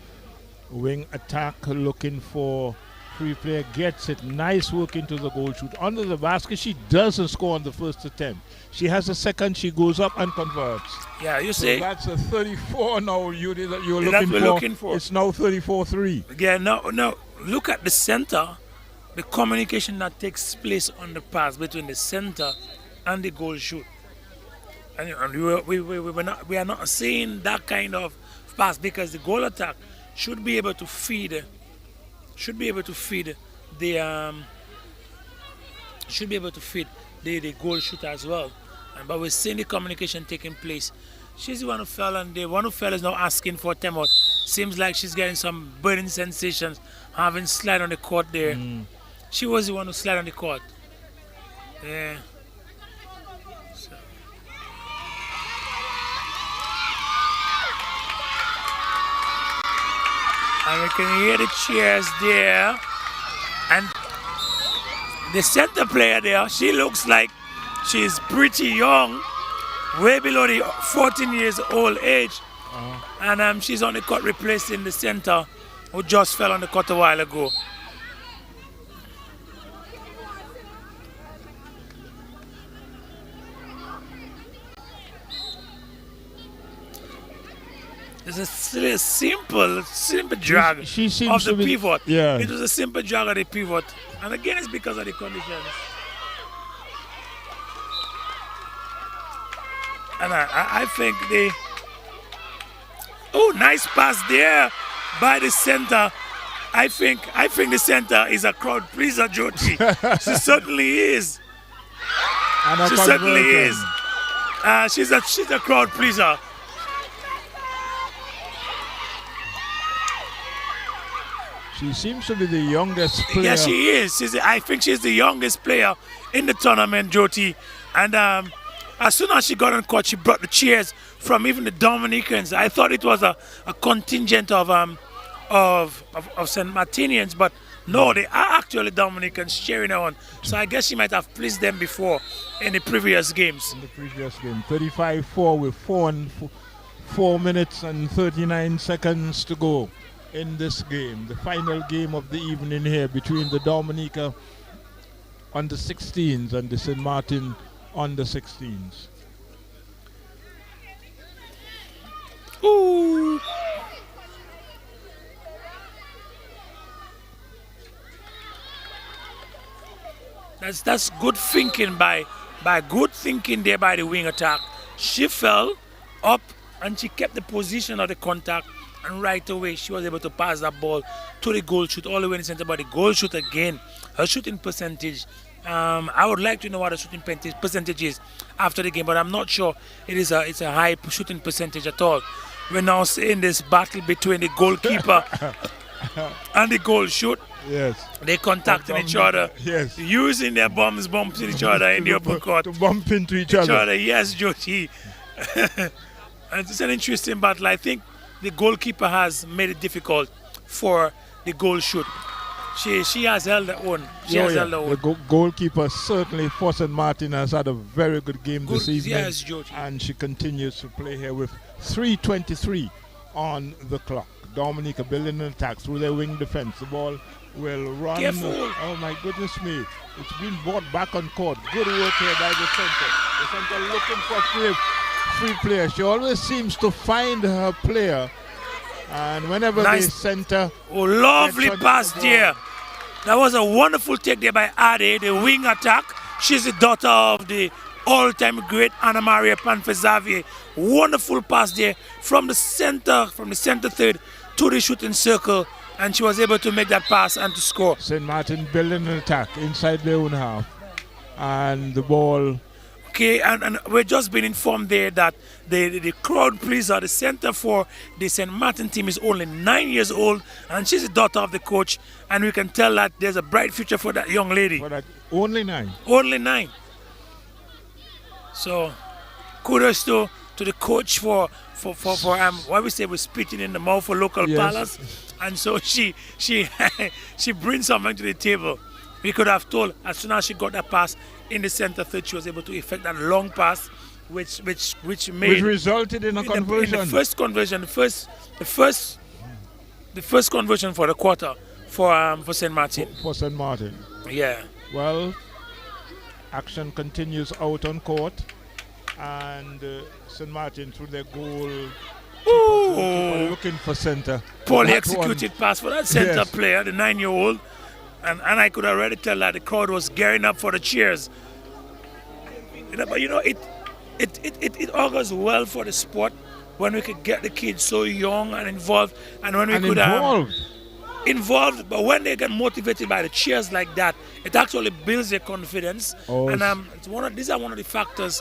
Wing attack looking for free player, gets it. Nice work into the goal shoot. Under the basket, she doesn't score on the first attempt. She has a second, she goes up and converts. Yeah, you so see. That's a 34 now you're looking for. It's now 34-3. Yeah, no. Look at the center. The communication that takes place on the pass between the center and the goal shoot. And we are not seeing that kind of pass because the goal attack should be able to feed the goal shooter as well. But we're seeing the communication taking place. She's the one who fell, and the one who fell is now asking for a timeout. Seems like she's getting some burning sensations, having slide on the court there. She was the one who slid on the court. Yeah. So. And we can hear the cheers there. And the center player there, she looks like she's pretty young, way below the 14 years old age. And she's on the court replacing the center who just fell on the court a while ago. It's a simple drag of the pivot. Yeah. It was a simple drag of the pivot. And again, it's because of the conditions. And I think nice pass there by the center. I think the center is a crowd pleaser, Jyoti. She certainly is. She certainly is. She's a crowd pleaser. She seems to be the youngest player. Yeah, she is. I think she's the youngest player in the tournament, Jyoti. And as soon as she got on court, she brought the cheers from even the Dominicans. I thought it was a contingent of St. Martinians, but no, they are actually Dominicans cheering her on. So I guess she might have pleased them before in the previous games. In the previous game, 35-4 with 4 minutes and 39 seconds to go in this game. The final game of the evening here between the Dominica under 16s and the St. Martin under 16s. Ooh. That's good thinking by good thinking there by the wing attack. She fell up and she kept the position of the contact, and right away she was able to pass that ball to the goal shoot all the way in the center. But the goal shoot again, her shooting percentage. I would like to know what the shooting percentage is after the game, but I'm not sure it's a high shooting percentage at all. We're now seeing this battle between the goalkeeper and the goal shoot. Yes. They contacting each other. Yes. Using their bumping each other in the open court. To bump into each other. Yes, Jyoti. And it's an interesting battle. I think the goalkeeper has made it difficult for the goal shoot. She has held her own. The goalkeeper certainly for St. Martin has had a very good game this evening. Yes, Jyoti. And she continues to play here with 3:23 on the clock. Dominica building an attack through their wing defense. The ball will run. Careful. Oh my goodness me. It's been brought back on court. Good work here by the center. The center looking for free player. She always seems to find her player. And whenever the center... Oh, lovely pass there. That was a wonderful take there by Ade, the wing attack. She's the daughter of the all-time great Anna Maria Panfezavier. Wonderful pass there from the center third to the shooting circle, and she was able to make that pass and to score. St. Martin building an attack inside their own half, and the ball. Okay, and we're just being informed there that the crowd pleaser, the center for the St. Martin team, is only 9 years old, and she's the daughter of the coach, and we can tell that there's a bright future for that young lady. For that, only 9. Only 9. So, kudos to the coach for what we say, we're spitting in the mouth for local palace, and so she brings something to the table. We could have told as soon as she got that pass in the center third, she was able to effect that long pass, which resulted in a conversion. The first conversion, the first conversion for the quarter for St. Martin. For St. Martin. Yeah. Well, action continues out on court, and St. Martin through their goal. Looking for center. Poorly executed pass for that center player, the 9-year-old. And I could already tell that the crowd was gearing up for the cheers. But it augurs well for the sport when we could get the kids so young and involved, and when we could involved. But when they get motivated by the cheers like that, it actually builds their confidence. And these are one of the factors.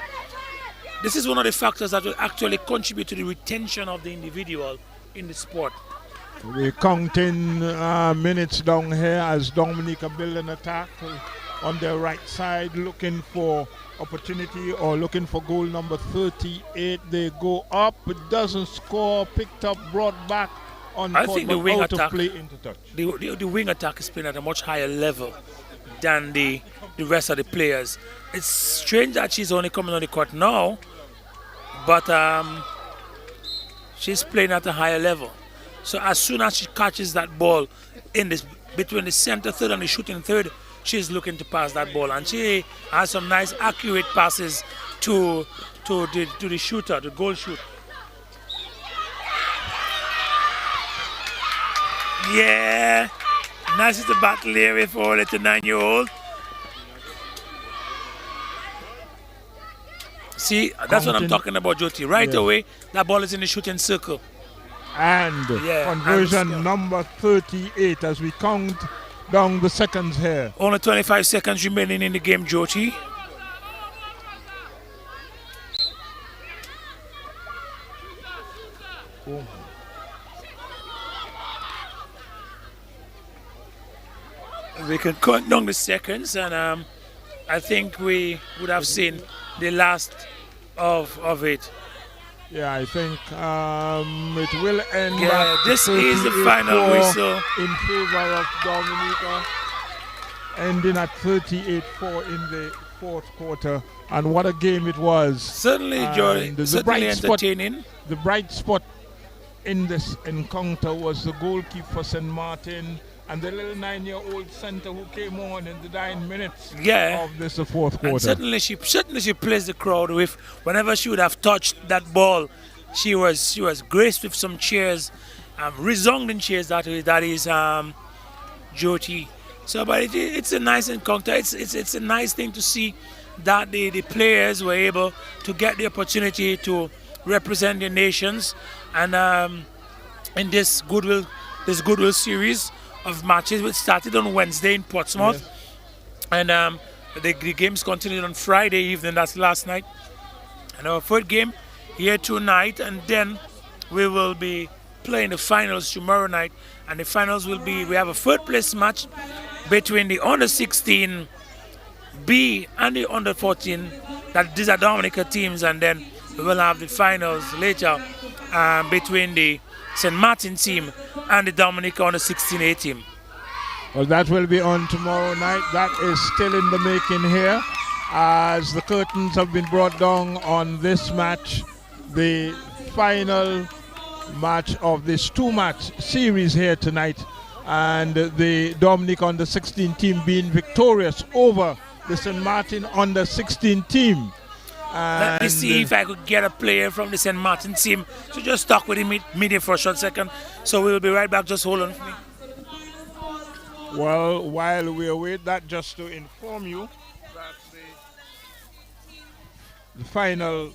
This is one of the factors that will actually contribute to the retention of the individual in the sport. We're counting minutes down here as Dominica build an attack on their right side, looking for opportunity or looking for goal number 38. They go up, it doesn't score, picked up, brought back on I court, think the wing out attack, of play into touch. The wing attack is playing at a much higher level than the rest of the players. It's strange that she's only coming on the court now, but she's playing at a higher level. So as soon as she catches that ball between the center third and the shooting third, she's looking to pass that ball, and she has some nice accurate passes to the shooter, the goal shoot. Yeah, nice is the battle here with our little 9-year-old. See, that's what I'm talking about, Jyoti. Right away, that ball is in the shooting circle. And conversion number 38 as we count down the seconds here. Only 25 seconds remaining in the game, Jyoti. we can count down the seconds, and I think we would have seen the last of it. Yeah, I think it will end. Yeah, this is the final whistle in favor of Dominica, ending at 38-4 in the fourth quarter. And what a game it was! Certainly, Joy. Certainly entertaining. The bright spot in this encounter was the goalkeeper for St. Martin and the little 9-year-old center who came on in the 9 minutes of this fourth quarter. And certainly she pleased the crowd with whenever she would have touched that ball, she was graced with some cheers, resounding cheers. That is Jyoti. So, but it's a nice encounter. It's a nice thing to see that the players were able to get the opportunity to represent their nations, and in this goodwill series of matches, which started on Wednesday in Portsmouth, and the games continued on Friday evening. That's last night, and our third game here tonight, and then we will be playing the finals tomorrow night. And the finals will be, we have a third place match between the under 16 B and the under 14. That these are Dominica teams, and then we will have the finals later between the St. Martin team and the Dominica under 16A team. Well, that will be on tomorrow night. That is still in the making here, as the curtains have been brought down on this match, the final match of this two-match series here tonight, and the Dominica under 16 team being victorious over the St. Martin under 16 team. Let me see if I could get a player from the St. Martin team to just talk with the media for a short second. So we'll be right back. Just hold on for me. Well, while we await that, just to inform you that the final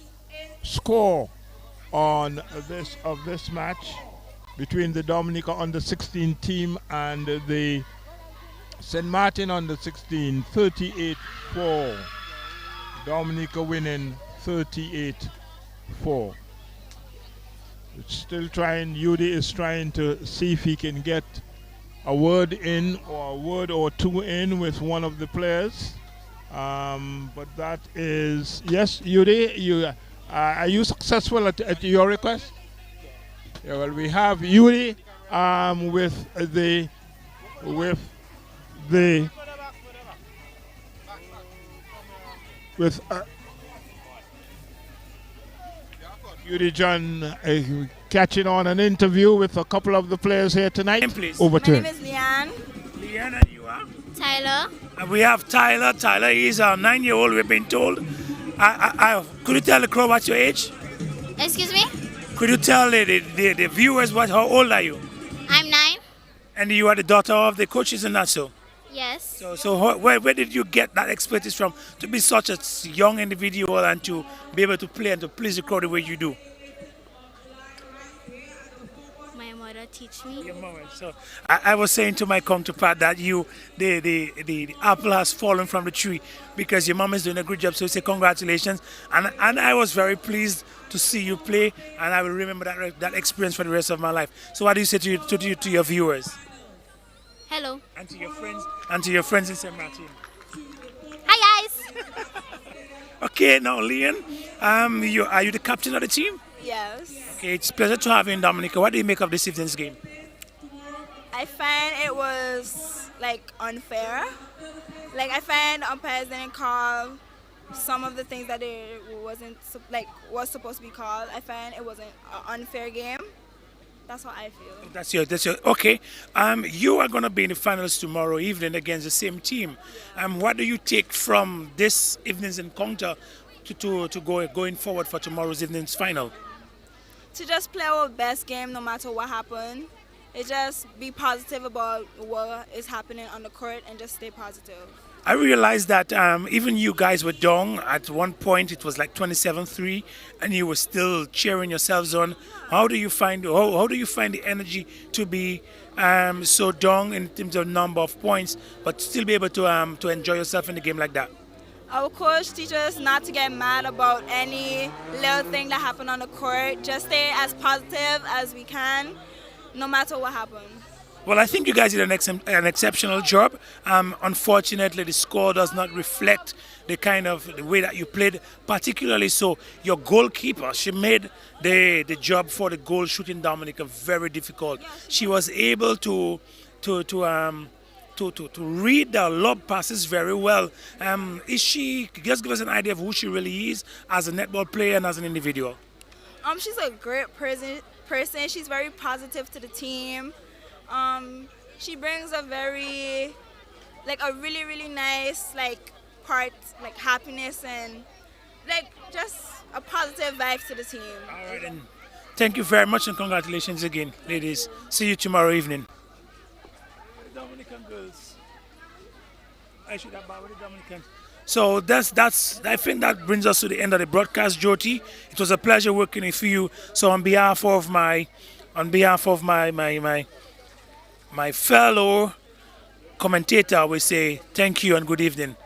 score on this match between the Dominica under 16 team and the St. Martin under 16, 38-4. Dominica winning 38-4. It's still trying, Yudi is trying to see if he can get a word in, or a word or two in with one of the players. But that is, yes, Yudi, are you successful at your request? Yeah, well, we have Yudi with Yudi John catching on an interview with a couple of the players here tonight. Please. Over to My him. name is Leanne. Leanne, and you are? Tyler. And we have Tyler. Tyler is a 9-year-old, we've been told. Could you tell the crowd what's your age? Excuse me? Could you tell the viewers how old are you? I'm 9. And you are the daughter of the coach, isn't that so? Yes. So where did you get that expertise from to be such a young individual and to be able to play and to please the crowd the way you do? My mother teach me. Your mother. So I was saying to my counterpart that the apple has fallen from the tree because your mom is doing a good job. So I say congratulations, and I was very pleased to see you play, and I will remember that experience for the rest of my life. So what do you say to your viewers? Hello. And to your friends in St. Martin. Hi guys. Okay, now Leanne, are you the captain of the team? Yes. Okay, it's a pleasure to have you in Dominica. What do you make of this evening's game? I find it was unfair. I find umpires didn't call some of the things that it was supposed to be called. I find it wasn't an unfair game. That's what I feel. That's your okay. You are going to be in the finals tomorrow evening against the same team. What do you take from this evening's encounter to going forward for tomorrow's evening's final? To just play our best game no matter what happened. Just be positive about what is happening on the court and just stay positive. I realized that even you guys were down at one point. It was like 27-3, and you were still cheering yourselves on. How do you find the energy to be so down in terms of number of points, but still be able to enjoy yourself in the game like that? Our coach teaches us not to get mad about any little thing that happened on the court. Just stay as positive as we can, no matter what happens. Well, I think you guys did an exceptional job. Unfortunately, the score does not reflect the way that you played, particularly so your goalkeeper. She made the job for the goal shooting Dominica very difficult. She was able to read the lob passes very well. Just give us an idea of who she really is as a netball player and as an individual. She's a great person. She's very positive to the team. She brings a really, really nice, part, happiness and, just a positive vibe to the team. All right, and thank you very much and congratulations again, ladies. See you tomorrow evening. Dominican girls. I should have with the Dominicans. So I think that brings us to the end of the broadcast, Jyoti. It was a pleasure working with you. So on behalf of my fellow commentator, we say thank you and good evening.